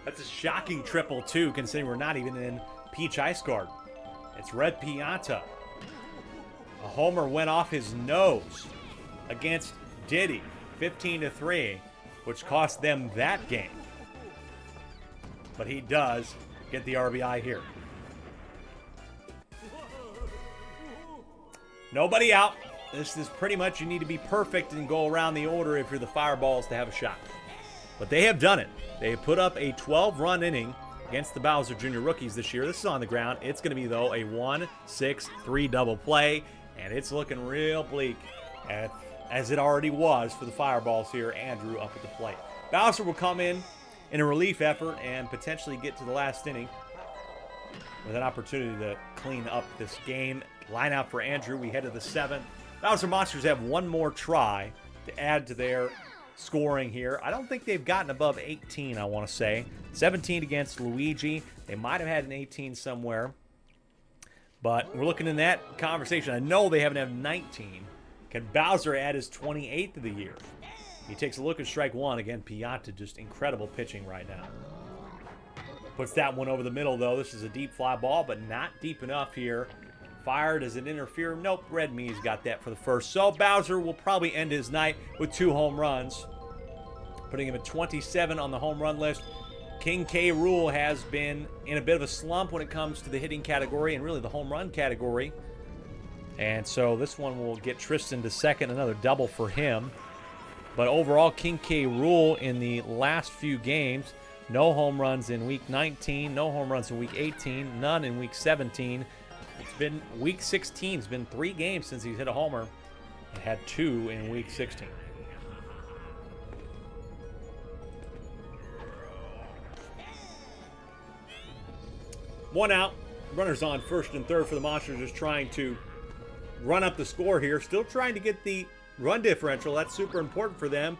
That's a shocking triple, too, considering we're not even in Peach Ice Guard. It's Red Pianta. A homer went off his nose against Diddy, 15-3, which cost them that game. But he does get the RBI here. Nobody out. This is pretty much, you need to be perfect and go around the order if you're the Fireballs to have a shot. But they have done it. They have put up a 12-run inning against the Bowser Jr. rookies this year. This is on the ground. It's going to be, though, a 1-6-3 double play, and it's looking real bleak, as it already was for the Fireballs here. Andrew up at the plate. Bowser will come in a relief effort and potentially get to the last inning with an opportunity to clean up this game. Line out for Andrew. We head to the 7th. Bowser Monsters have one more try to add to their scoring here. I don't think they've gotten above 18, I want to say. 17 against Luigi. They might have had an 18 somewhere. But we're looking in that conversation. I know they haven't had 19. Can Bowser add his 28th of the year? He takes a look at strike one. Again, Pianta, just incredible pitching right now. Puts that one over the middle, though. This is a deep fly ball, but not deep enough here. Fired. Does it interfere? Nope. Red Me's got that for the first. So Bowser will probably end his night with 2 home runs, putting him at 27 on the home run list. King K. Rool has been in a bit of a slump when it comes to the hitting category and really the home run category. And so this one will get Tristan to second, another double for him. But overall, King K. Rool in the last few games, no home runs in week 19, no home runs in week 18, none in week 17. It's been week 16. It's been 3 games since he's hit a homer. He had 2 in week 16. One out. Runners on first and third for the Monsters, just trying to run up the score here. Still trying to get the run differential. That's super important for them.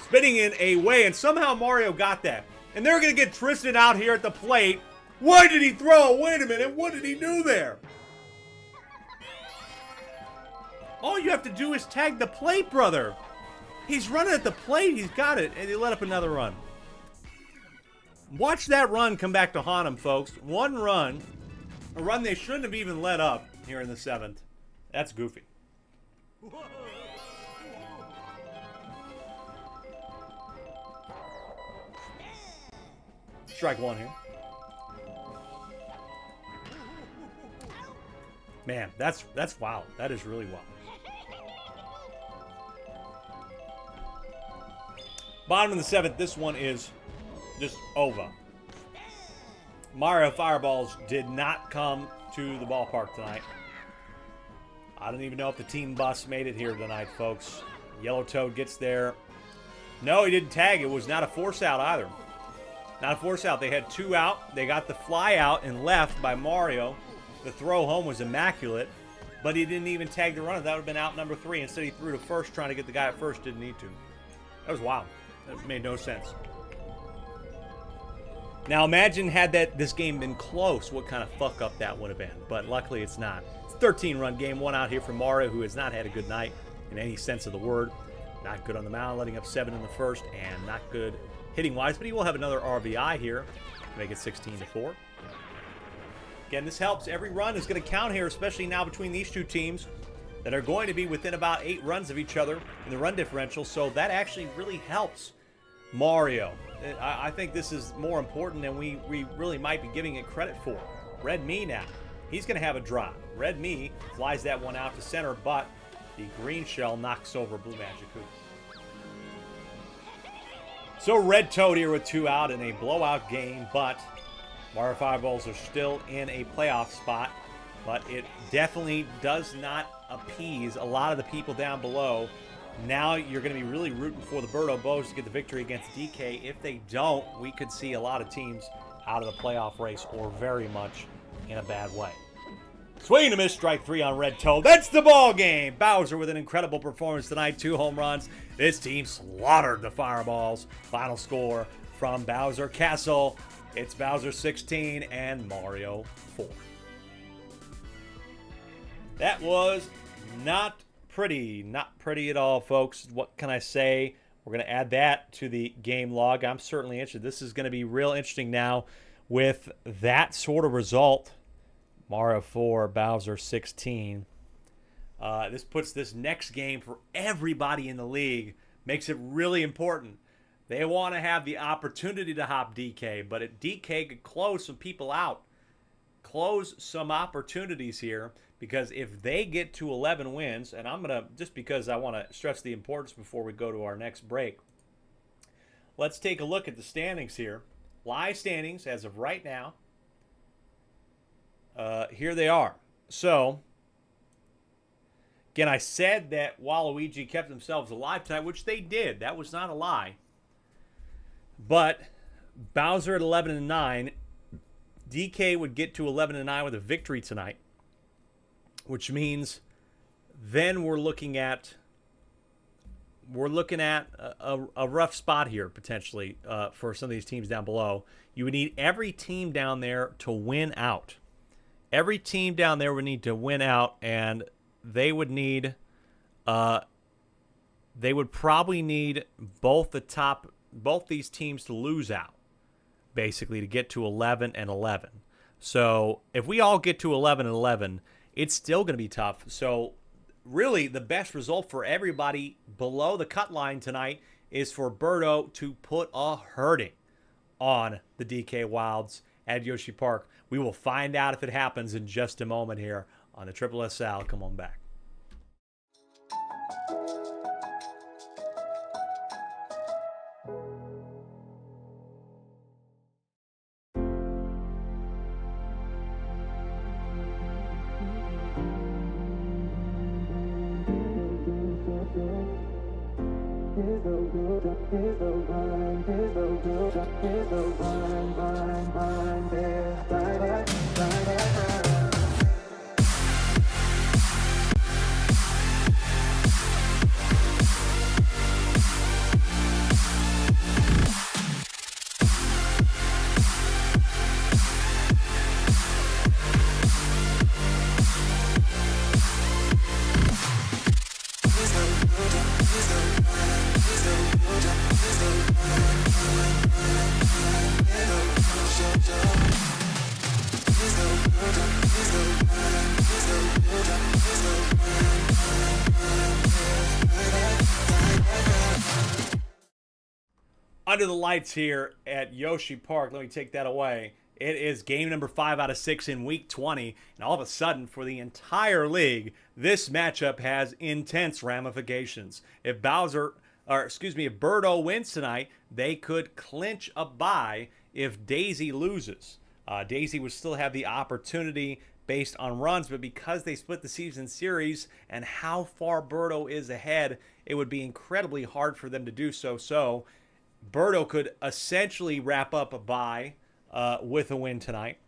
Spinning in a way, and somehow Mario got that. And they're going to get Tristan out here at the plate. Why did he throw? Wait a minute. What did he do there? All you have to do is tag the plate, brother. He's running at the plate. He's got it. And he let up another run. Watch that run come back to haunt him, folks. One run. A run they shouldn't have even let up here in the 7th. That's goofy. Strike one here. Man, that's wild. That is really wild. Bottom of the 7th, this one is just over. Mario Fireballs did not come to the ballpark tonight. I don't even know if the team bus made it here tonight, folks. Yellow Toad gets there. No, he didn't tag. It was not a force out either. Not a force out. They had 2 out. They got the fly out and left by Mario. The throw home was immaculate, but he didn't even tag the runner. That would have been out number 3. Instead, he threw to first, trying to get the guy at first. Didn't need to. That was wild. That made no sense. Now, imagine had this game been close, what kind of fuck up that would have been. But luckily, it's not. It's a 13-run game. 1 out here from Mario, who has not had a good night in any sense of the word. Not good on the mound, letting up 7 in the first, and not good hitting-wise. But he will have another RBI here to make it 16-4. Again, this helps. Every run is going to count here, especially now between these two teams. that are going to be within about 8 runs of each other in the run differential, so that actually really helps Mario. I think this is more important than we really might be giving it credit for. Red Me now. He's going to have a drop. Red Me flies that one out to center, but the green shell knocks over Blue Magic. So Red Toad here with 2 out in a blowout game, but Mario Fireballs are still in a playoff spot. But it definitely does not appease a lot of the people down below. Now you're going to be really rooting for the Birdo Bows to get the victory against DK. If they don't, we could see a lot of teams out of the playoff race, or very much in a bad way. Swing and a miss, strike 3 on Red Toad. That's the ball game. Bowser with an incredible performance tonight, 2 home runs. This team slaughtered the Fireballs. Final score from Bowser Castle. It's Bowser 16 and Mario 4. That was not pretty at all, folks. What can I say? We're going to add that to the game log. I'm certainly interested. This is going to be real interesting now with that sort of result. Mario 4, Bowser 16. This puts this next game for everybody in the league, makes it really important. They want to have the opportunity to hop DK, but if DK could close some people out, close some opportunities here, because if they get to 11 wins, and I'm going to, just because I want to stress the importance before we go to our next break, let's take a look at the standings here. Live standings as of right now. Here they are. So, again, I said that Waluigi kept themselves alive tonight, which they did. That was not a lie. But Bowser at 11-9, DK would get to 11-9 with a victory tonight, which means then we're looking at a rough spot here potentially for some of these teams down below. You would need every team down there to win out. Every team down there would need to win out, and they would need they would probably need both these teams to lose out, basically, to get to 11-11. So if we all get to 11-11, it's still going to be tough. So really the best result for everybody below the cut line tonight is for Birdo to put a hurting on the DK Wilds at Yoshi Park. We will find out if it happens in just a moment here on the SSSL. Come on back. Under the lights here at Yoshi Park, let me take that away. It is game number 5 out of 6 in week 20, and all of a sudden, for the entire league, this matchup has intense ramifications. If Birdo wins tonight, they could clinch a bye if Daisy loses. Daisy would still have the opportunity based on runs, but because they split the season series and how far Birdo is ahead, it would be incredibly hard for them to do so. So Birdo could essentially wrap up a bye with a win tonight,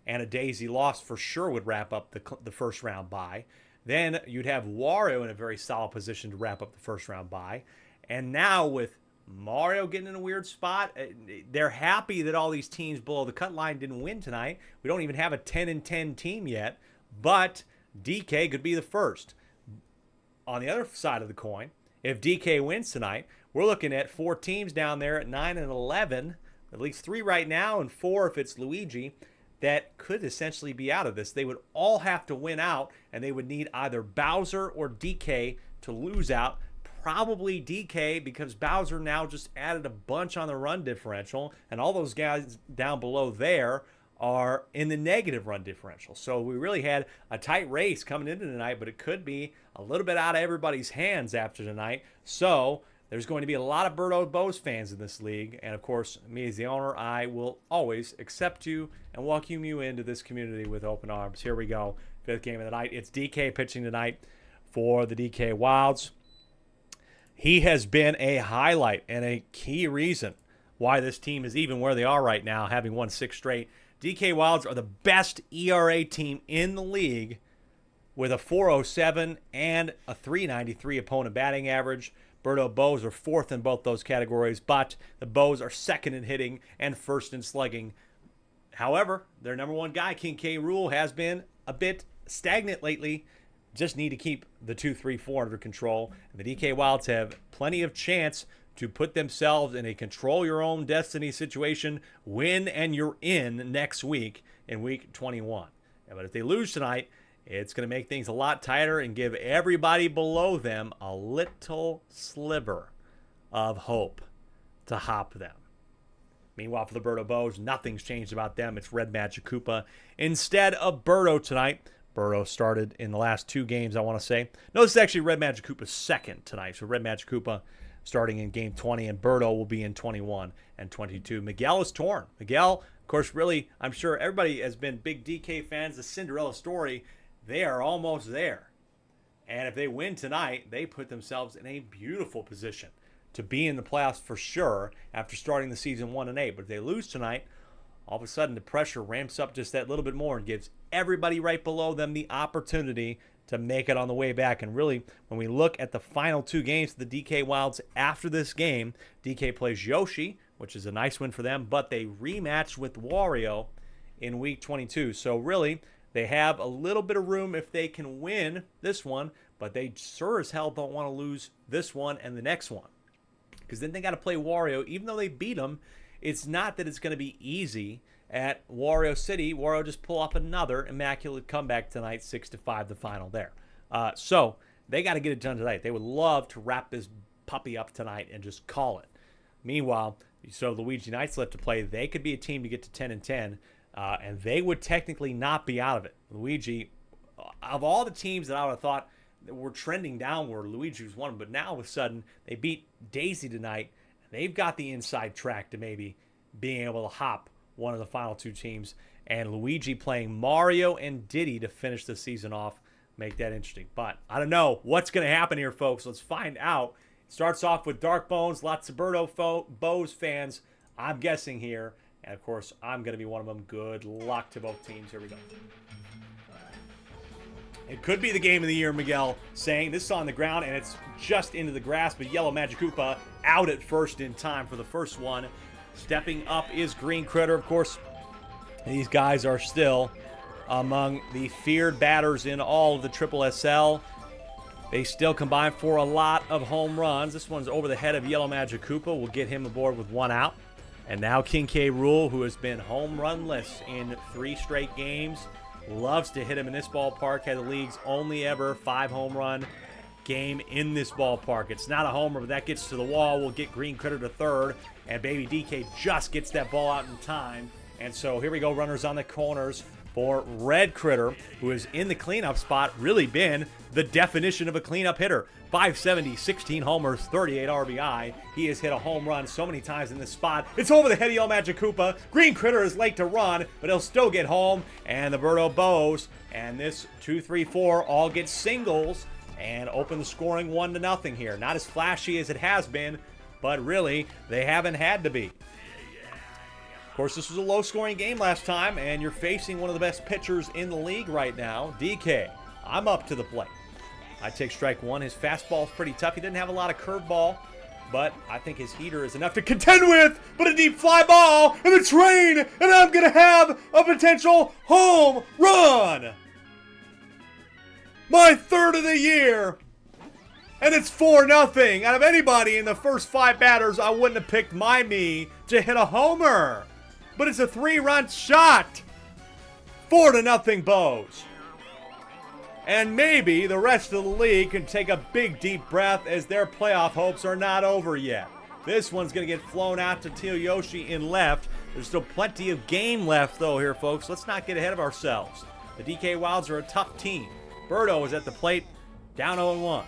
and a Daisy loss for sure would wrap up the first round bye. Then you'd have Wario in a very solid position to wrap up the first round bye. And now with Mario getting in a weird spot, they're happy that all these teams below the cut line didn't win tonight. We don't even have a 10-10 team yet, but DK could be the first. On the other side of the coin, if DK wins tonight, we're looking at 4 teams down there at 9-11, at least 3 right now, and 4 if it's Luigi. that could essentially be out of this. They would all have to win out, and they would need either Bowser or DK to lose out. Probably DK, because Bowser now just added a bunch on the run differential, and all those guys down below there are in the negative run differential. So we really had a tight race coming into tonight, but it could be a little bit out of everybody's hands after tonight. So there's going to be a lot of Birdo Bose fans in this league. And of course, me as the owner, I will always accept you and welcome you into this community with open arms. Here we go. Fifth game of the night. It's DK pitching tonight for the DK Wilds. He has been a highlight and a key reason why this team is even where they are right now, having won 6 straight. DK Wilds are the best ERA team in the league with a 4.07 and a 3.93 opponent batting average. Birdo Bose are 4th in both those categories, but the Bows are 2nd in hitting and 1st in slugging. However, their number 1 guy, King K. Rool, has been a bit stagnant lately. Just need to keep the 2-3-4 under control. And the DK Wilds have plenty of chance to put themselves in a control your own destiny situation, win and you're in next week in week 21. But if they lose tonight, it's going to make things a lot tighter and give everybody below them a little sliver of hope to hop them. Meanwhile, for the Birdo Bows, nothing's changed about them. It's Red Magic Koopa instead of Birdo tonight. Birdo started in the last 2 games, I want to say. No, this is actually Red Magic Koopa's 2nd tonight. So Red Magic Koopa starting in game 20, and Birdo will be in 21 and 22. Miguel is torn. Miguel, of course, really, I'm sure everybody has been big DK fans. The Cinderella story, they are almost there. And if they win tonight, they put themselves in a beautiful position to be in the playoffs for sure after starting the season 1-8. But if they lose tonight, all of a sudden the pressure ramps up just that little bit more and gives everybody right below them the opportunity to make it on the way back. And really, when we look at the final 2 games of the DK Wilds after this game, DK plays Yoshi, which is a nice win for them, but they rematched with Wario in week 22. So really, they have a little bit of room if they can win this one, but they sure as hell don't want to lose this one and the next one, because then they got to play Wario. Even though they beat them, it's not that it's going to be easy at Wario City. Wario just pull off another immaculate comeback tonight, 6-5, the final there. So they got to get it done tonight. They would love to wrap this puppy up tonight and just call it. Meanwhile, so Luigi Knights left to play. They could be a team to get to 10-10, and they would technically not be out of it. Luigi, of all the teams that I would have thought that were trending downward, Luigi was one of them. But now all of a sudden, they beat Daisy tonight. They've got the inside track to maybe being able to hop one of the final 2 teams. And Luigi playing Mario and Diddy to finish the season off. Make that interesting. But I don't know what's going to happen here, folks. Let's find out. It starts off with Dark Bones, lots of Birdo Bose fans, I'm guessing here. And, of course, I'm going to be one of them. Good luck to both teams. Here we go. It could be the game of the year, Miguel saying. This is on the ground, and it's just into the grass, but Yellow Magic Koopa out at first in time for the first one. Stepping up is Green Critter, of course. These guys are still among the feared batters in all of the SSSL. They still combine for a lot of home runs. This one's over the head of Yellow Magic Koopa. We'll get him aboard with 1 out. And now King K. Rool, who has been home run-less in 3 straight games, loves to hit him in this ballpark. Had the league's only ever 5 home run game in this ballpark. It's not a homer, but that gets to the wall. We'll get Green Critter to third, and baby DK just gets that ball out in time. And so here we go, runners on the corners for Red Critter, who is in the cleanup spot, really been the definition of a cleanup hitter. 570, 16 homers, 38 RBI. He has hit a home run so many times in this spot. It's over the head of Yellow Magic Koopa. Green Critter is late to run, but he'll still get home. And the Birdo Bows, and this 2-3-4 all get singles and open the scoring 1-0 here. Not as flashy as it has been, but really, they haven't had to be. Of course, this was a low-scoring game last time, and you're facing one of the best pitchers in the league right now, DK. I'm up to the plate. I take strike 1. His fastball is pretty tough. He didn't have a lot of curveball, but I think his heater is enough to contend with. But a deep fly ball and the train, and I'm going to have a potential home run. My 3rd of the year, and it's 4-0. Out of anybody in the first 5 batters, I wouldn't have picked me to hit a homer. But it's a 3-run shot. 4-0 Bows. And maybe the rest of the league can take a big deep breath as their playoff hopes are not over yet. This one's going to get flown out to Tsuyoshi in left. There's still plenty of game left, though, here, folks. Let's not get ahead of ourselves. The DK Wilds are a tough team. Birdo is at the plate, down 0-1.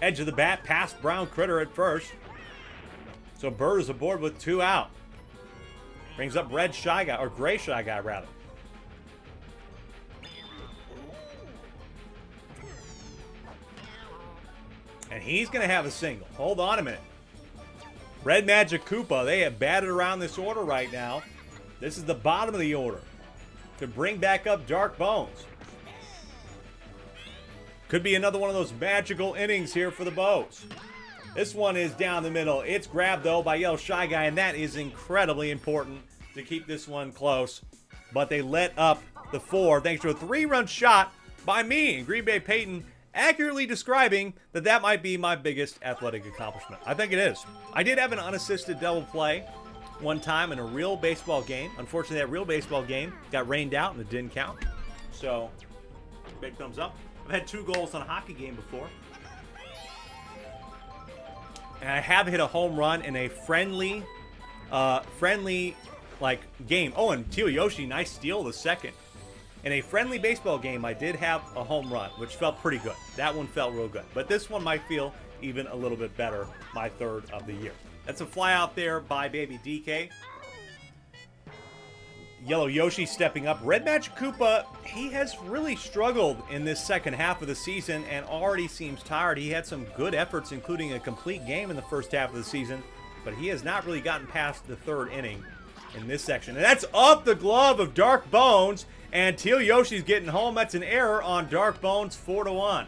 Edge of the bat, past Brown Critter at first. So Bird is aboard with 2 out. Brings up Red Shy Guy, or Gray Shy Guy, rather. And he's going to have a single. Hold on a minute. Red Magic Koopa, they have batted around this order right now. This is the bottom of the order. To bring back up Dark Bones. Could be another one of those magical innings here for the Bows. This one is down the middle. It's grabbed, though, by Yellow Shy Guy, and that is incredibly important to keep this one close. But they let up the 4 thanks to a 3-run shot by me and Green Bay Peyton, accurately describing that might be my biggest athletic accomplishment. I think it is. I did have an unassisted double play one time in a real baseball game. Unfortunately, that real baseball game got rained out and it didn't count. So, big thumbs up. I've had 2 goals on a hockey game before. And I have hit a home run in a friendly game. Oh, and Tsuyoshi, nice steal the second. In a friendly baseball game, I did have a home run, which felt pretty good. That one felt real good. But this one might feel even a little bit better, my 3rd of the year. That's a fly out there by Baby DK. Yellow Yoshi stepping up. Red Magic Koopa, he has really struggled in this second half of the season and already seems tired. He had some good efforts, including a complete game in the first half of the season, but he has not really gotten past the 3rd inning in this section. And that's off the glove of Dark Bones, and Tsuyoshi getting home. That's an error on Dark Bones, 4-1.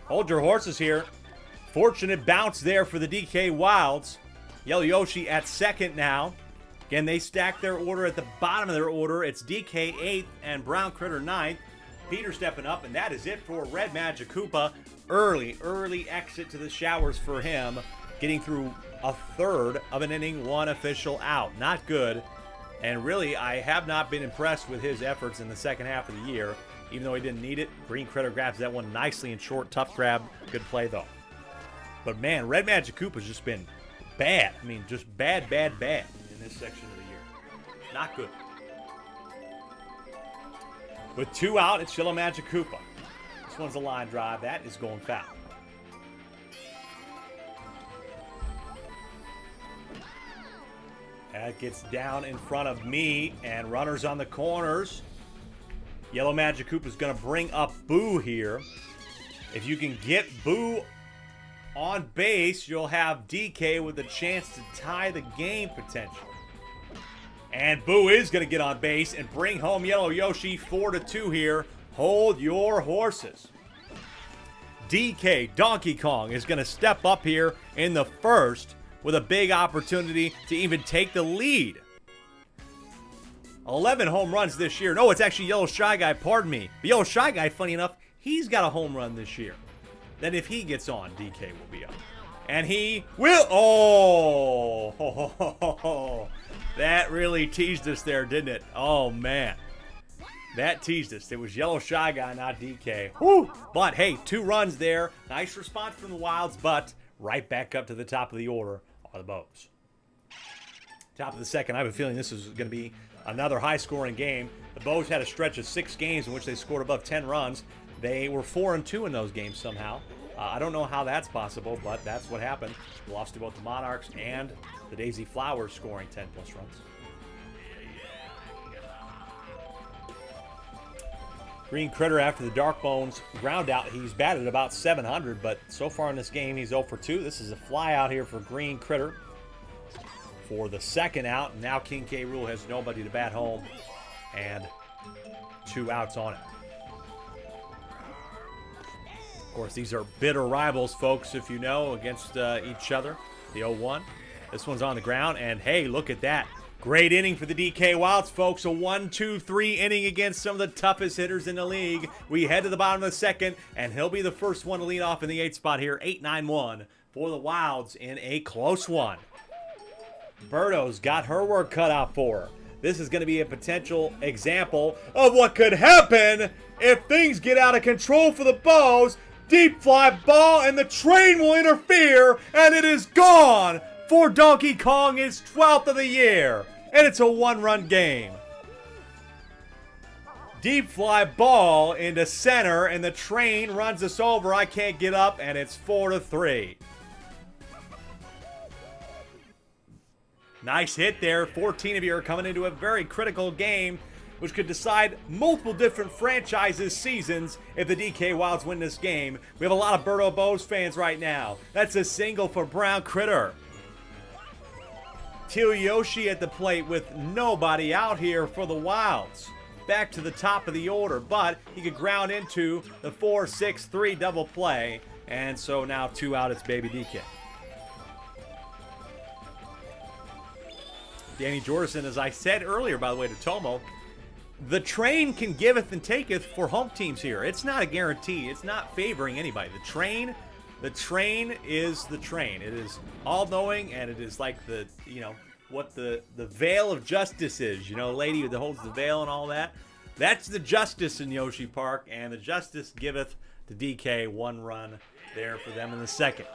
Hold your horses here. Fortunate bounce there for the DK Wilds. Yellow Yoshi at second now. Again, they stack their order at the bottom of their order. It's DK 8th and Brown Critter 9th. Peter stepping up, and that is it for Red Magic Koopa. Early exit to the showers for him. Getting through a 3rd of an inning, 1 official out. Not good. And really, I have not been impressed with his efforts in the second half of the year. Even though he didn't need it, Green Critter grabs that one nicely and short. Tough grab. Good play, though. But, man, Red Magic Koopa's just been bad. I mean, just bad in this section of the year. Not good. With 2 out, it's Yellow Magic Koopa. This one's a line drive. That is going foul. That gets down in front of me, and runners on the corners. Yellow Magic Koopa's going to bring up Boo here. If you can get Boo on base, you'll have DK with a chance to tie the game potentially. And Boo is going to get on base and bring home Yellow Yoshi 4-2 here. Hold your horses. DK Donkey Kong is going to step up here in the 1st with a big opportunity to even take the lead. 11 home runs this year. No, it's actually Yellow Shy Guy, pardon me. But Yellow Shy Guy, funny enough, he's got a home run this year. Then if he gets on, DK will be up. And he will. Oh, that really teased us there, didn't it? Oh, man. That teased us. It was Yellow Shy Guy, not DK. Woo! But, hey, 2 runs there. Nice response from the Wilds, but right back up to the top of the order are the Bows. Top of the second, I have a feeling this is going to be another high-scoring game. The Bows had a stretch of 6 games in which they scored above 10 runs. They were 4-2 in those games somehow. I don't know how that's possible, but that's what happened. They lost to both the Monarchs and the Daisy Flowers, scoring 10-plus runs. Green Critter, after the Dark Bones ground out, he's batted about 700, but so far in this game, he's 0 for 2. This is a fly out here for Green Critter for the 2nd out. Now King K. Rool has nobody to bat home, and 2 outs on it. Of course, these are bitter rivals, folks, if you know, against each other. The 0-1. This one's on the ground, and hey, look at that. Great inning for the DK Wilds, folks. A 1-2-3 inning against some of the toughest hitters in the league. We head to the bottom of the 2nd, and he'll be the first one to lead off in the 8th spot here. 8-9-1 for the Wilds in a close one. Birdo's got her work cut out for her. This is going to be a potential example of what could happen if things get out of control for the Bows. Deep fly ball, and the train will interfere, and it is gone for Donkey Kong, his 12th of the year. And it's a one-run game. Deep fly ball into center, and the train runs us over. I can't get up, and it's 4-3. Nice hit there. 14 of you are coming into a very critical game, which could decide multiple different franchises' seasons if the DK Wilds win this game. We have a lot of Birdo Bows fans right now. That's a single for Brown Critter. Teal Yoshi at the plate with nobody out here for the Wilds. Back to the top of the order, but he could ground into the 4-6-3 double play, and so now 2 out, it's Baby DK. Danny Jordison, as I said earlier, by the way, to Tomo, the train can giveth and taketh for home teams here. It's not a guarantee. It's not favoring anybody. The train is the train. It is all-knowing, and it is like the, you know, what the veil of justice is. You know, lady that holds the veil and all that. That's the justice in Yoshi Park, and the justice giveth to DK 1 run there for them in the second.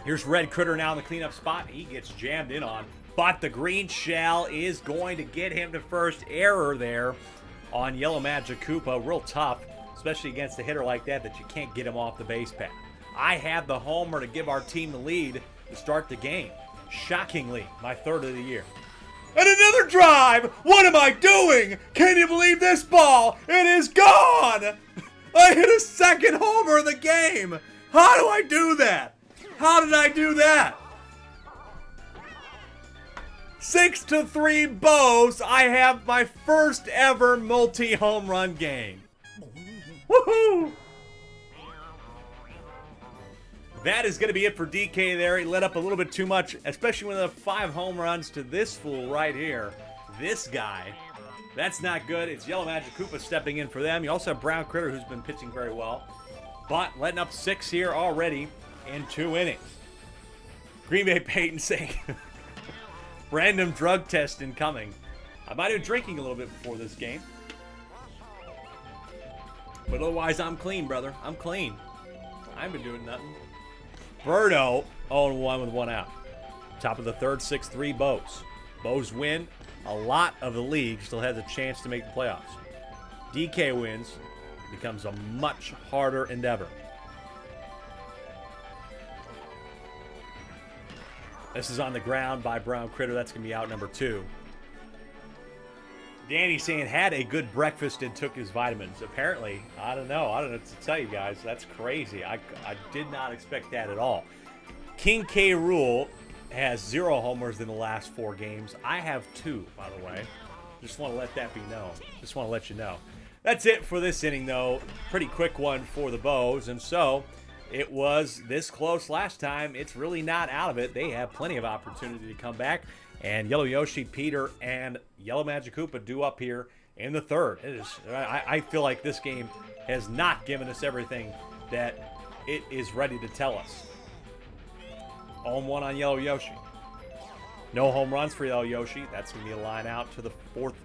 Here's Red Critter now in the cleanup spot. He gets jammed in on, but the green shell is going to get him to first. Error there on Yellow Magic Koopa. Real tough, especially against a hitter like that you can't get him off the base path. I had the homer to give our team the lead to start the game. Shockingly, my 3rd of the year. And another drive! What am I doing? Can you believe this ball? It is gone! I hit a 2nd homer in the game! How do I do that? How did I do that? 6-3 Bows. I have my first ever multi-home run game. Woohoo! That is going to be it for DK there. He let up a little bit too much, especially when the 5 home runs to this fool right here. This guy. That's not good. It's Yellow Magic Koopa stepping in for them. You also have Brown Critter, who's been pitching very well. But letting up 6 here already in 2 innings. Green Bay Peyton saying, random drug test incoming. I might have been drinking a little bit before this game. But otherwise, I'm clean, brother. I'm clean. I haven't been doing nothing. Birdo 0-1 with 1 out. Top of the 3rd, 6-3 Bows. Bows win. A lot of the league still has a chance to make the playoffs. DK wins. Becomes a much harder endeavor. This is on the ground by Brown Critter. That's going to be out number 2. Danny saying had a good breakfast and took his vitamins. Apparently, I don't know what to tell you guys. That's crazy. I did not expect that at all. King K. Rool has 0 homers in the last 4 games. I have 2, by the way. Just want to let that be known. Just want to let you know. That's it for this inning, though. Pretty quick one for the Bows, and so it was this close last time. It's really not out of it. They have plenty of opportunity to come back. And Yellow Yoshi, Peter, and Yellow Magic Koopa due up here in the 3rd. It is. I feel like this game has not given us everything that it is ready to tell us. 0-1 on Yellow Yoshi. No home runs for Yellow Yoshi. That's going to be a line out to the 4th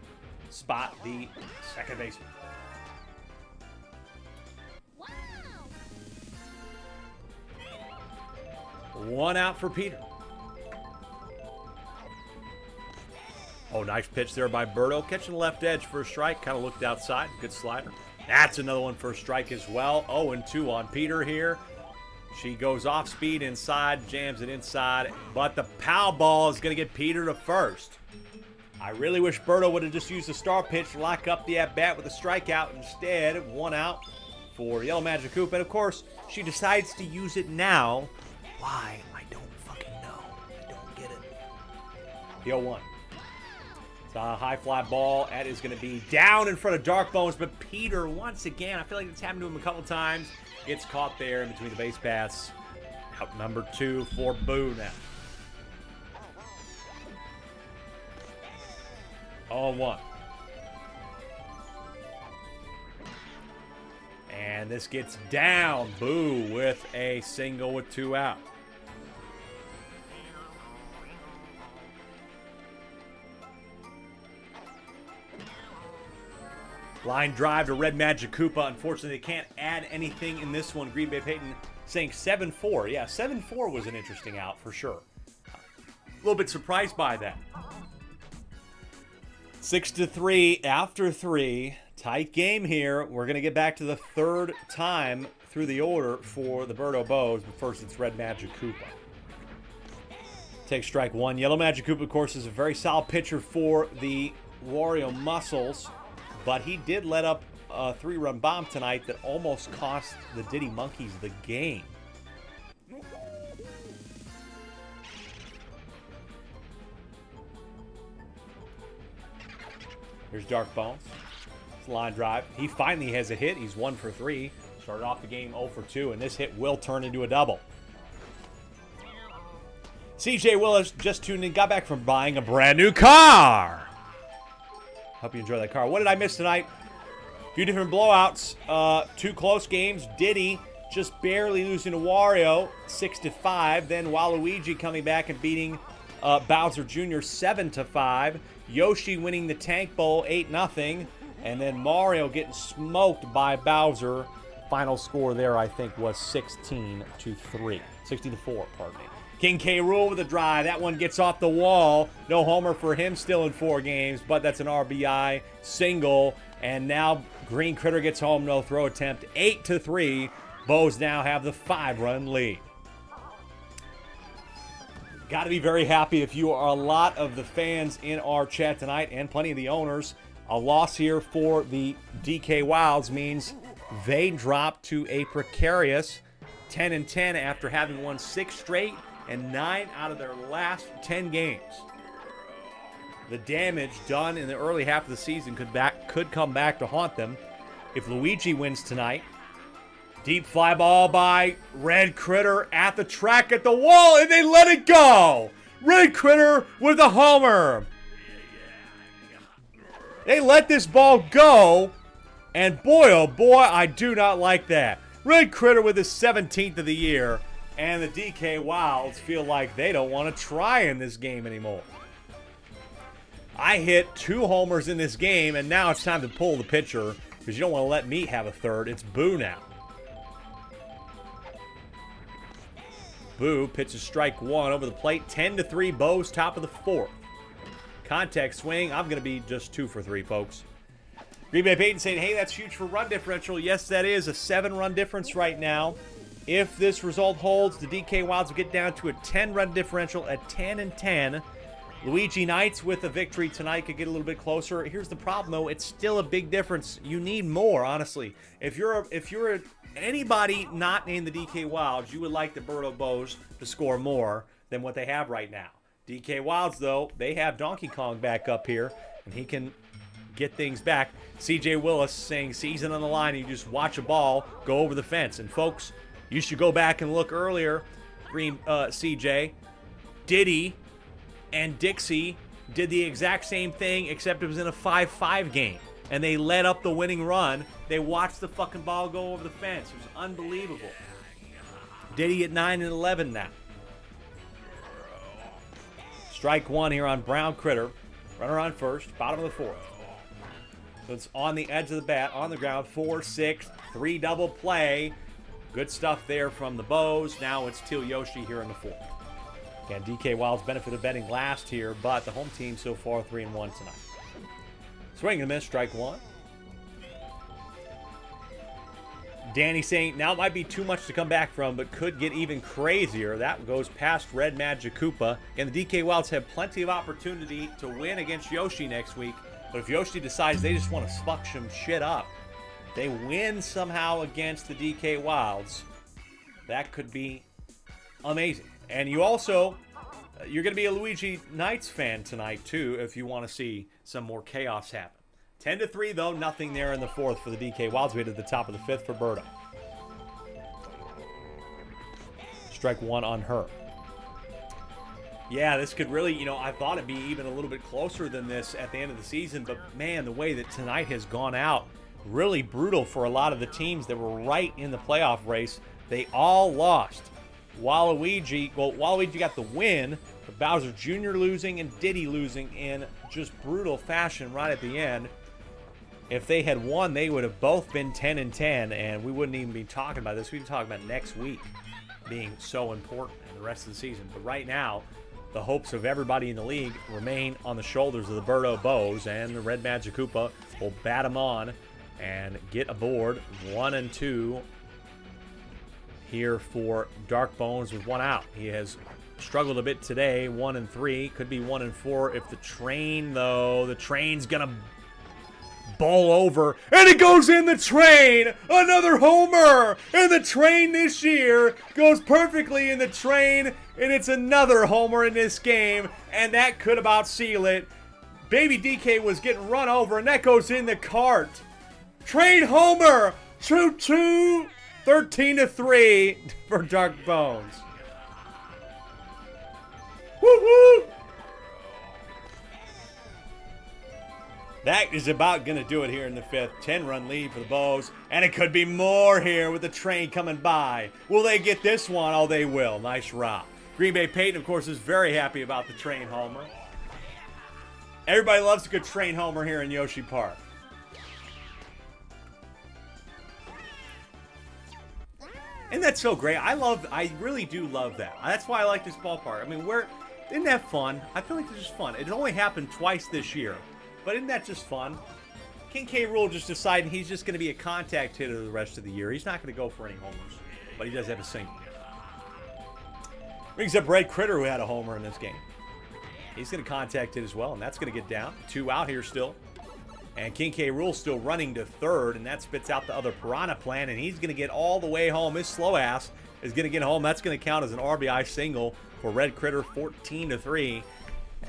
spot, the second baseman. Wow. 1 out for Peter. Oh, nice pitch there by Birdo. Catching the left edge for a strike. Kind of looked outside. Good slider. That's another one for a strike as well. 0-2 on Peter here. She goes off speed inside, jams it inside, but the pow ball is going to get Peter to first. I really wish Birdo would have just used the star pitch to lock up the at-bat with a strikeout instead. 1 out for Yellow Magic Koopa. And, of course, she decides to use it now. Why? I don't fucking know. I don't get it. The 0-1. It's a high fly ball. That is going to be down in front of Dark Bones, but Peter, once again, I feel like it's happened to him a couple times, gets caught there in between the base paths. Out number 2 for Boo now. 0-1. And this gets down. Boo with a single with 2 out. Line drive to Red Magic Koopa. Unfortunately, they can't add anything in this one. Green Bay Peyton saying 7-4. Yeah, 7-4 was an interesting out for sure. A little bit surprised by that. 6-3 after 3. Tight game here. We're going to get back to the third time through the order for the Birdo Bows. But first, it's Red Magic Koopa. Take strike one. Yellow Magic Koopa, of course, is a very solid pitcher for the Wario Muscles. But he did let up a 3-run bomb tonight that almost cost the Diddy Monkeys the game. Here's Dark Bones. It's a line drive. He finally has a hit. He's 1 for 3. Started off the game 0 for 2, and this hit will turn into a double. CJ Willis just tuned in, got back from buying a brand new car. Hope you enjoy that car. What did I miss tonight? A few different blowouts. 2 close games. Diddy just barely losing to Wario, 6-5. Then Waluigi coming back and beating Bowser Jr. 7-5. Yoshi winning the Tank Bowl 8-0. And then Mario getting smoked by Bowser. Final score there, I think, was 16-3. 16-4, pardon me. King K. Rool with a drive. That one gets off the wall. No homer for him still in 4 games, but that's an RBI single. And now Green Critter gets home, no throw attempt. 8-3. Bows now have the 5-run lead. Got to be very happy if you are a lot of the fans in our chat tonight and plenty of the owners. A loss here for the DK Wilds means they drop to a precarious 10-10 after having won 6 straight and 9 out of their last 10 games. The damage done in the early half of the season could come back to haunt them if Luigi wins tonight. Deep fly ball by Red Critter at the track at the wall, and they let it go. Red Critter with a homer. They let this ball go, and boy, oh boy, I do not like that. Red Critter with his 17th of the year, and the DK Wilds feel like they don't want to try in this game anymore. I hit 2 homers in this game, and now it's time to pull the pitcher because you don't want to let me have a third. It's Boo now. Boo pitches strike 1 over the plate. 10-3, Bows top of the 4th. Contact swing. I'm going to be just 2 for 3, folks. Green Bay Peyton saying, hey, that's huge for run differential. Yes, that is a 7-run difference right now. If this result holds, the DK Wilds will get down to a 10-run differential at 10-10. Luigi Knights with a victory tonight could get a little bit closer. Here's the problem, though. It's still a big difference. You need more, honestly. If you're anybody not named the DK Wilds, you would like the Birdo Bows to score more than what they have right now. DK Wilds, though, they have Donkey Kong back up here, and he can get things back. CJ Willis saying season on the line, you just watch a ball go over the fence. And, folks, you should go back and look earlier. CJ, Diddy, and Dixie did the exact same thing, except it was in a 5-5 game. And they led up the winning run. They watched the fucking ball go over the fence. It was unbelievable. Diddy at 9-11 now. Strike 1 here on Brown Critter. Runner on first, bottom of the 4th. So it's on the edge of the bat, on the ground, 4-6, 3 double play. Good stuff there from the Bows. Now it's Teal Yoshi here in the 4th. Again, DK Wilds benefit of betting last here, but the home team so far 3-1 tonight. Swing and a miss, strike 1. Danny saying, now it might be too much to come back from, but could get even crazier. That goes past Red Magic Koopa. And the DK Wilds have plenty of opportunity to win against Yoshi next week. But if Yoshi decides they just want to fuck some shit up, they win somehow against the DK Wilds, that could be amazing. And you also, you're going to be a Luigi Knights fan tonight, too, if you want to see some more chaos happen. 10-3, though, nothing there in the 4th for the DK Wilds. We hit at the top of the 5th for Birdo. Strike 1 on her. Yeah, this could really, I thought it'd be even a little bit closer than this at the end of the season. But, man, the way that tonight has gone out, really brutal for a lot of the teams that were right in the playoff race. They all lost. Waluigi got the win, but Bowser Jr. losing and Diddy losing in just brutal fashion right at the end. If they had won, they would have both been 10-10, and we wouldn't even be talking about this. We'd be talking about next week being so important in the rest of the season. But right now, the hopes of everybody in the league remain on the shoulders of the Birdo Bows, and the Red Magic Koopa will bat them on and get aboard 1 and 2 here for Dark Bones with 1 out. He has struggled a bit today, 1 and 3, could be 1 and 4 if the train, though, the train's gonna bowl over, and it goes in the train. Another homer, and the train this year goes perfectly in the train, and it's another homer in this game, and that could about seal it. Baby DK was getting run over, and that goes in the cart. Train homer, 2-2, 13-3 for Dark Bones. Woo-hoo! That is about going to do it here in the 5th. 10-run lead for the Bows. And it could be more here with the train coming by. Will they get this one? Oh, they will. Nice route. Green Bay Peyton, of course, is very happy about the train homer. Everybody loves a good train homer here in Yoshi Park. And that's so great. I really do love that. That's why I like this ballpark. I mean, isn't that fun? I feel like it's just fun. It only happened twice this year. But isn't that just fun? King K. Rool just deciding he's just going to be a contact hitter the rest of the year. He's not going to go for any homers. But he does have a single. Brings up Red Critter, who had a homer in this game. He's going to contact hit as well, and that's going to get down. 2 out here still. And King K. Rool still running to 3rd, and that spits out the other Piranha Plant, and he's going to get all the way home. His slow ass is going to get home. That's going to count as an RBI single for Red Critter, 14-3.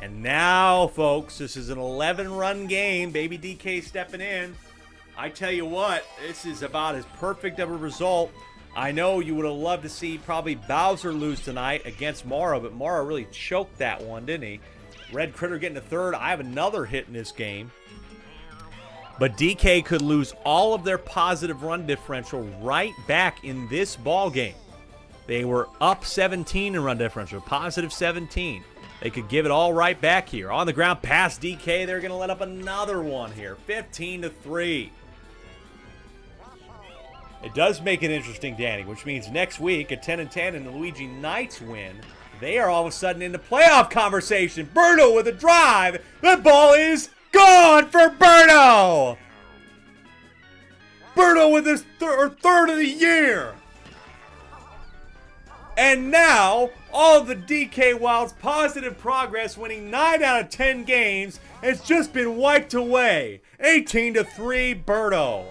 And now, folks, this is an 11-run game. Baby DK stepping in. I tell you what, this is about as perfect of a result. I know you would have loved to see probably Bowser lose tonight against Mara, but Mara really choked that one, didn't he? Red Critter getting to 3rd. I have another hit in this game. But DK could lose all of their positive run differential right back in this ball game. They were up 17 in run differential, positive 17. They could give it all right back here. On the ground, past DK. They're going to let up another one here. 15-3. It does make it interesting, Danny, which means next week at 10-10 and the Luigi Knights win, they are all of a sudden in the playoff conversation. Birdo with a drive. The ball is gone for Birdo. Birdo with his 3rd of the year. And now, all of the DK Wild's positive progress, winning 9 out of 10 games, has just been wiped away. 18-3 Birdo.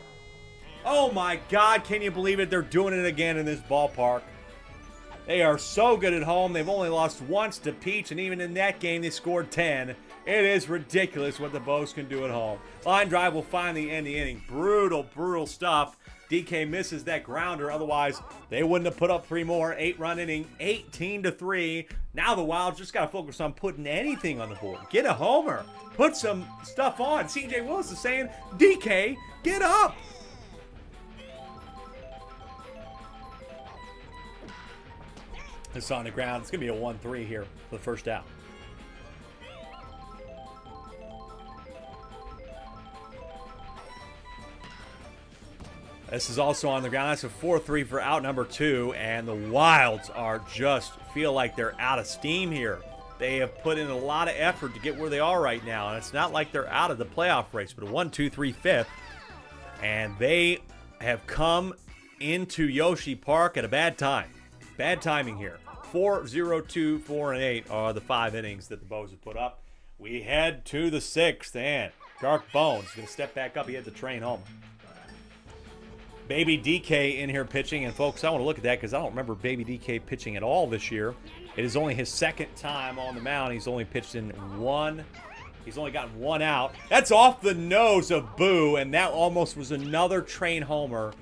Oh my God, can you believe it? They're doing it again in this ballpark. They are so good at home. They've only lost once to Peach, and even in that game, they scored 10. It is ridiculous what the Bows can do at home. Line drive will finally end the inning. Brutal, brutal stuff. DK misses that grounder. Otherwise, they wouldn't have put up 3 more. 8-run inning, 18-3. Now the Wild just got to focus on putting anything on the board. Get a homer. Put some stuff on. CJ Willis is saying, DK, get up. It's on the ground. It's going to be a 1-3 here for the first out. This is also on the ground. That's a 4-3 for out number 2. And the Wilds are just feel like they're out of steam here. They have put in a lot of effort to get where they are right now. And it's not like they're out of the playoff race, but a 1-2-3 5th. And they have come into Yoshi Park at a bad time. Bad timing here. 4-0-2, 4-8 are the 5 innings that the Bows have put up. We head to the 6th, and Dark Bones going to step back up. He had the train home. Baby DK in here pitching, and folks, I want to look at that because I don't remember Baby DK pitching at all this year. It is only his 2nd time on the mound. He's only pitched in 1. He's only gotten 1 out. That's off the nose of Boo, and that almost was another train homer.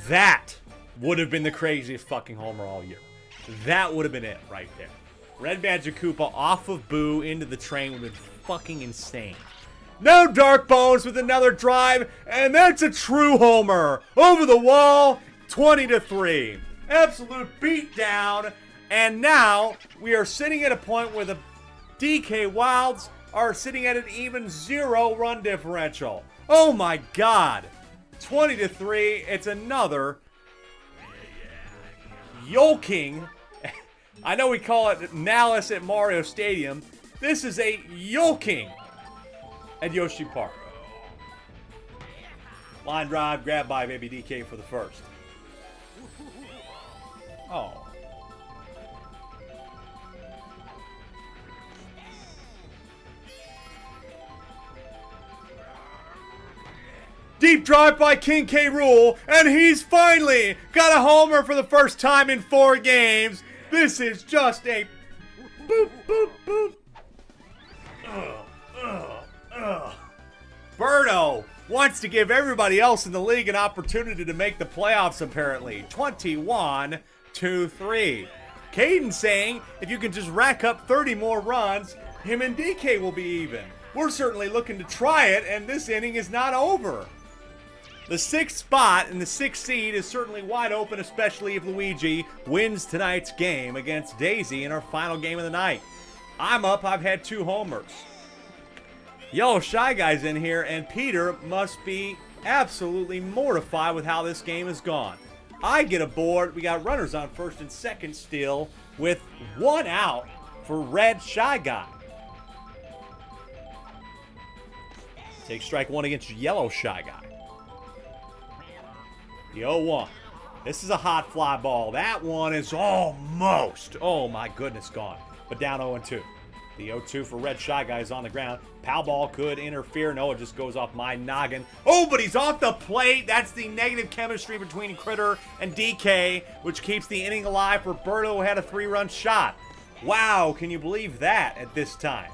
That would have been the craziest fucking homer all year. That would have been it right there. Red Magic Koopa off of Boo into the train would have been fucking insane. Now Dark Bones with another drive, and that's a true homer. Over the wall, 20-3. Absolute beatdown. And now we are sitting at a point where the DK Wilds are sitting at an even 0 run differential. Oh my God. 20-3. It's another yoking. I know we call it Malice at Mario Stadium. This is a yoking at Yoshi Park. Line drive, grab by Baby DK for the first. Oh. Deep drive by King K. Rool, and he's finally got a homer for the first time in 4 games. This is just a boop, boop, boop. Birdo wants to give everybody else in the league an opportunity to make the playoffs, apparently. 21-3. Caden saying if you can just rack up 30 more runs, him and DK will be even. We're certainly looking to try it, and this inning is not over. The 6th spot and the 6th seed is certainly wide open, especially if Luigi wins tonight's game against Daisy in our final game of the night. I'm up. I've had 2 homers. Yellow Shy Guy's in here, and Peter must be absolutely mortified with how this game has gone. I get aboard. We got runners on first and second still with 1 out for Red Shy Guy. Take strike 1 against Yellow Shy Guy. The 0-1. This is a hot fly ball. That one is almost, oh my goodness, gone. But down 0-2. The 0-2 for Red Shy Guy is on the ground. Pow ball could interfere. No, it just goes off my noggin. Oh, but he's off the plate. That's the negative chemistry between Critter and DK, which keeps the inning alive for Birdo, who had a 3-run shot. Wow, can you believe that at this time?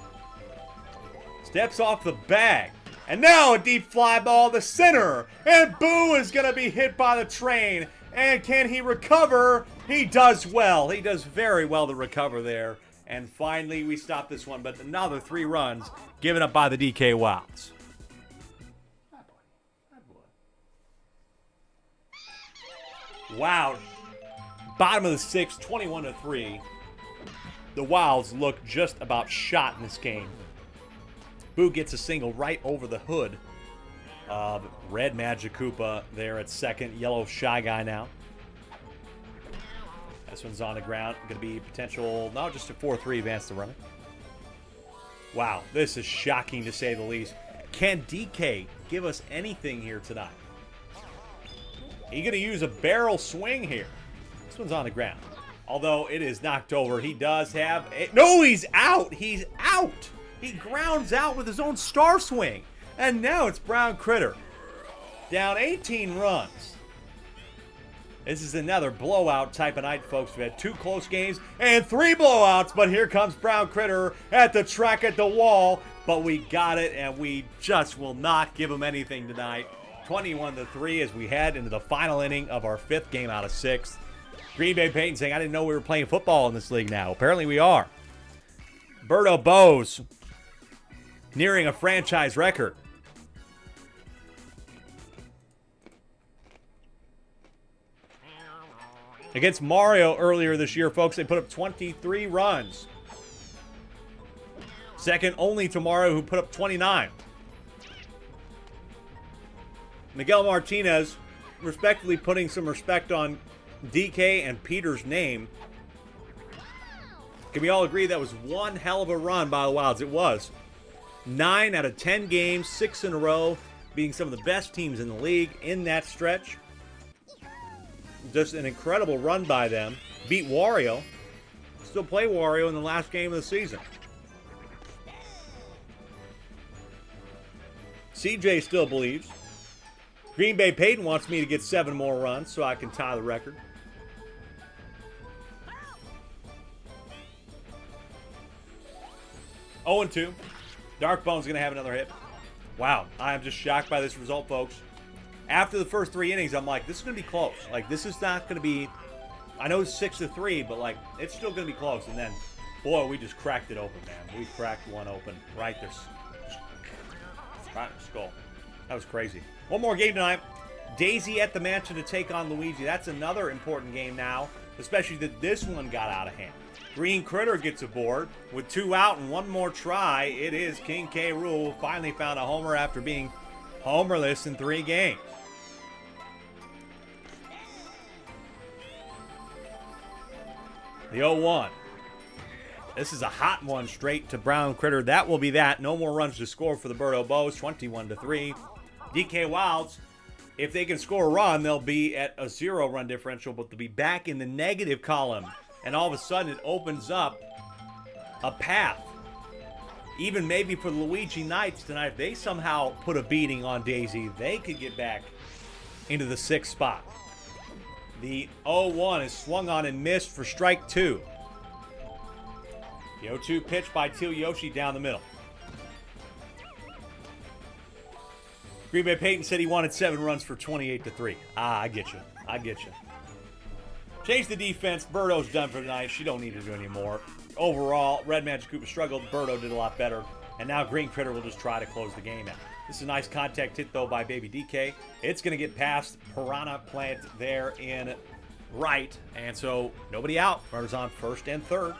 Steps off the bag. And now a deep fly ball to center. And Boo is going to be hit by the train. And can he recover? He does well. He does very well to recover there. And finally, we stop this one. But another 3 runs given up by the DK Wilds. Wow. Bottom of the 6th, 21-3. The Wilds look just about shot in this game. Boo gets a single right over the hood of Red Magic Koopa there at second. Yellow Shy Guy now. This one's on the ground. Going to be potential, no, just a 4-3 advance to runner. Wow, this is shocking to say the least. Can DK give us anything here tonight? He's going to use a barrel swing here. This one's on the ground. Although it is knocked over, he does have a... No, he's out! He's out! He grounds out with his own star swing. And now it's Brown Critter. Down 18 runs. This is another blowout type of night, folks. We've had 2 close games and 3 blowouts. But here comes Brown Critter at the track at the wall. But we got it, and we just will not give him anything tonight. 21-3 as we head into the final inning of our 5th game out of 6. Green Bay Peyton saying, I didn't know we were playing football in this league now. Apparently we are. Birdo Bose nearing a franchise record. Against Mario earlier this year, folks, they put up 23 runs. Second only to Mario, who put up 29. Miguel Martinez respectfully putting some respect on DK and Peter's name. Can we all agree that was one hell of a run by the Wilds? It was. 9 out of 10 games, 6 in a row, being some of the best teams in the league in that stretch. Just an incredible run by them. Beat Wario. Still play Wario in the last game of the season. CJ still believes. Green Bay Peyton wants me to get 7 more runs so I can tie the record. Oh, 2. Darkbone's going to have another hit. Wow, I am just shocked by this result, folks. After the first 3 innings, I'm like, this is going to be close. Like, this is not going to be... I know it's 6-3, but, like, it's still going to be close. And then, boy, we just cracked it open, man. We cracked one open right there. Right in the skull. That was crazy. One more game tonight. Daisy at the mansion to take on Luigi. That's another important game now, especially that this one got out of hand. Green Critter gets aboard with 2 out and 1 more try. It is King K. Rool, finally found a homer after being Homerless in 3 games. The 0-1. This is a hot one straight to Brown Critter. That will be that. No more runs to score for the Birdo Bows. 21-3. DK Wilds, if they can score a run, they'll be at a 0-run differential, but they'll be back in the negative column. And all of a sudden, it opens up a path. Even maybe for the Luigi Knights tonight, if they somehow put a beating on Daisy, they could get back into the 6th spot. The 0-1 is swung on and missed for strike 2. The 0-2 pitch by Teal Yoshi down the middle. Green Bay Peyton said he wanted 7 runs for 28-3. I get you. I get you. Change the defense. Birdo's done for tonight. She don't need to do any more. Overall, Red Magic Cooper struggled. Birdo did a lot better. And now Green Critter will just try to close the game out. This is a nice contact hit, though, by Baby DK. It's going to get past Piranha Plant there in right. And so nobody out. Runners on first and third.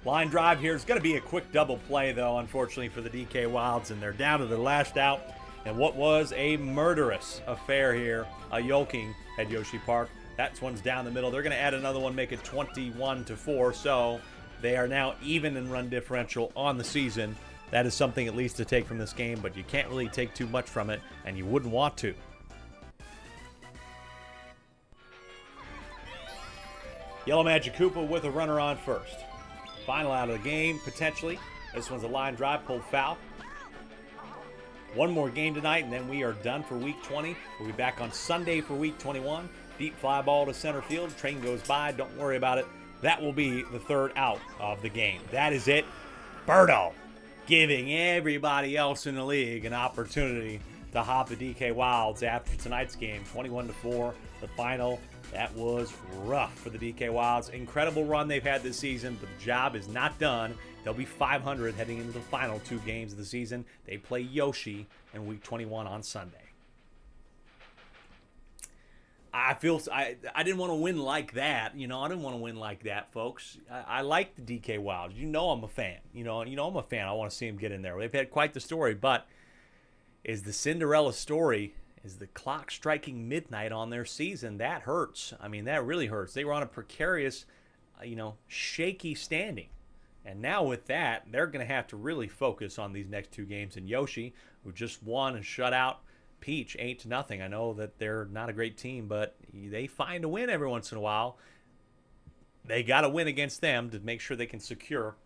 Line drive here is going to be a quick double play, though, unfortunately, for the DK Wilds. And they're down to their last out. And what was a murderous affair here, a yolking at Yoshi Park. That one's down the middle. They're going to add another one, make it 21-4. So they are now even in run differential on the season. That is something at least to take from this game, but you can't really take too much from it, and you wouldn't want to. Yellow Magic Koopa with a runner on first. Final out of the game, potentially. This one's a line drive, pulled foul. One more game tonight, and then we are done for Week 20. We'll be back on Sunday for Week 21. Deep fly ball to center field. Train goes by. Don't worry about it. That will be the 3rd out of the game. That is it. Birdo giving everybody else in the league an opportunity to hop the DK Wilds after tonight's game. 21-4, the final. That was rough for the DK Wilds. Incredible run they've had this season, but the job is not done. They'll be 500 heading into the final 2 games of the season. They play Yoshi in Week 21 on Sunday. I didn't want to win like that. You know, I didn't want to win like that, folks. I like the DK Wilds. You know I'm a fan. You know I'm a fan. I want to see them get in there. They've had quite the story, but is the Cinderella story, is the clock striking midnight on their season? That hurts. I mean, that really hurts. They were on a precarious, shaky standing. And now with that, they're going to have to really focus on these next 2 games. And Yoshi, who just won and shut out Peach 8-0. I know that they're not a great team, but they find a win every once in a while. They got to win against them to make sure they can secure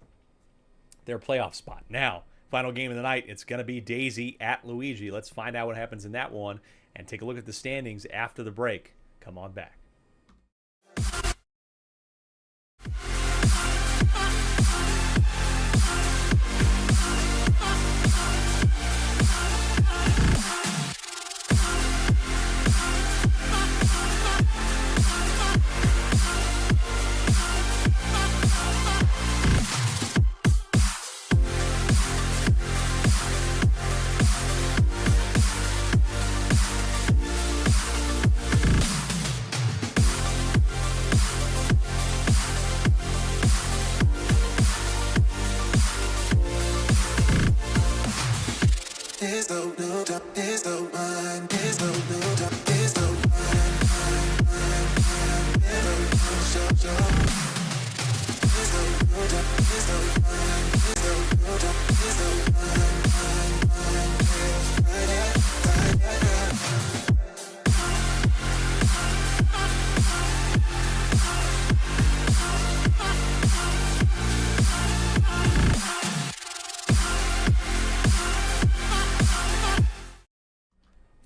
their playoff spot. Now, final game of the night, it's going to be Daisy at Luigi. Let's find out what happens in that one and take a look at the standings after the break. Come on back.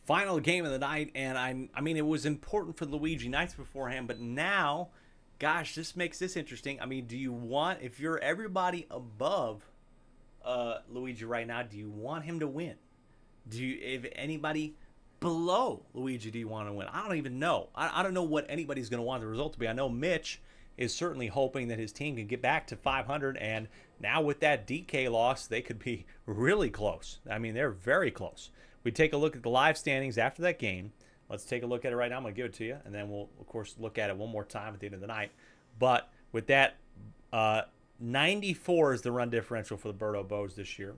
Final game of the night, and I mean, it was important for the Luigi Knights beforehand, but now, gosh, this makes this interesting. I mean, do you want, if you're everybody above Luigi right now, do you want him to win? If anybody below Luigi, do you want to win? I don't even know. I don't know what anybody's going to want the result to be. I know Mitch is certainly hoping that his team can get back to 500, and now with that DK loss, they could be really close. I mean, they're very close. We take a look at the live standings after that game. Let's take a look at it right now. I'm going to give it to you, and then we'll, of course, look at it one more time at the end of the night. But with that, 94 is the run differential for the Birdo Bows this year.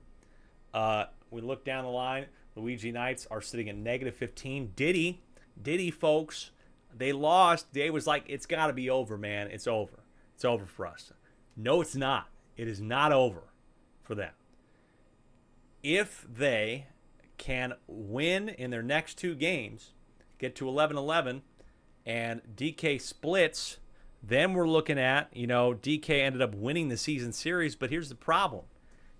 We look down the line. Luigi Knights are sitting at negative 15. Diddy, folks, they lost. Day was like, it's got to be over, man. It's over. It's over for us. No, it's not. It is not over for them. If they can win in their next 2 games, get to 11-11, and DK splits, then we're looking at, DK ended up winning the season series, but here's the problem.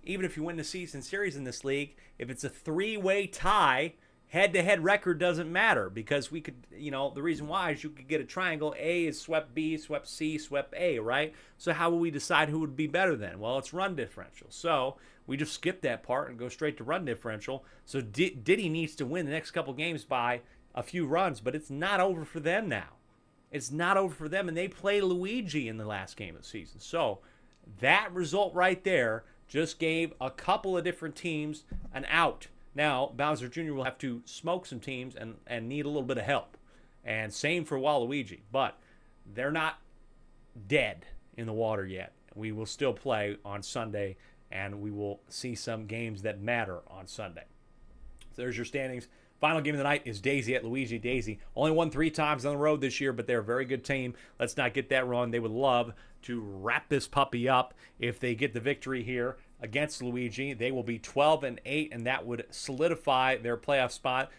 Even if you win the season series in this league, if it's a 3-way tie, head-to-head record doesn't matter, because we could, the reason why is you could get a triangle. A is swept B, swept C, swept A, right? So how will we decide who would be better then? Well, it's run differential. So we just skip that part and go straight to run differential. So Diddy needs to win the next couple games by a few runs, but it's not over for them now. It's not over for them, and they play Luigi in the last game of the season. So that result right there just gave a couple of different teams an out. Now, Bowser Jr. will have to smoke some teams and need a little bit of help. And same for Waluigi. But they're not dead in the water yet. We will still play on Sunday, and we will see some games that matter on Sunday. So there's your standings. Final game of the night is Daisy at Luigi. Daisy only won 3 times on the road this year, but they're a very good team. Let's not get that wrong. They would love to wrap this puppy up if they get the victory here against Luigi. They will be 12-8, and that would solidify their playoff spot.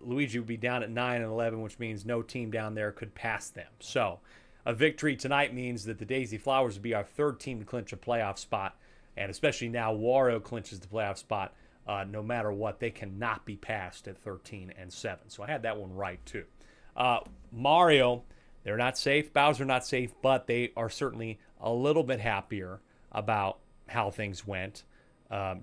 Luigi would be down at 9-11, which means no team down there could pass them. So a victory tonight means that the Daisy Flowers would be our 3rd team to clinch a playoff spot, and especially now Wario clinches the playoff spot. No matter what, they cannot be passed at 13-7. So I had that one right, too. Mario, they're not safe. Bowser not safe, but they are certainly a little bit happier about how things went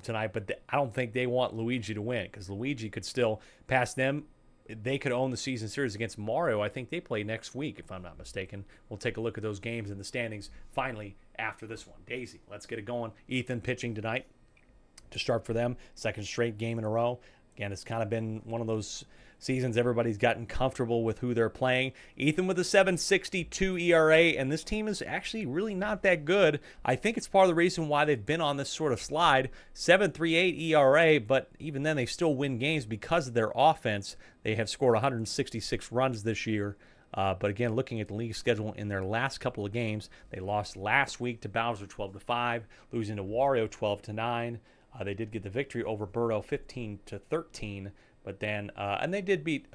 tonight. But I don't think they want Luigi to win, because Luigi could still pass them. They could own the season series against Mario. I think they play next week, if I'm not mistaken. We'll take a look at those games in the standings finally after this one. Daisy, let's get it going. Ethan pitching tonight to start for them. 2nd straight game in a row. Again, it's kind of been one of those seasons everybody's gotten comfortable with who they're playing. Ethan with a 7.62 ERA, and this team is actually really not that good. I think it's part of the reason why they've been on this sort of slide. 7.38 ERA, but even then they still win games because of their offense. They have scored 166 runs this year. But again, looking at the league schedule in their last couple of games, they lost last week to Bowser 12-5, losing to Wario 12-9. They did get the victory over Birdo 15-13, but then and they did beat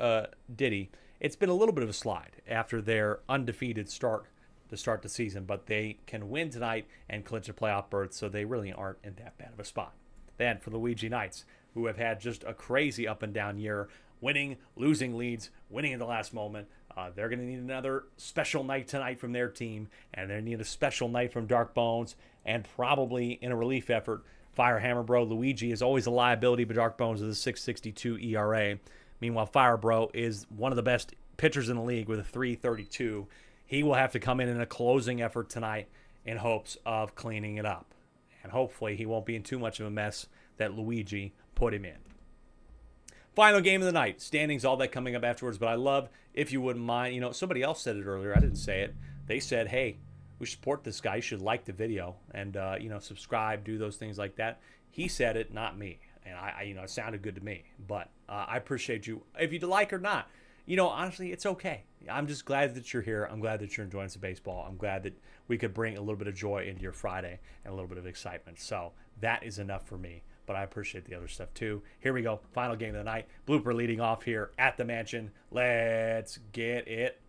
Diddy. It's been a little bit of a slide after their undefeated start to start the season, but they can win tonight and clinch a playoff berth, so they really aren't in that bad of a spot. Then for the Luigi Knights, who have had just a crazy up and down year, winning, losing leads, winning in the last moment. They're going to need another special night tonight from their team, and they need a special night from Dark Bones, and probably in a relief effort, Firehammer Bro. Luigi is always a liability, but Dark Bones is a 6.62 ERA. Meanwhile, Fire Bro is one of the best pitchers in the league with a 3.32. He will have to come in a closing effort tonight in hopes of cleaning it up. And hopefully he won't be in too much of a mess that Luigi put him in. Final game of the night. Standings, all that coming up afterwards. But I love, if you wouldn't mind, somebody else said it earlier. I didn't say it. They said, hey, we support this guy. You should like the video and, subscribe, do those things like that. He said it, not me. And it sounded good to me. But I appreciate you. If you like or not, honestly, it's okay. I'm just glad that you're here. I'm glad that you're enjoying some baseball. I'm glad that we could bring a little bit of joy into your Friday and a little bit of excitement. So that is enough for me. But I appreciate the other stuff too. Here we go. Final game of the night. Blooper leading off here at the mansion. Let's get it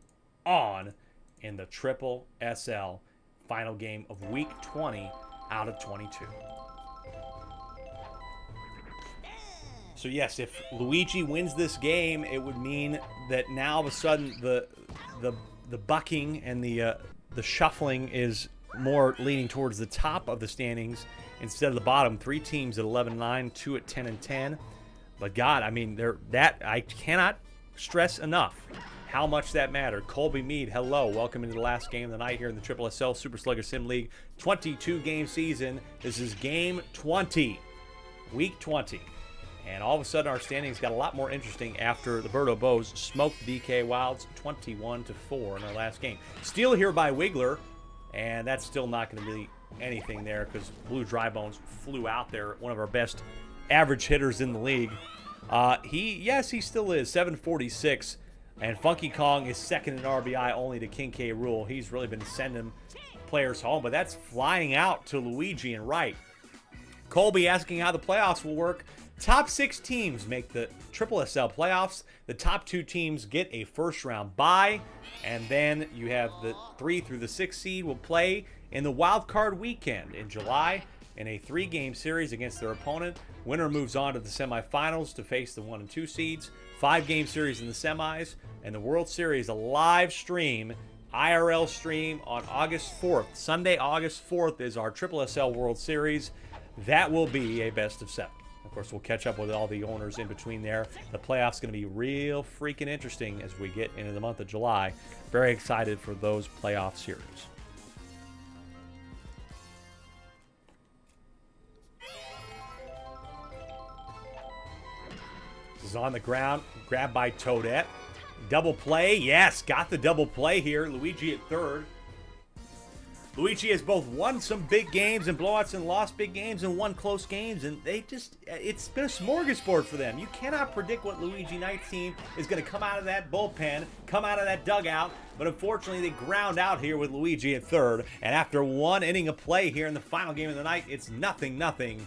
on in the Triple SL final game of week 20 out of 22. So yes, if Luigi wins this game, it would mean that now all of a sudden the bucking and the shuffling is more leaning towards the top of the standings instead of the bottom. 3 teams at 11-9, 2 at 10-10. But God, I cannot stress enough how much that mattered. Colby Mead, hello. Welcome into the last game of the night here in the Triple SL Super Slugger Sim League 22-game season. This is game 20, week 20. And all of a sudden, our standings got a lot more interesting after the Birdo Bows smoked the DK Wilds 21-4 in their last game. Steal here by Wiggler, and that's still not going to be anything there because Blue Drybones flew out there, one of our best average hitters in the league. He still is 746, and Funky Kong is second in RBI only to King K. Rool. He's really been sending players home, but that's flying out to Luigi and Wright. Colby asking how the playoffs will work. Top 6 teams make the SSSL playoffs. The top 2 teams get a first-round bye, and then you have the 3 through the 6 seed will play in the wild card weekend in July in a 3-game series against their opponent. Winner moves on to the semifinals to face the 1 and 2 seeds. 5-game series in the semis, and the World Series, a live stream, IRL stream on August 4th. Sunday, August 4th is our SSSL World Series. That will be a best of 7. Of course, we'll catch up with all the owners in between there. The playoffs going to be real freaking interesting as we get into the month of July. Very excited for those playoff series. This is on the ground, grabbed by Toadette. Double play, yes, got the double play here. Luigi at third. Luigi has both won some big games and blowouts and lost big games and won close games, and it's been a smorgasbord for them. You cannot predict what Luigi Knight's team is going to come out of that bullpen, come out of that dugout, but unfortunately they ground out here with Luigi at third, and after 1 inning of play here in the final game of the night, it's 0-0.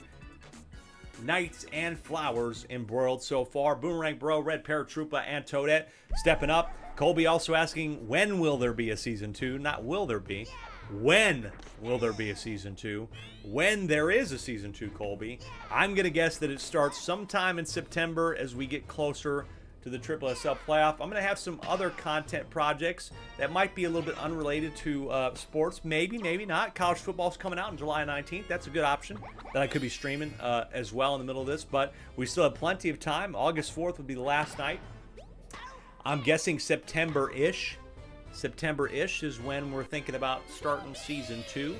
Knights and Flowers embroiled so far. Boomerang Bro, Red Paratroopa, and Toadette stepping up. Colby also asking, when will there be a Season 2? Not will there be. When will there be a Season 2? When there is a Season 2, Colby. I'm going to guess that it starts sometime in September as we get closer to the SSSL playoff. I'm going to have some other content projects that might be a little bit unrelated to sports. Maybe, maybe not. College football's coming out on July 19th. That's a good option that I could be streaming as well in the middle of this. But we still have plenty of time. August 4th would be the last night. I'm guessing September-ish. September-ish is when we're thinking about starting Season 2.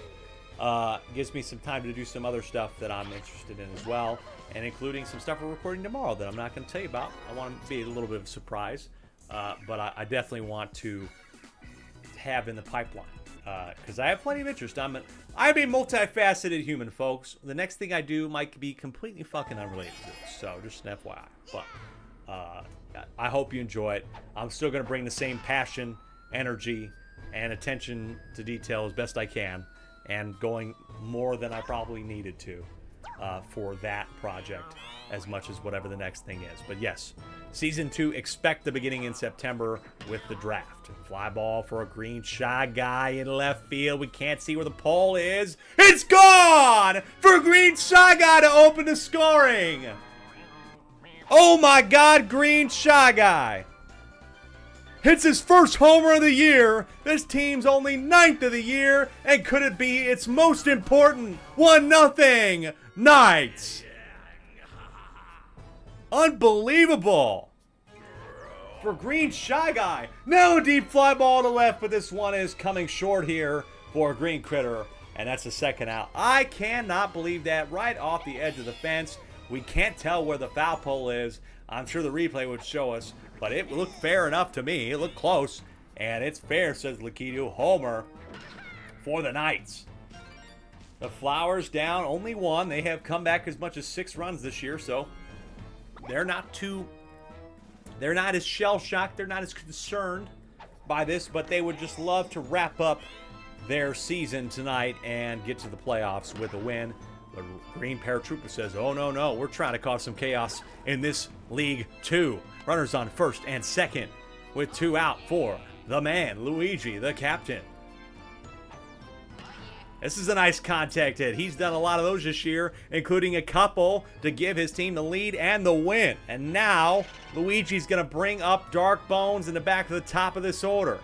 Gives me some time to do some other stuff that I'm interested in as well, and including some stuff we're recording tomorrow that I'm not going to tell you about. I want to be a little bit of a surprise, but I definitely want to have in the pipeline because I have plenty of interest. I'm a multifaceted human, folks. The next thing I do might be completely fucking unrelated to this, so just an FYI. But I hope you enjoy it. I'm still going to bring the same passion, energy, and attention to detail as best I can, and going more than I probably needed to for that project as much as whatever the next thing is. But yes, Season 2, expect the beginning in September with the draft. Fly ball for a green shy guy in left field. We can't see where the pole is. It's gone for a green shy guy to open the scoring. Oh my God, green shy guy. Hits his first homer of the year. This team's only 9th of the year, and could it be its most important? 1-0 Knights. Unbelievable. For Green Shy Guy. Now a deep fly ball to left, but this one is coming short here for Green Critter, and that's the second out. I cannot believe that. Right off the edge of the fence. We can't tell where the foul pole is. I'm sure the replay would show us, but it looked fair enough to me. It looked close, and it's fair, says Lakitu. Homer for the Knights. The Flowers down only 1. They have come back as much as 6 runs this year, so they're not as shell-shocked. They're not as concerned by this, but they would just love to wrap up their season tonight and get to the playoffs with a win. The Green Paratrooper says, oh, no, we're trying to cause some chaos in this league, too. Runners on first and second with 2 out for the man, Luigi, the captain. This is a nice contact hit. He's done a lot of those this year, including a couple to give his team the lead and the win. And now, Luigi's going to bring up Dark Bones in the back of the top of this order.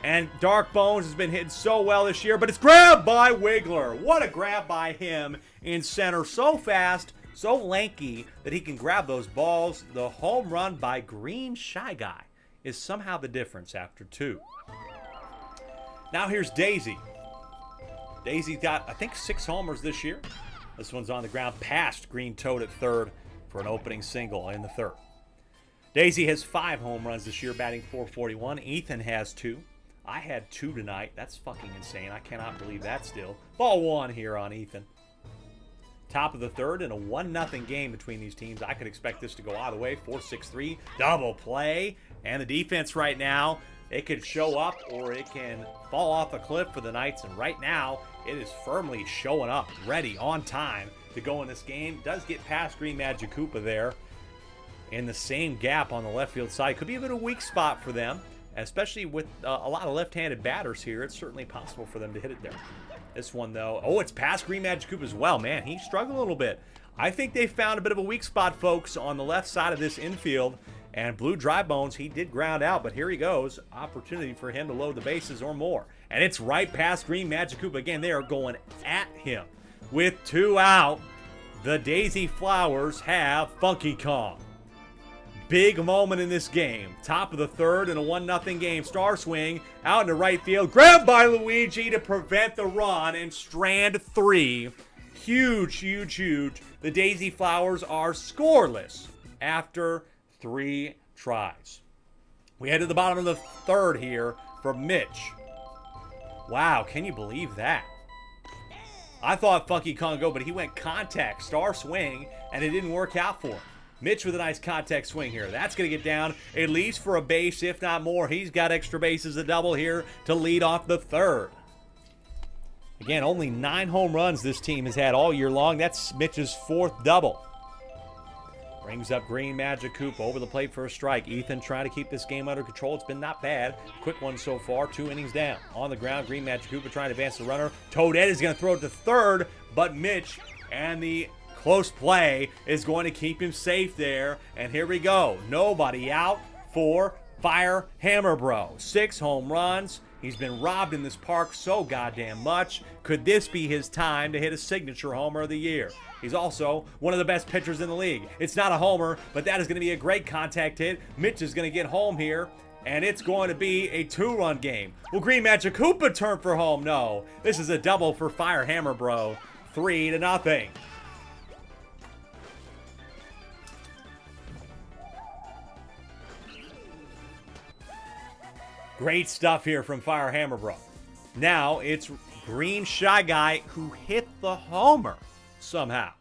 And Dark Bones has been hitting so well this year, but it's grabbed by Wiggler. What a grab by him in center. So fast, so lanky that he can grab those balls. The home run by Green Shy Guy is somehow the difference after 2. Now here's Daisy. Daisy got, I think, 6 homers this year. This one's on the ground past Green Toad at third for an opening single in the third. Daisy has 5 home runs this year, batting .441. Ethan has 2. I had 2 tonight. That's fucking insane. I cannot believe that still. Ball 1 here on Ethan. Top of the third in a 1-0 game between these teams. I could expect this to go either way. 4-6-3, double play. And the defense right now, it could show up or it can fall off a cliff for the Knights. And right now, it is firmly showing up, ready, on time to go in this game. Does get past Green Magic Koopa there in the same gap on the left field side. Could be a bit of a weak spot for them, especially with a lot of left-handed batters here. It's certainly possible for them to hit it there. This one, though, oh, it's past Green Magic Koopa as well. Man, he struggled a little bit. I think they found a bit of a weak spot, folks, on the left side of this infield. And Blue Dry Bones, he did ground out, but here he goes. Opportunity for him to load the bases or more. And it's right past Green Magic Koopa. Again, they are going at him. With 2 out, the Daisy Flowers have Funky Kong. Big moment in this game. Top of the third in a 1-0 game. Star swing out into right field. Grabbed by Luigi to prevent the run and strand 3. Huge, huge, huge. The Daisy Flowers are scoreless after 3 tries. We head to the bottom of the third here for Mitch. Wow, can you believe that? I thought Funky Kong go, but he went contact, star swing, and it didn't work out for him. Mitch with a nice contact swing here. That's going to get down at least for a base, if not more. He's got extra bases, a double here to lead off the third. Again, only 9 home runs this team has had all year long. That's Mitch's 4th double. Brings up Green Magic Koopa over the plate for a strike. Ethan trying to keep this game under control. It's been not bad. Quick one so far. 2 innings down. On the ground, Green Magic Koopa trying to advance the runner. Toadette is going to throw it to third, but Mitch and the close play is going to keep him safe there. And here we go. Nobody out for Fire Hammer Bro. 6 home runs. He's been robbed in this park so goddamn much. Could this be his time to hit a signature homer of the year? He's also one of the best pitchers in the league. It's not a homer, but that is going to be a great contact hit. Mitch is going to get home here, and it's going to be a 2-run game. Will Green Magic Koopa turn for home? No. This is a double for Fire Hammer Bro. 3-0. Great stuff here from Fire Hammer Bro. Now it's Green Shy Guy who hit the homer somehow.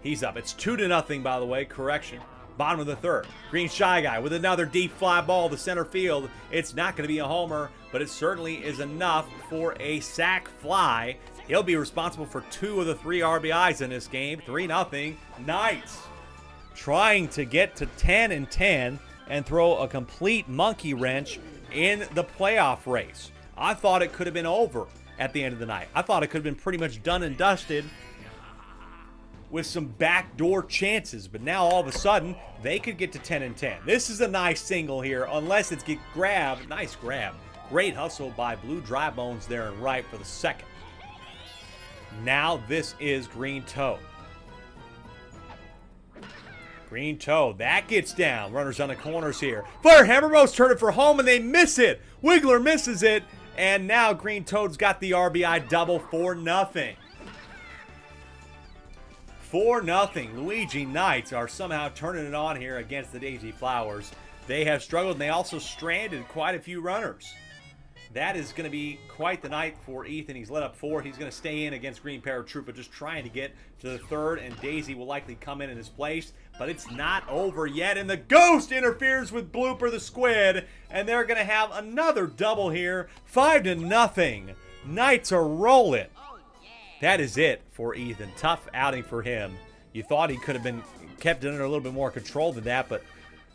He's up. It's 2-0, by the way. Correction. Bottom of the third. Green Shy Guy with another deep fly ball to center field. It's not going to be a homer, but it certainly is enough for a sac fly. He'll be responsible for 2 of the 3 RBIs in this game. 3-0. Knights trying to get to 10-10 and throw a complete monkey wrench in the playoff race. I thought it could have been over at the end of the night. I thought it could have been pretty much done and dusted with some backdoor chances. But now all of a sudden, they could get to 10-10. This is a nice single here, unless it's get grabbed. Nice grab. Great hustle by Blue Dry Bones there and right for the second. Now this is Green Toe. Green Toe, that gets down. Runners on the corners here. Fire Hammer Bros turn it for home, and they miss it. Wiggler misses it, and now Green Toad's got the RBI double. 4-0. 4-0. Luigi Knights are somehow turning it on here against the Daisy Flowers. They have struggled, and they also stranded quite a few runners. That is going to be quite the night for Ethan. He's let up 4. He's going to stay in against Green Paratroopa, just trying to get to the third, and Daisy will likely come in his place. But it's not over yet, and the Ghost interferes with Blooper the Squid, and they're going to have another double here. 5-0. Knights are rolling. That is it for Ethan. Tough outing for him. You thought he could have been kept under a little bit more control than that, but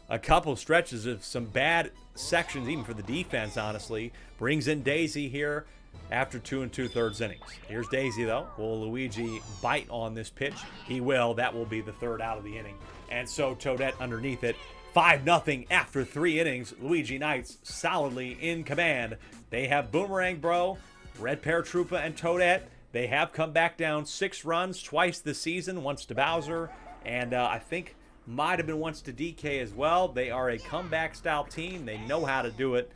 a couple of stretches of some bad sections, even for the defense, honestly. Brings in Daisy here after 2 2/3 innings. Here's Daisy, though. Will Luigi bite on this pitch? He will. That will be the third out of the inning. And so Toadette underneath it. 5-0 after 3 innings. Luigi Knights solidly in command. They have Boomerang Bro, Red Paratroopa, and Toadette. They have come back down 6 runs twice this season, once to Bowser, and I think might have been once to DK as well. They are a comeback-style team. They know how to do it,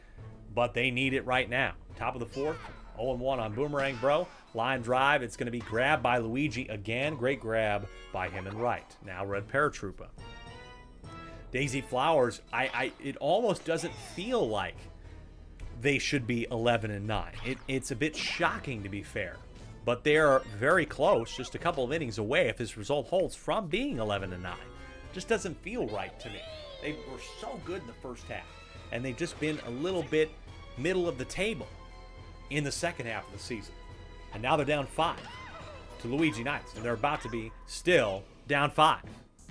but they need it right now. Top of the 4th, 0-1 on Boomerang Bro. Line drive, it's going to be grabbed by Luigi again. Great grab by him and right. Now Red Paratroopa. Daisy Flowers, it almost doesn't feel like they should be 11-9. It's a bit shocking, to be fair, but they're very close, just a couple of innings away, if this result holds, from being 11-9. Just doesn't feel right to me. They were so good in the first half, and they've just been a little bit middle of the table in the second half of the season. And now they're down 5 to Luigi Knights, and they're about to be still down 5.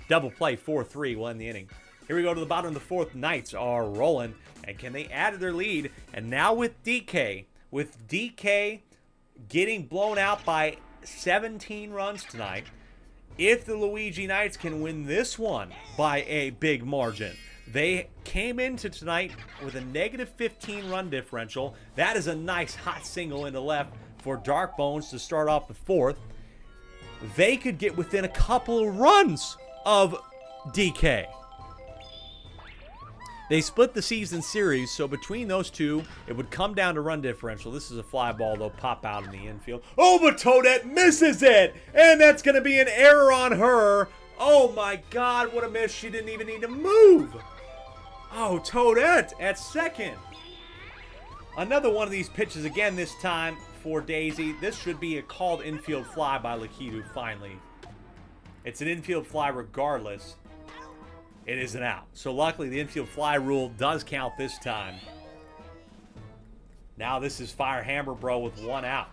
Double play, 4-3 will end the inning. Here we go to the bottom of the fourth. Knights are rolling, and can they add to their lead? And now with DK getting blown out by 17 runs tonight, if the Luigi Knights can win this one by a big margin, they came into tonight with a negative 15 run differential. That is a nice hot single into left for Dark Bones to start off the fourth. They could get within a couple of runs of DK. They split the season series, so between those two, it would come down to run differential. This is a fly ball, though, pop out in the infield. Oh, but Toadette misses it! And that's going to be an error on her. Oh, my God, what a miss. She didn't even need to move. Oh, Toadette at second. Another one of these pitches again this time for Daisy. This should be a called infield fly by Lakitu, finally. It's an infield fly regardless. It is an out. So luckily the infield fly rule does count this time. Now this is Fire Hammer Bro with one out.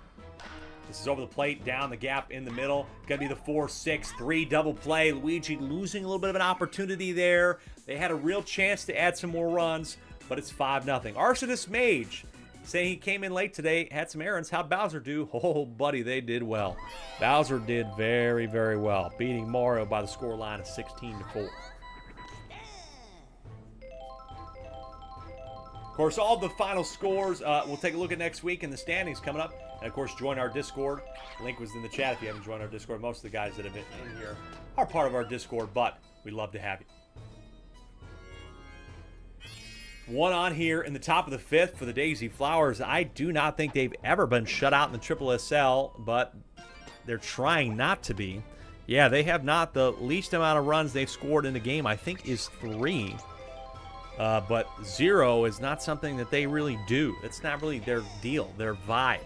This is over the plate, down the gap in the middle. Gonna be the 4-6-3 double play. Luigi losing a little bit of an opportunity there. They had a real chance to add some more runs, but it's 5-0. Arsonist Mage saying he came in late today, had some errands. How'd Bowser do? Oh, buddy, they did well. Bowser did very, very well, beating Mario by the score line of 16-4. Of course, all the final scores, we'll take a look at next week in the standings coming up. And, of course, join our Discord. Link was in the chat if you haven't joined our Discord. Most of the guys that have been in here are part of our Discord, but we'd love to have you. One on here in the top of the fifth for the Daisy Flowers. I do not think they've ever been shut out in the SSSL, but they're trying not to be. Yeah, they have not. The least amount of runs they've scored in the game, I think, is 3. But 0 is not something that they really do. It's not really their deal, their vibe.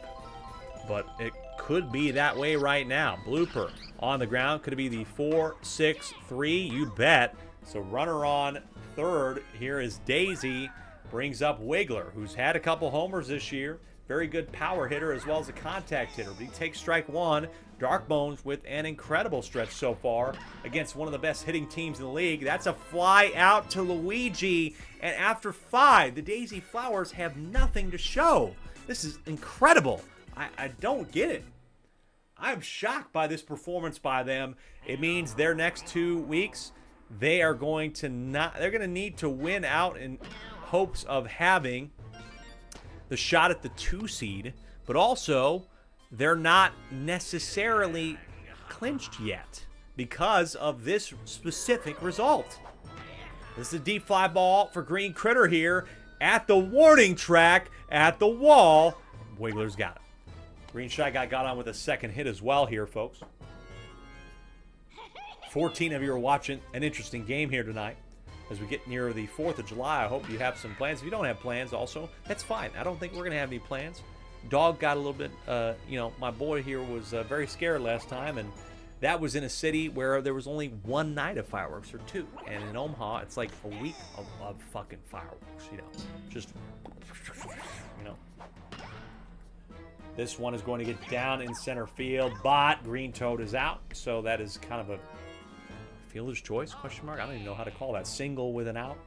But it could be that way right now. Blooper on the ground. Could it be the 4-6-3? You bet. So runner on third. Here is Daisy. Brings up Wiggler, who's had a couple homers this year. Very good power hitter as well as a contact hitter. But he takes strike one. Dark Bones with an incredible stretch so far against one of the best hitting teams in the league. That's a fly out to Luigi. And after 5, the Daisy Flowers have nothing to show. This is incredible. I don't get it. I'm shocked by this performance by them. It means their next 2 weeks, they are going to need to win out in hopes of having the shot at the 2 seed, but also they're not necessarily clinched yet because of this specific result. This is a deep fly ball for Green Critter here at the warning track, at the wall. Wiggler's got it. Green Shy Guy got on with a second hit as well here, folks. 14 of you are watching an interesting game here tonight. As we get near the 4th of July, I hope you have some plans. If you don't have plans also, that's fine. I don't think we're going to have any plans. Dog got a little bit, my boy here was very scared last time, and that was in a city where there was only 1 night of fireworks, or 2. And in Omaha, it's like a week of fucking fireworks, just, This one is going to get down in center field, but Green Toad is out, so that is kind of a fielder's choice, question mark? I don't even know how to call that. Single with an out.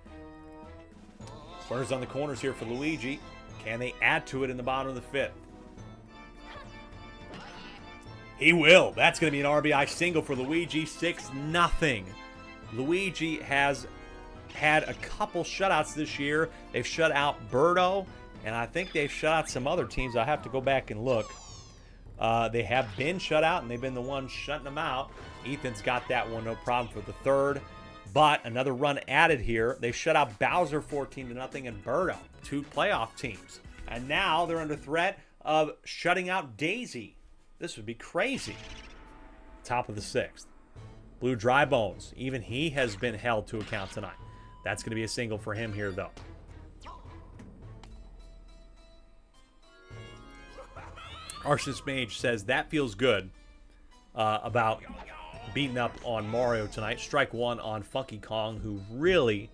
Runners on the corners here for Luigi. Can they add to it in the bottom of the 5th? He will. That's going to be an RBI single for Luigi. 6-0. Luigi has had a couple shutouts this year. They've shut out Birdo, and I think they've shut out some other teams. I have to go back and look. They have been shut out, and they've been the ones shutting them out. Ethan's got that one, no problem for the 3rd. But another run added here. They shut out Bowser 14-0 and Birdo, 2 playoff teams. And now they're under threat of shutting out Daisy. This would be crazy. Top of the 6th. Blue Dry Bones. Even he has been held to account tonight. That's going to be a single for him here, though. Arsonist Mage says that feels good about beating up on Mario tonight. Strike one on Funky Kong, who really,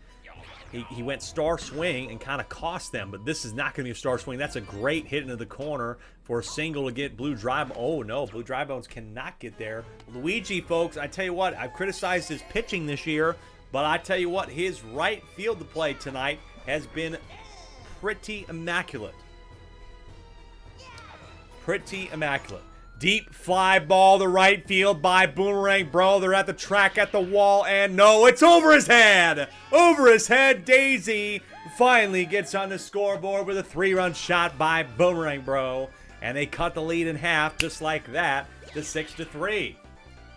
he went star swing and kind of cost them, but this is not going to be a star swing. That's a great hit into the corner for a single to get Blue Dry. Oh, no, Blue Dry Bones cannot get there. Luigi, folks, I tell you what, I've criticized his pitching this year, but I tell you what, his right field to play tonight has been pretty immaculate. Pretty immaculate. Deep fly ball to right field by Boomerang Bro. They're at the track at the wall, and no, it's over his head. Over his head, Daisy finally gets on the scoreboard with a 3-run shot by Boomerang Bro. And they cut the lead in half just like that to 6-3.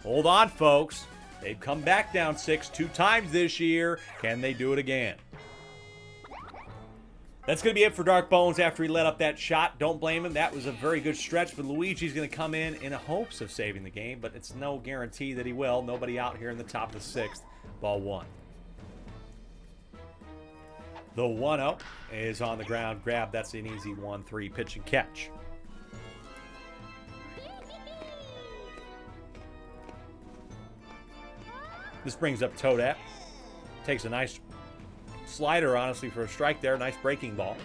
Hold on, folks. They've come back down 6 2 times this year. Can they do it again? That's going to be it for Dark Bones after he let up that shot. Don't blame him. That was a very good stretch, but Luigi's going to come in hopes of saving the game, but it's no guarantee that he will. Nobody out here in the top of the 6th. Ball 1. The 1-0 is on the ground. Grab. That's an easy 1-3 pitch and catch. This brings up Toadette. Takes a nice slider, honestly, for a strike there. Nice breaking ball.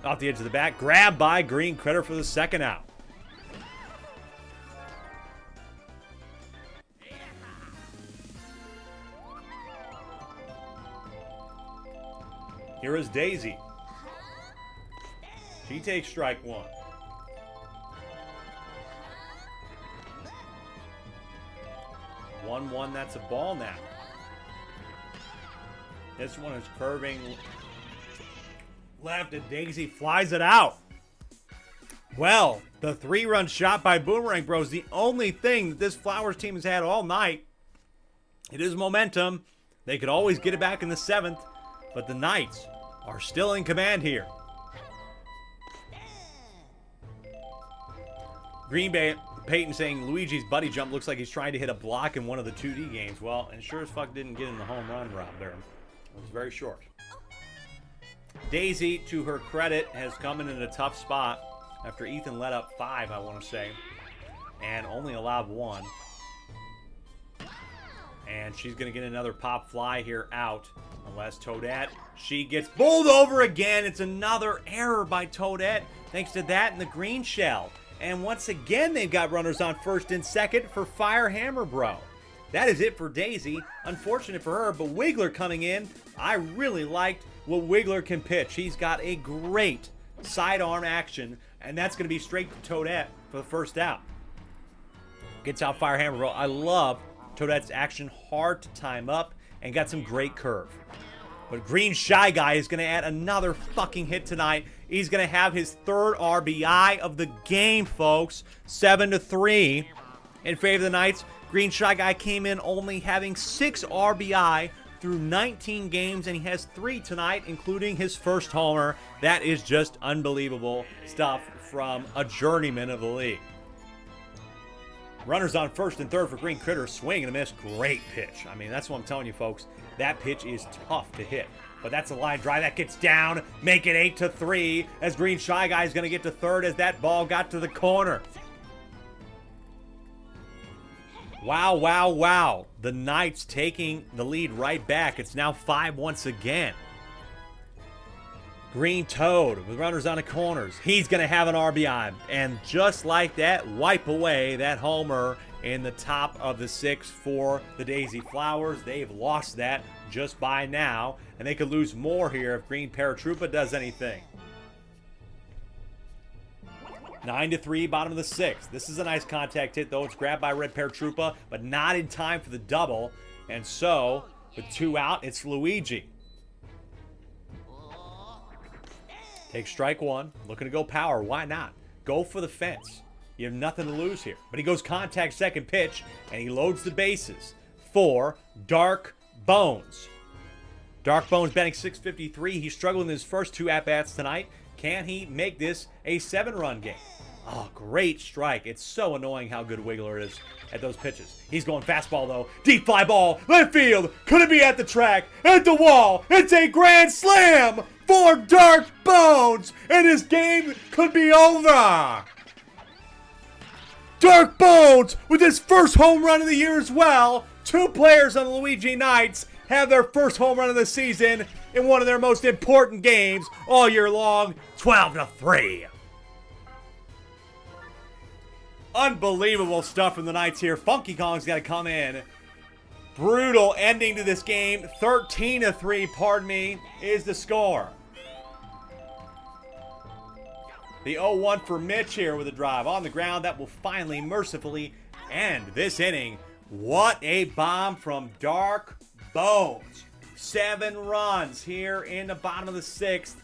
Off the edge of the bat. Grabbed by Green Critter for the second out. Here is Daisy. She takes strike one. One, that's a ball now. This one is curving left, and Daisy flies it out. Well, the 3-run shot by Boomerang Bro is the only thing that this Flowers team has had all night. It is momentum. They could always get it back in the 7th, but the Knights are still in command here. Green Bay Peyton saying Luigi's buddy jump looks like he's trying to hit a block in one of the 2D games. Well, and sure as fuck didn't get in the home run route there. It was very short. Daisy, to her credit, has come in a tough spot after Ethan let up 5, I want to say, and only allowed 1. And she's going to get another pop fly here out, unless Toadette, she gets bowled over again. It's another error by Toadette, thanks to that and the green shell. And once again, they've got runners on first and second for Fire Hammer Bro. That is it for Daisy. Unfortunate for her, but Wiggler coming in. I really liked what Wiggler can pitch. He's got a great sidearm action, and that's going to be straight to Toadette for the first out. Gets out Fire Hammer Bro. I love Toadette's action. Hard to time up, and got some great curve. But Green Shy Guy is going to add another fucking hit tonight. He's going to have his 3rd RBI of the game, folks. 7-3 in favor of the Knights. Green Shy Guy came in only having 6 RBI through 19 games, and he has 3 tonight, including his first homer. That is just unbelievable stuff from a journeyman of the league. Runners on first and third for Green Critter. Swing and a miss. Great pitch. I mean, that's what I'm telling you, folks. That pitch is tough to hit. But that's a line drive. That gets down. Make it 8-3 as Green Shy Guy is going to get to third as that ball got to the corner. Wow, wow, wow. The Knights taking the lead right back. It's now 5 once again. Green Toad with runners on the corners. He's going to have an RBI. And just like that, wipe away that homer in the top of the 6th for the Daisy Flowers. They've lost that just by now. And they could lose more here if Green Paratroopa does anything. 9-3, bottom of the 6th. This is a nice contact hit, though. It's grabbed by Red Paratroopa, but not in time for the double. And so, with 2 out, it's Luigi. Takes strike 1. Looking to go power. Why not? Go for the fence. You have nothing to lose here. But he goes contact second pitch, and he loads the bases for Dark Bones. Dark Bones batting .653. He's struggling in his first 2 at-bats tonight. Can he make this a 7-run game? Oh, great strike. It's so annoying how good Wiggler is at those pitches. He's going fastball, though. Deep fly ball. Left field. Could it be at the track? At the wall. It's a grand slam for Dark Bones. And his game could be over. Dark Bones with his first home run of the year as well. Two players on the Luigi Knights have their first home run of the season in one of their most important games all year long, 12-3. Unbelievable stuff from the Knights here. Funky Kong's got to come in. Brutal ending to this game. 13-3, pardon me, is the score. The 0-1 for Mitch here with a drive on the ground. That will finally, mercifully end this inning. What a bomb from Dark Bones. 7 runs here in the bottom of the 6th.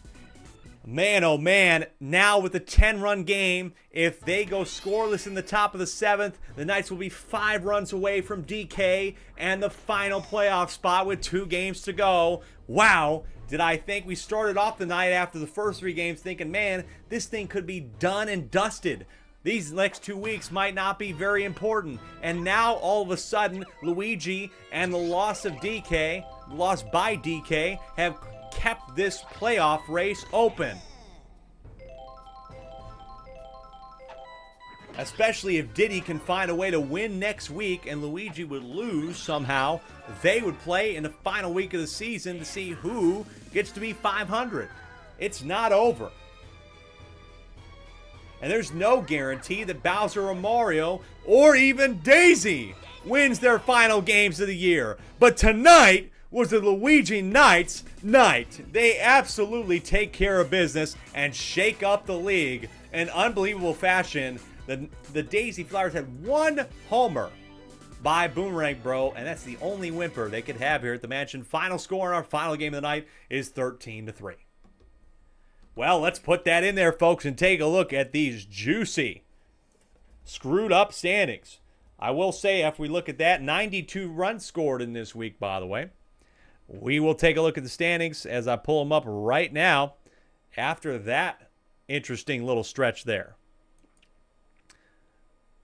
Man, oh man, now with a 10-run game, if they go scoreless in the top of the 7th, the Knights will be 5 runs away from DK and the final playoff spot with 2 games to go. Wow, did I think we started off the night after the first 3 games thinking, man, this thing could be done and dusted. These next 2 weeks might not be very important. And now, all of a sudden, Luigi and the loss by DK, have kept this playoff race open. Especially if Diddy can find a way to win next week and Luigi would lose somehow, they would play in the final week of the season to see who gets to be 500. It's not over. And there's no guarantee that Bowser or Mario or even Daisy wins their final games of the year. But tonight was the Luigi Knights night. They absolutely take care of business and shake up the league in unbelievable fashion. The Daisy Flowers had 1 homer by Boomerang Bro, and that's the only whimper they could have here at the Mansion. Final score in our final game of the night is 13-3. Well, let's put that in there, folks, and take a look at these juicy, screwed up standings. I will say, after we look at that, 92 runs scored in this week, by the way. We will take a look at the standings as I pull them up right now after that interesting little stretch there.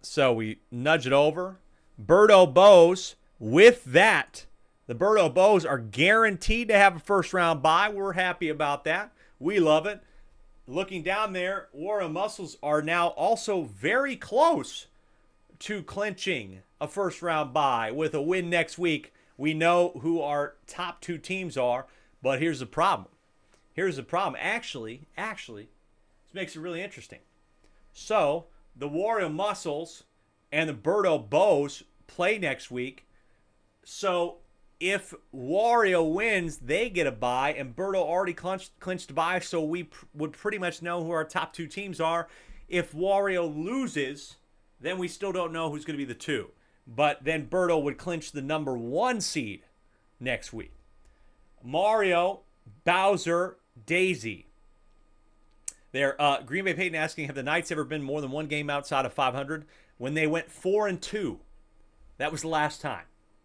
So we nudge it over. Birdo Bows, with that, the Birdo Bows are guaranteed to have a first-round bye. We're happy about that. We love it. Looking down there, Warrior Muscles are now also very close to clinching a first-round bye with a win next week. We know who our top 2 teams are, but here's the problem. Actually, this makes it really interesting. So, the Warrior Muscles and the Birdo Bows play next week. So, if Wario wins, they get a bye, and Birdo already clinched a bye, so we would pretty much know who our top 2 teams are. If Wario loses, then we still don't know who's going to be the 2. But then Birdo would clinch the number 1 seed next week. Mario, Bowser, Daisy. There, Green Bay Peyton asking, have the Knights ever been more than 1 game outside of 500? When they went 4-2, that was the last time.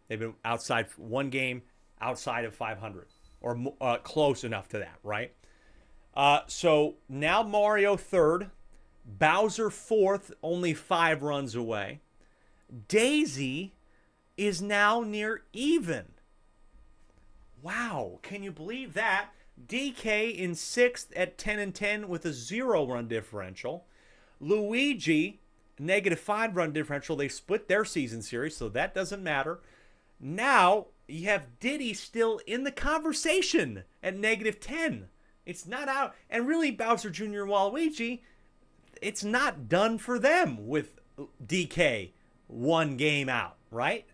They've been outside 1 game outside of 500, or close enough to that, right? So now Mario 3rd, Bowser 4th, only 5 runs away. Daisy is now near even. Wow, can you believe that? DK in 6th at 10-10 with a 0-run differential. Luigi, -5 run differential. They split their season series, so that doesn't matter. Now, you have Diddy still in the conversation at -10. It's not out. And really, Bowser Jr. and Waluigi, it's not done for them with DK 1 game out, right?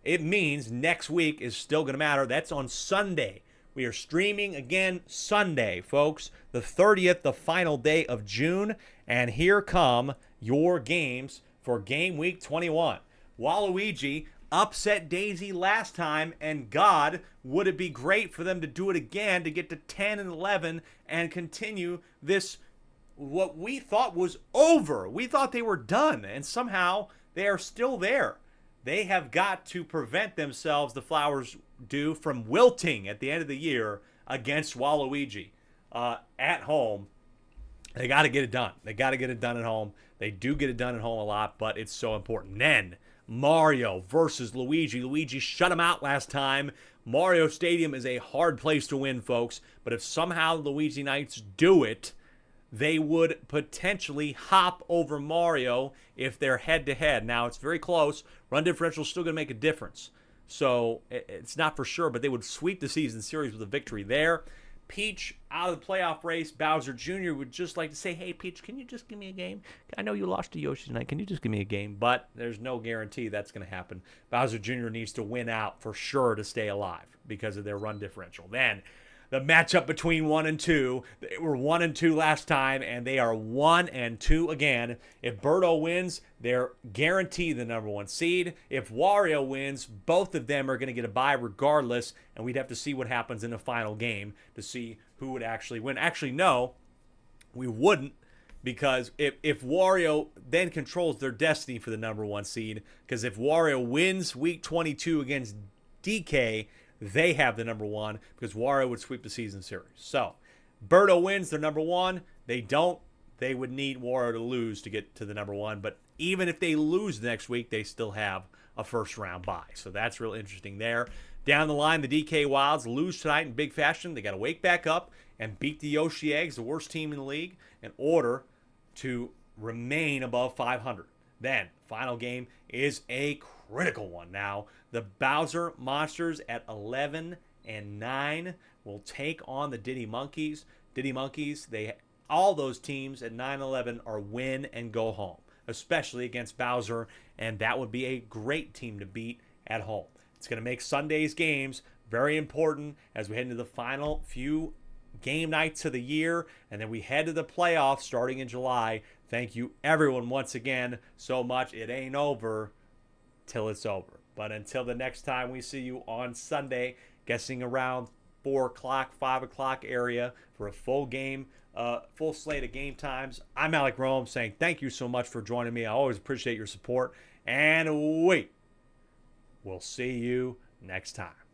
It means next week is still going to matter. That's on Sunday. We are streaming again Sunday, folks. The 30th, the final day of June. And here come your games for game week 21. Waluigi upset Daisy last time, and God, would it be great for them to do it again to get to 10-11 and continue this, what we thought was over. We thought they were done, and somehow they are still there. They have got to prevent themselves, the Flowers do, from wilting at the end of the year against Waluigi at home. They got to get it done. They got to get it done at home. They do get it done at home a lot, but it's so important. Then Mario versus Luigi. Luigi shut him out last time. Mario Stadium is a hard place to win, folks. But if somehow the Luigi Knights do it, they would potentially hop over Mario if they're head-to-head. Now, it's very close. Run differential is still going to make a difference. So it's not for sure, but they would sweep the season series with a victory there. Peach out of the playoff race. Bowser Jr. would just like to say, hey, Peach, can you just give me a game? I know you lost to Yoshi tonight. Can you just give me a game? But there's no guarantee that's going to happen. Bowser Jr. needs to win out for sure to stay alive because of their run differential. Then the matchup between 1 and 2. They were 1 and 2 last time, and they are 1 and 2 again. If Birdo wins, they're guaranteed the number 1 seed. If Wario wins, both of them are going to get a bye regardless, and we'd have to see what happens in the final game to see who would actually win. Actually, no, we wouldn't, because if Wario then controls their destiny for the number 1 seed, because if Wario wins Week 22 against DK, they have the number 1 because Wario would sweep the season series. So, Birdo wins, they're number 1. They don't, they would need Wario to lose to get to the number 1. But even if they lose next week, they still have a first round bye. So that's real interesting there. Down the line, the DK Wilds lose tonight in big fashion. They got to wake back up and beat the Yoshi Eggs, the worst team in the league, in order to remain above 500. Then, final game is a critical one. Now, the Bowser Monsters at 11 and 9 will take on the Diddy Monkeys. Diddy Monkeys, all those teams at 9-11 are win and go home, especially against Bowser, and that would be a great team to beat at home. It's going to make Sunday's games very important as we head into the final few game nights of the year, and then we head to the playoffs starting in July. Thank you, everyone, once again, so much. It ain't over till it's over. But until the next time we see you on Sunday, guessing around 4 o'clock, 5 o'clock area for a full game, full slate of game times, I'm Alec Rome saying thank you so much for joining me. I always appreciate your support. And we'll see you next time.